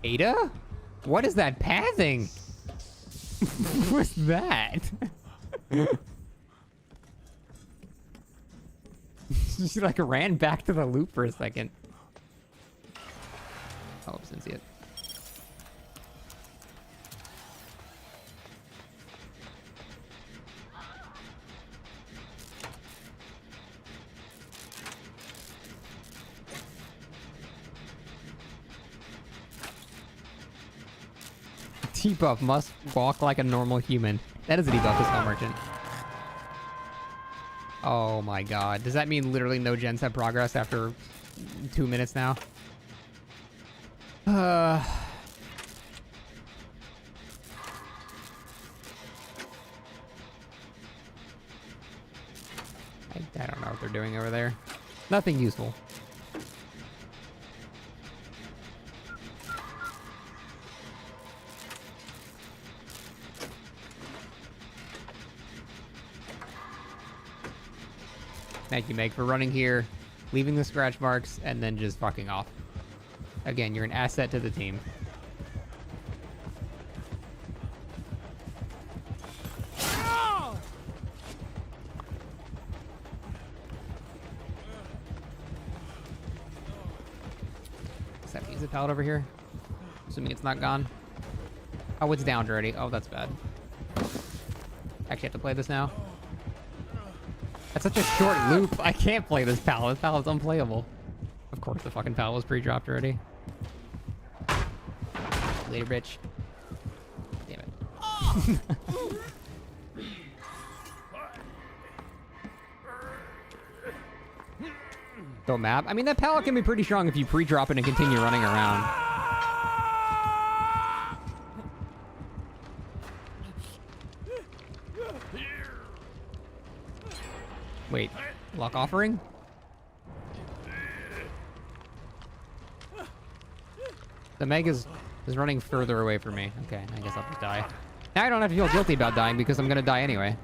S1: Ada? What is that pathing? What's that? She like ran back to the loop for a second. Oh, didn't see it. Debuff must walk like a normal human. That is a debuff to Skull Merchant. Oh my god. Does that mean literally no gens have progress after 2 minutes now? I don't know what they're doing over there. Nothing useful. Thank you, Meg, for running here, leaving the scratch marks, and then just fucking off. Again, you're an asset to the team. Is that music palette over here? Assuming it's not gone. Oh, it's downed already. Oh, that's bad. Actually have to play this now. That's such a short loop. I can't play this palette. This palette's unplayable. Of course, the fucking palette was pre-dropped already. Later, bitch. Damn it. Go map. I mean, that palette can be pretty strong if you pre-drop it and continue running around. Wait, lock offering? The Meg is running further away from me. Okay, I guess I'll just die. Now I don't have to feel guilty about dying because I'm gonna die anyway.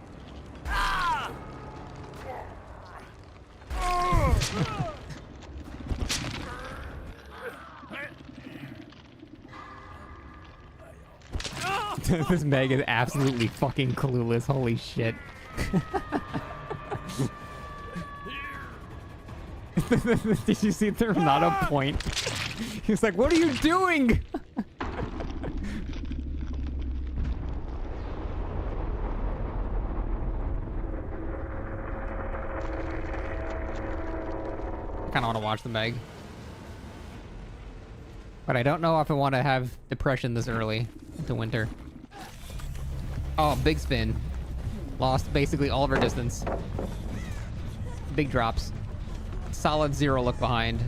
S1: This Meg is absolutely fucking clueless. Holy shit. Did you see the Renato point? He's like, what are you doing? I kind of want to watch the Meg. But I don't know if I want to have depression this early into winter. Oh, big spin. Lost basically all of her distance. Big drops. Solid 0 look behind.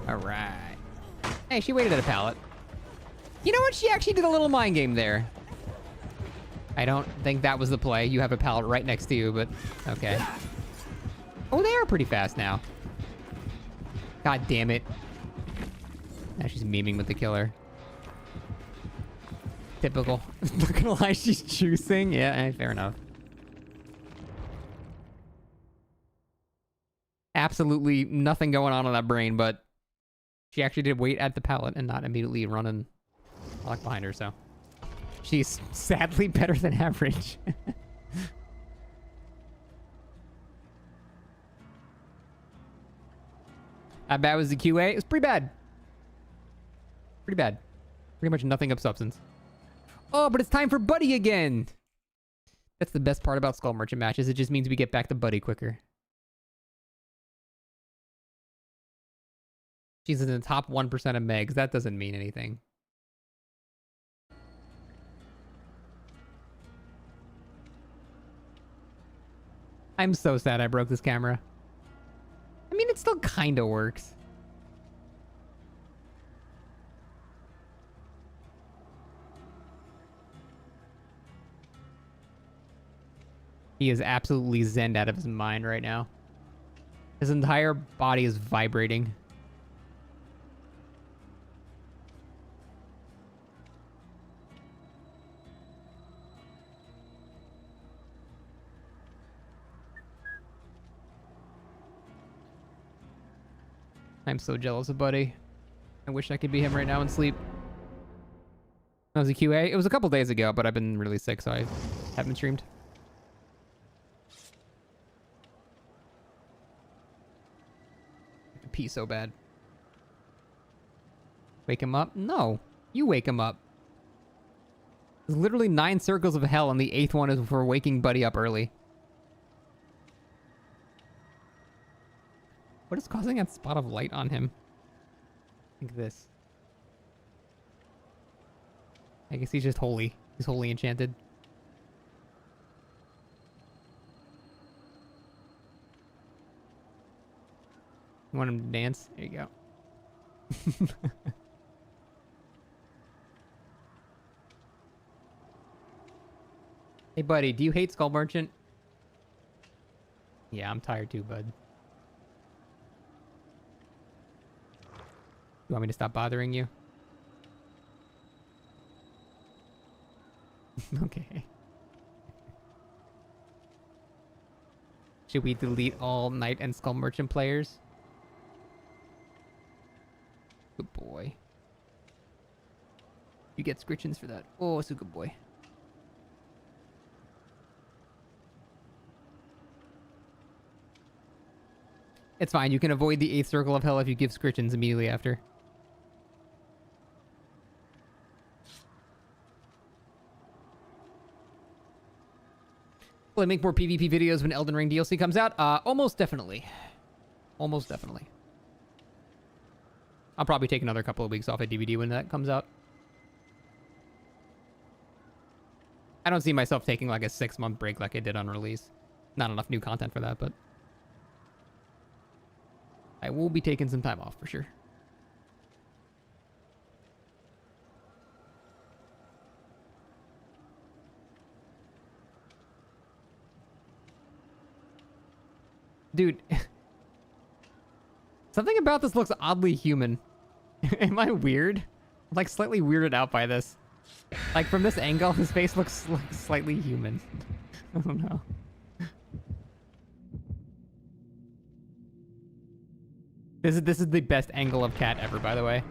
S1: Alright. Hey, she waited at a pallet. You know what? She actually did a little mind game there. I don't think that was the play. You have a pallet right next to you, but okay. Oh, they are pretty fast now. God damn it. Now she's memeing with the killer. Typical. Not gonna lie, she's juicing. Yeah, fair enough. Absolutely nothing going on in that brain, but she actually did wait at the pallet and not immediately run and lock behind her, so. She's sadly better than average. How bad was the QA? It was pretty bad. Pretty bad. Pretty much nothing of substance. Oh, but it's time for Buddy again! That's the best part about Skull Merchant matches. It just means we get back to Buddy quicker. She's in the top 1% of Megs. That doesn't mean anything. I'm so sad I broke this camera. I mean, it still kind of works. He is absolutely zen out of his mind right now. His entire body is vibrating. I'm so jealous of Buddy. I wish I could be him right now and sleep. That was a QA. It was a couple days ago, but I've been really sick, so I haven't streamed. I can pee so bad. Wake him up? No. You wake him up. There's literally 9 circles of hell, and the 8th one is for waking Buddy up early. What is causing that spot of light on him? I think this. I guess he's just holy. He's holy enchanted. You want him to dance? There you go. Hey, buddy, do you hate Skull Merchant? Yeah, I'm tired too, bud. You want me to stop bothering you? Okay. Should we delete all Knight and Skull Merchant players? Good boy. You get scritchins for that. Oh, it's a good boy. It's fine. You can avoid the 8th circle of hell if you give scritchins immediately after. Will I make more PvP videos when Elden Ring DLC comes out? Almost definitely. Almost definitely. I'll probably take another couple of weeks off at DVD when that comes out. I don't see myself taking like a 6-month break like I did on release. Not enough new content for that, but I will be taking some time off for sure. Dude, something about this looks oddly human. Am I weird? I'm like slightly weirded out by this. Like from this angle, his face looks like slightly human. I don't know. This is the best angle of cat ever, by the way.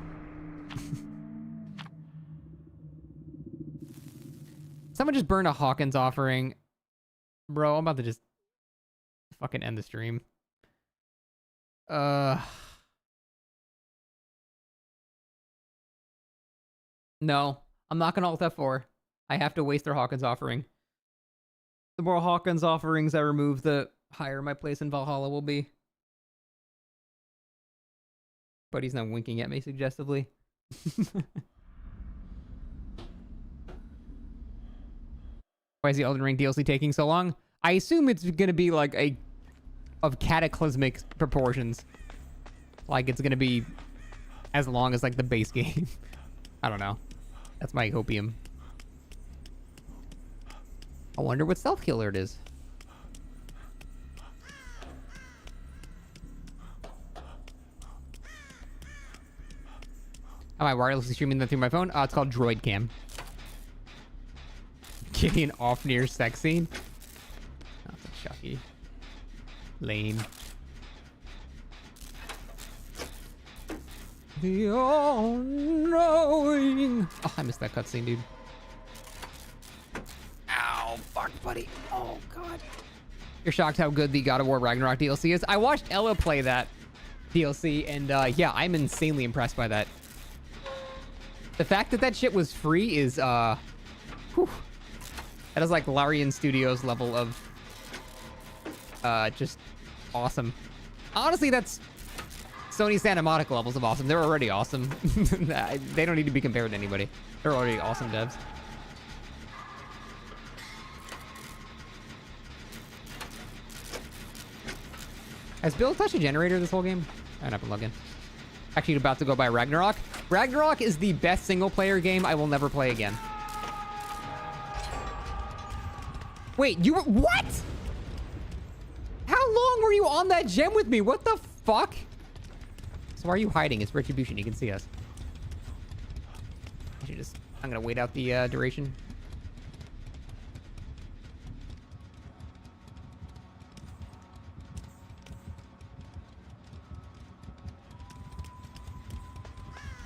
S1: Someone just burned a Hawkins offering. Bro, I'm about to just fucking end the stream. No, I'm not gonna alt F4. I have to waste their Hawkins offering. The more Hawkins offerings I remove, the higher my place in Valhalla will be. But he's not winking at me suggestively. Why is the Elden Ring DLC taking so long? I assume it's gonna be like of cataclysmic proportions. Like it's gonna be as long as like the base game. I don't know. That's my hopium. I wonder what stealth killer it is. Am I wirelessly streaming that through my phone? It's called Droid Cam. Getting off near sex scene. That's a Chucky. Lame. The all-knowing. Oh, I missed that cutscene, dude. Ow, fuck, buddy. Oh, God. You're shocked how good the God of War Ragnarok DLC is? I watched Ella play that DLC, and yeah, I'm insanely impressed by that. The fact that that shit was free is, whew. That is like Larian Studios level of, just awesome. Honestly, that's Sony Santa Monica levels of awesome. They're already awesome. They don't need to be compared to anybody. They're already awesome devs. Has Bill touched a generator this whole game? I'm not gonna log in. Actually, about to go buy Ragnarok. Ragnarok is the best single-player game I will never play again. Wait, you were... What? How long were you on that gem with me? What the fuck? So why are you hiding? It's Retribution. You can see us. I should just... I'm gonna wait out the duration.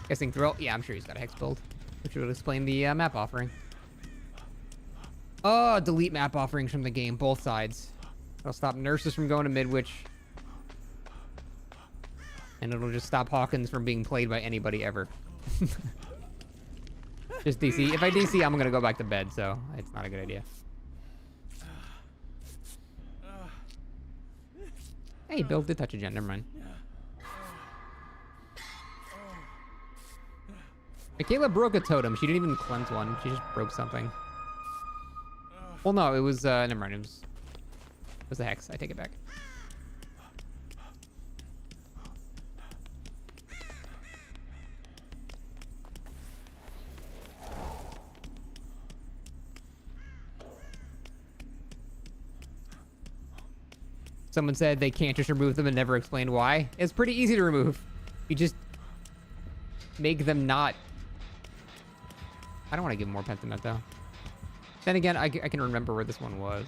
S1: Guessing Thrill? Yeah, I'm sure he's got a hex build, which would explain the map offering. Oh, delete map offerings from the game, both sides. It'll stop nurses from going to Midwich. And it'll just stop Hawkins from being played by anybody ever. Just DC. If I DC, I'm gonna go back to bed, so it's not a good idea. Hey, Bill did touch a gen, never mind. Michaela broke a totem. She didn't even cleanse one. She just broke something. Well, no, it was, never mind. It was a hex. I take it back. Someone said they can't just remove them and never explain why. It's pretty easy to remove. You just make them not... I don't want to give more Pentiment, though. Then again, I can remember where this one was.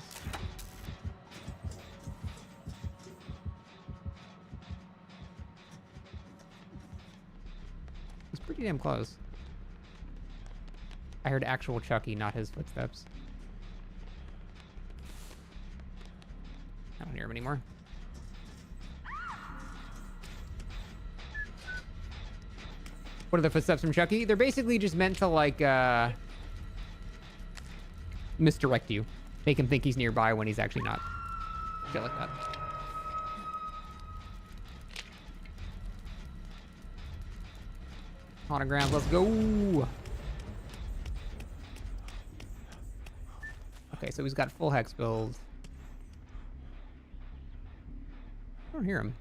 S1: It's pretty damn close. I heard actual Chucky, not his footsteps. I don't hear him anymore. What are the footsteps from Chucky? They're basically just meant to, like, misdirect you. Make him think he's nearby when he's actually not. Shit like that. Autograph, let's go! Okay, so he's got full hex build. I don't hear him.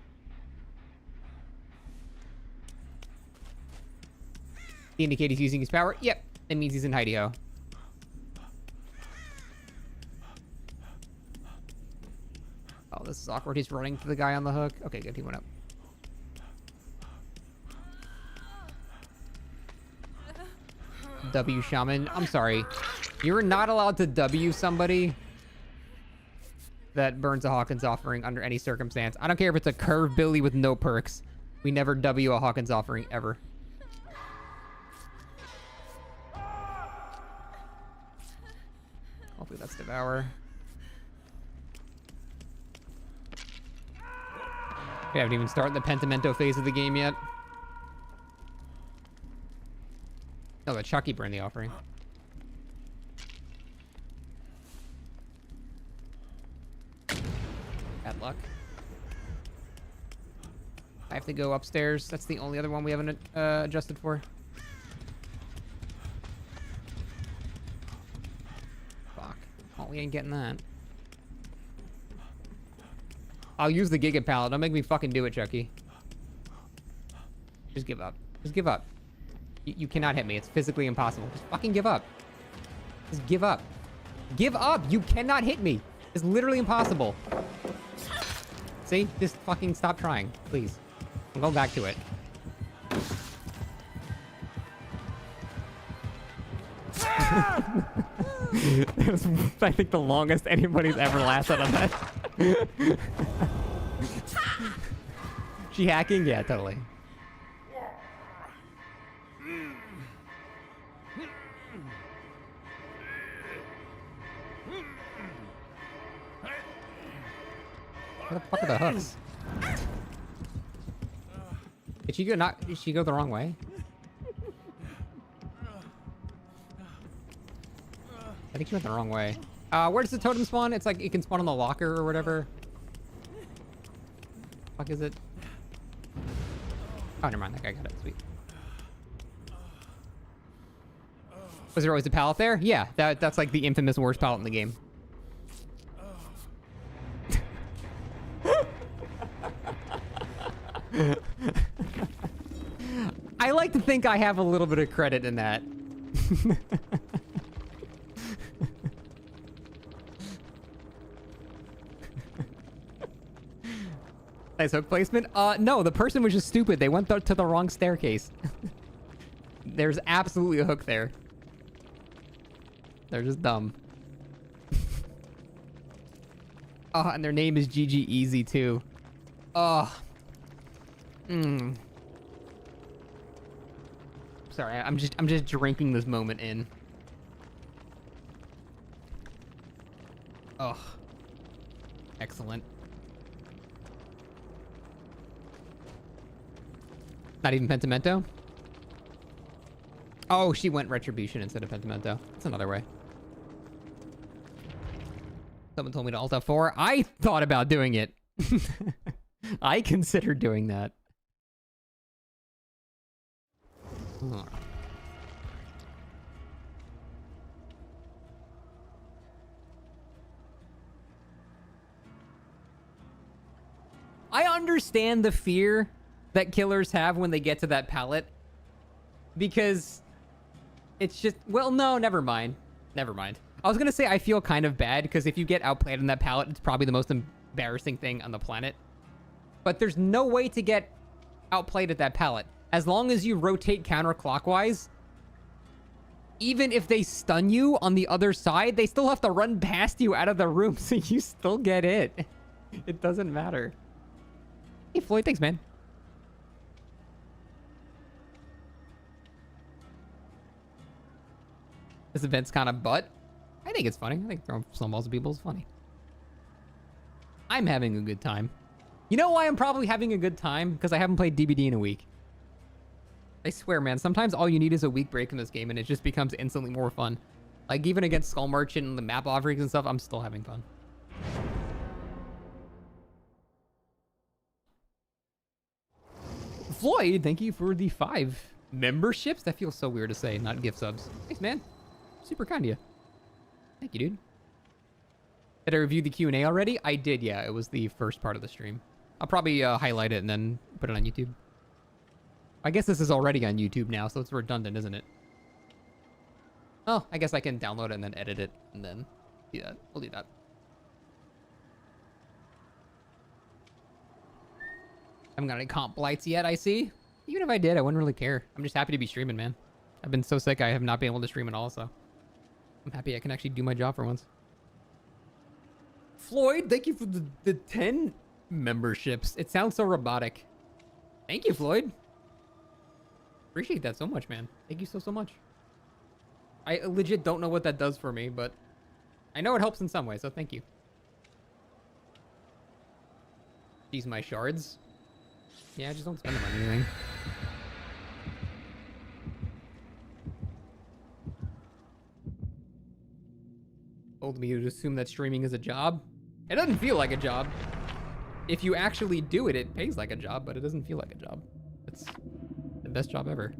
S1: He indicate he's using his power? Yep, it means he's in Hidey-Ho. Oh, this is awkward. He's running to the guy on the hook. Okay, good. He went up. W Shaman. I'm sorry. You're not allowed to W somebody that burns a Hawkins offering under any circumstance. I don't care if it's a curved Billy with no perks. We never W a Hawkins offering ever. Hopefully that's Devour. We haven't even started the Pentimento phase of the game yet. Oh, the Chucky burned the offering. Bad luck. I have to go upstairs. That's the only other one we haven't adjusted for. Fuck. Oh, we ain't getting that. I'll use the Giga Pallet. Don't make me fucking do it, Chucky. Just give up. Just give up. You cannot hit me. It's physically impossible. Just fucking give up. Just give up. Give up! You cannot hit me! It's literally impossible. See? Just fucking stop trying, please. I'm going back to it. That was, I think, the longest anybody's ever lasted on that. She hacking? Yeah, totally. Where the fuck are the hooks? Did she go the wrong way? I think she went the wrong way. Where does the totem spawn? It's like it can spawn on the locker or whatever. Fuck is it? Oh, never mind. That guy got it. Sweet. Was there always a pallet there? Yeah, that's like the infamous worst pallet in the game. I like to think I have a little bit of credit in that. Nice hook placement. No, the person was just stupid. They went to the wrong staircase. There's absolutely a hook there. They're just dumb. Oh, and their name is GG Easy too. Oh. Sorry, I'm just drinking this moment in. Oh. Excellent. Not even Pentimento? Oh, she went Retribution instead of Pentimento. That's another way. Someone told me to Alt F4. I thought about doing it. I considered doing that. Huh. I understand the fear that killers have when they get to that pallet. Because it's just... Well, no, never mind. Never mind. I was going to say I feel kind of bad because if you get outplayed on that pallet, it's probably the most embarrassing thing on the planet. But there's no way to get outplayed at that pallet. As long as you rotate counterclockwise, even if they stun you on the other side, they still have to run past you out of the room, so you still get it. It doesn't matter. Hey, Floyd, thanks, man. This event's kind of butt. I think it's funny. I think throwing snowballs at people is funny. I'm having a good time. You know why I'm probably having a good time? Because I haven't played DBD in a week. I swear, man, sometimes all you need is a week break in this game and it just becomes instantly more fun. Like, even against Skull Merchant and the map offerings and stuff, I'm still having fun. Floyd, thank you for the 5 memberships. That feels so weird to say, not gift subs. Thanks, man. Super kind of you. Thank you, dude. Did I review the Q&A already? I did, yeah. It was the first part of the stream. I'll probably highlight it and then put it on YouTube. I guess this is already on YouTube now, so it's redundant, isn't it? Oh, I guess I can download it and then edit it and then do that. We'll do that. Haven't got any comp blights yet, I see. Even if I did, I wouldn't really care. I'm just happy to be streaming, man. I've been so sick, I have not been able to stream at all, so I'm happy I can actually do my job for once. Floyd, thank you for the 10 memberships. It sounds so robotic. Thank you, Floyd. Appreciate that so much, man. Thank you so much. I legit don't know what that does for me, but I know it helps in some way, so thank you. Use my shards. Yeah, just don't spend them on anything. Told me to assume that streaming is a job. It doesn't feel like a job. If you actually do it, it pays like a job, but it doesn't feel like a job. It's the best job ever.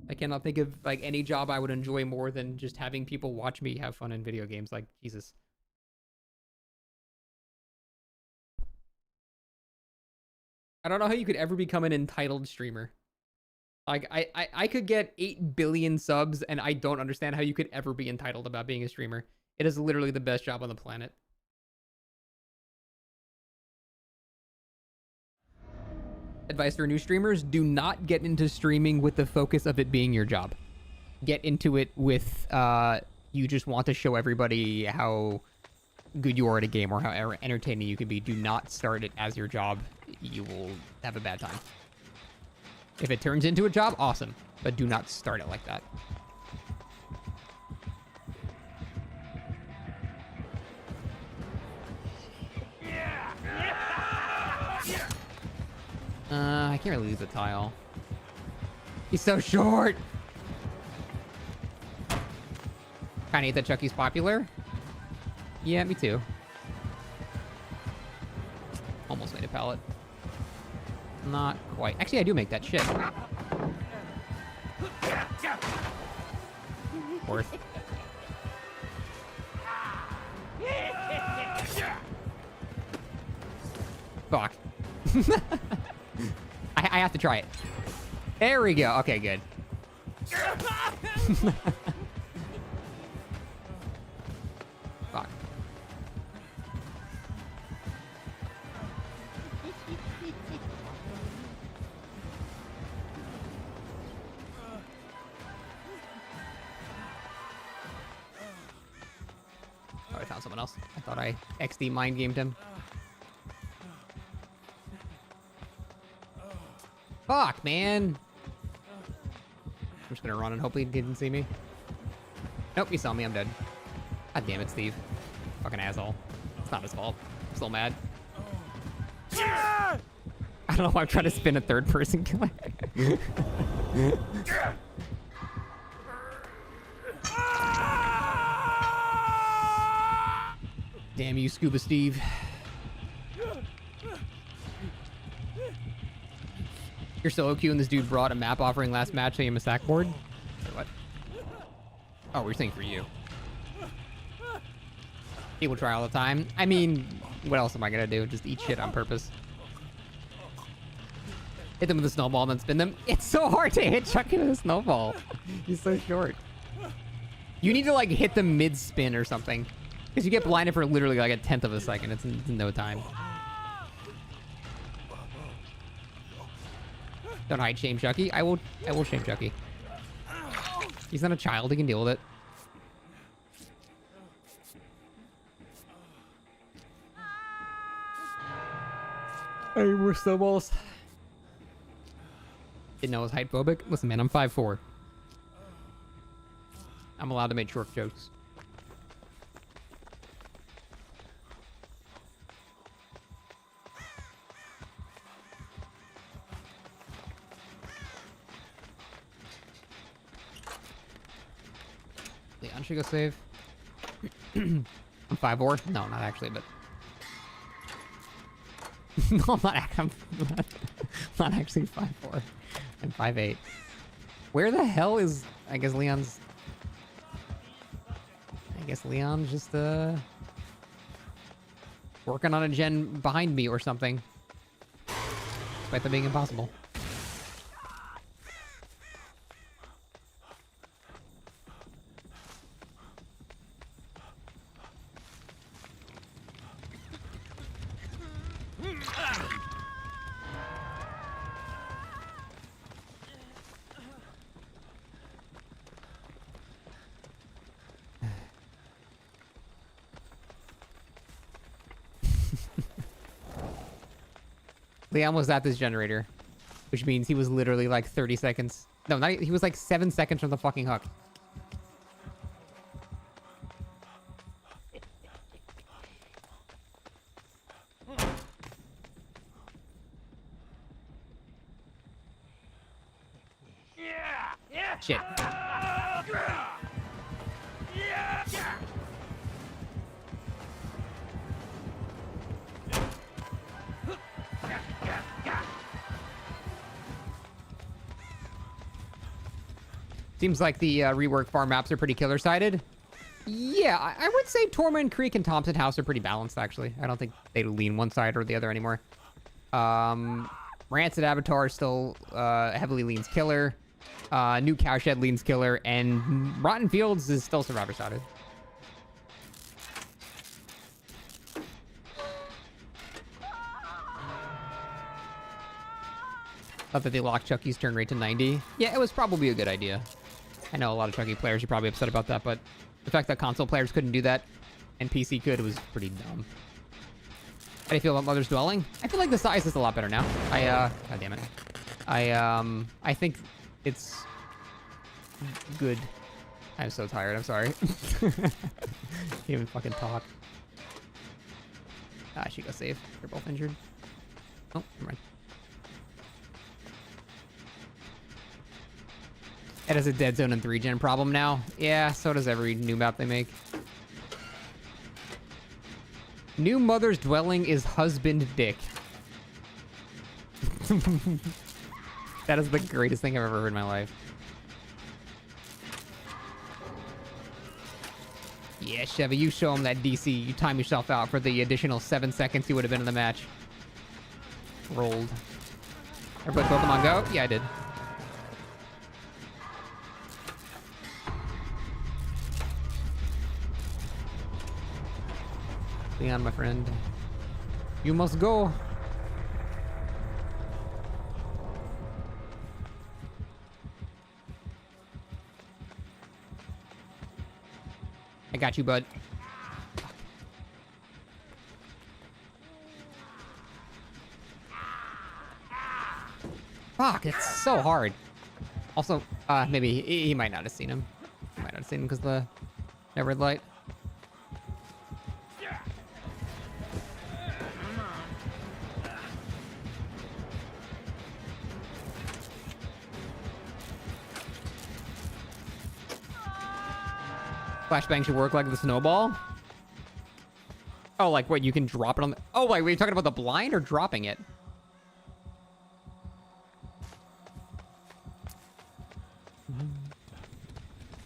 S1: I cannot think of like any job I would enjoy more than just having people watch me have fun in video games. Like, Jesus. I don't know how you could ever become an entitled streamer. Like, I could get 8 billion subs, and I don't understand how you could ever be entitled about being a streamer. It is literally the best job on the planet. Advice for new streamers: do not get into streaming with the focus of it being your job. Get into it with you just want to show everybody how good you are at a game or how entertaining you can be. Do not start it as your job. You will have a bad time. If it turns into a job, awesome, but do not start it like that. I can't really use a tile. He's so short. Kinda hate that Chucky's popular. Yeah, me too. Almost made a pallet. Not quite. Actually, I do make that shit. Worth. Fuck. I have to try it. There we go. Okay, good. Fuck. Oh, I found someone else. I thought I XD mind gamed him. Fuck, man. I'm just gonna run and hopefully he didn't see me. Nope, he saw me. I'm dead. God damn it, Steve. Fucking asshole. It's not his fault. I'm still mad. I don't know why I'm trying to spin a third person killer. Damn you, Scuba Steve. You're solo queue and this dude brought a map offering last match saying I'm a sack board? Wait, what? Oh, we're saying for you. People try all the time. I mean, what else am I gonna do? Just eat shit on purpose. Hit them with a snowball and then spin them. It's so hard to hit Chucky with a snowball. He's so short. You need to like hit them mid-spin or something. Because you get blinded for literally like a 1/10 of a second. It's in no time. Don't hide shame Chucky. I will shame Chucky. He's not a child, he can deal with it. Hey, we're snowballs. Didn't know I was height phobic. Listen, man, I'm 5'4". I'm allowed to make short jokes. Leon should go save. I'm 5'4". No, not actually, but no, I'm not actually 5'4". I'm 5'8". Where the hell is? I guess Leon's just working on a gen behind me or something. Despite that being impossible. Leon was at this generator, which means he was literally like 30 seconds. No, not, he was like 7 seconds from the fucking hook. Shit. Seems like the rework farm maps are pretty killer-sided. Yeah, I would say Tormund Creek and Thompson House are pretty balanced, actually. I don't think they lean one side or the other anymore. Rancid Avatar still heavily leans killer. New Cowshed leans killer. And Rotten Fields is still survivor-sided. Thought that they locked Chucky's turn rate to 90. Yeah, it was probably a good idea. I know a lot of Chucky players are probably upset about that, but the fact that console players couldn't do that and PC could was pretty dumb. How do you feel about Mother's Dwelling? I feel like the size is a lot better now. God damn it. I think it's good. I'm so tired, I'm sorry. Can't even fucking talk. Ah, she got safe. They're both injured. Oh, never mind. It has a dead zone and 3-gen problem now. Yeah, so does every new map they make. New Mother's Dwelling is husband dick. That is the greatest thing I've ever heard in my life. Yeah, Chevy, you show him that DC. You time yourself out for the additional 7 seconds you would have been in the match. Rolled. Everybody Pokemon Go? Yeah, I did. Leon, my friend. You must go. I got you, bud. Fuck, it's so hard. Also, maybe he might not have seen him. He might not have seen him because the red light. Flashbang should work like the snowball. Oh, like what? You can drop it on the... Oh, wait, were you talking about the blind or dropping it?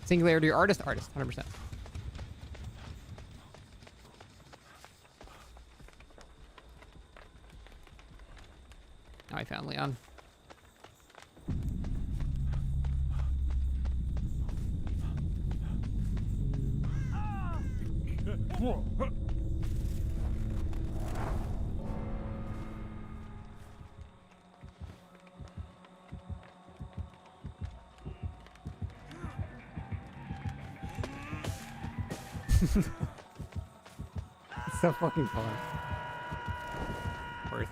S1: Singularity artist, 100%. Now I found Leon. It's so fucking fun. Worth.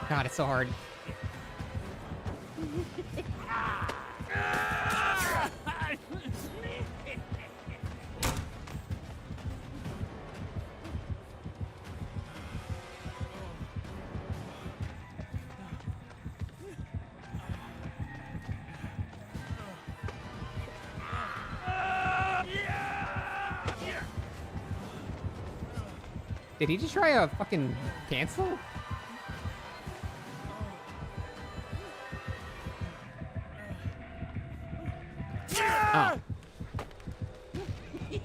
S1: God, it's so hard. Did he just try a fucking cancel? Oh. He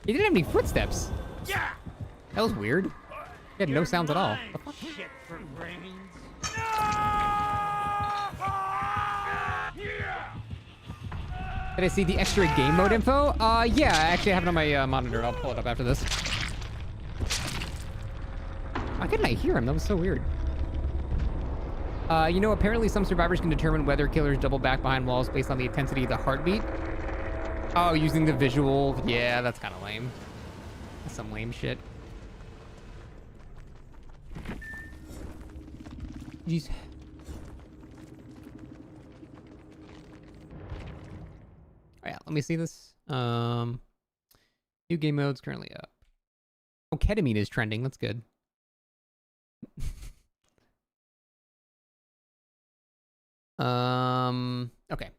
S1: didn't have any footsteps. That was weird. He had no sounds at all. The fuck?
S3: Shit for brains.
S1: Did I see the extra game mode info? Yeah, I actually have it on my monitor. I'll pull it up after this. Why couldn't I hear him? That was so weird. You know, apparently some survivors can determine whether killers double back behind walls based on the intensity of the heartbeat. Oh, using the visual. Yeah, that's kind of lame. That's some lame shit. Jeez. Oh, yeah, let me see this. New game mode's currently up. Oh, ketamine is trending. That's good. Okay.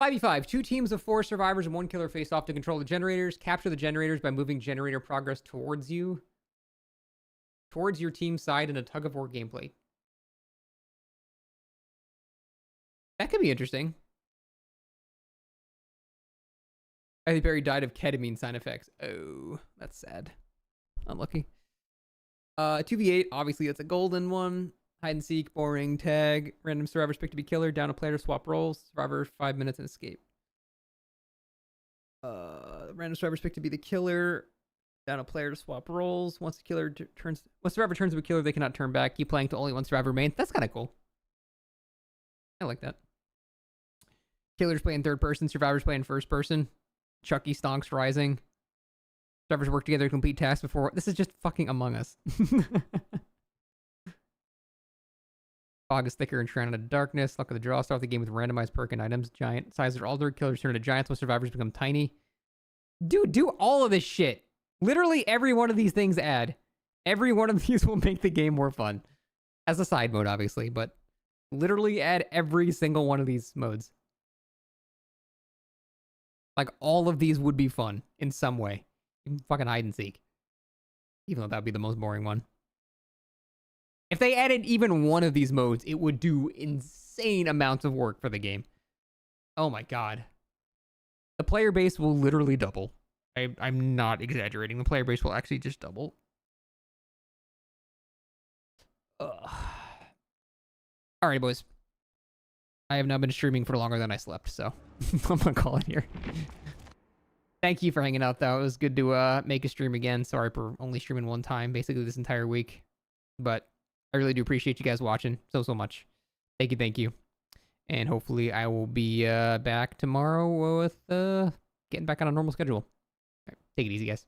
S1: 5v5. 2 teams of 4 survivors and 1 killer face off to control the generators. Capture the generators by moving generator progress towards you. Towards your team's side in a tug-of-war gameplay. That could be interesting. I think Barry died of ketamine side effects. Oh, that's sad. Unlucky. 2v8, obviously it's a golden one. Hide and seek, boring, tag. Random survivors pick to be killer. Down a player to swap roles. Survivor 5 minutes and escape. Random survivors pick to be the killer. Down a player to swap roles. Once survivor turns to a killer, they cannot turn back. Keep playing till only one survivor remains. That's kind of cool. I like that. Killers play in third person. Survivors play in first person. Chucky stonks rising. Survivors work together to complete tasks before. This is just fucking Among Us. Fog is thicker and shrouded in darkness. Luck of the draw. Start the game with randomized perk and items. Giant sizes are altered. Killers turn into giants when survivors become tiny. Dude, do all of this shit. Literally every one of these things add. Every one of these will make the game more fun. As a side mode, obviously, but literally add every single one of these modes. Like, all of these would be fun in some way. Even fucking hide and seek. Even though that would be the most boring one. If they added even one of these modes, it would do insane amounts of work for the game. Oh my god. The player base will literally double. I'm not exaggerating. The player base will actually just double. Alright, boys. I have now been streaming for longer than I slept, so I'm gonna call it here. Thank you for hanging out, though. It was good to make a stream again. Sorry for only streaming one time, basically this entire week. But I really do appreciate you guys watching so much. Thank you. And hopefully I will be back tomorrow with getting back on a normal schedule. All right, take it easy, guys.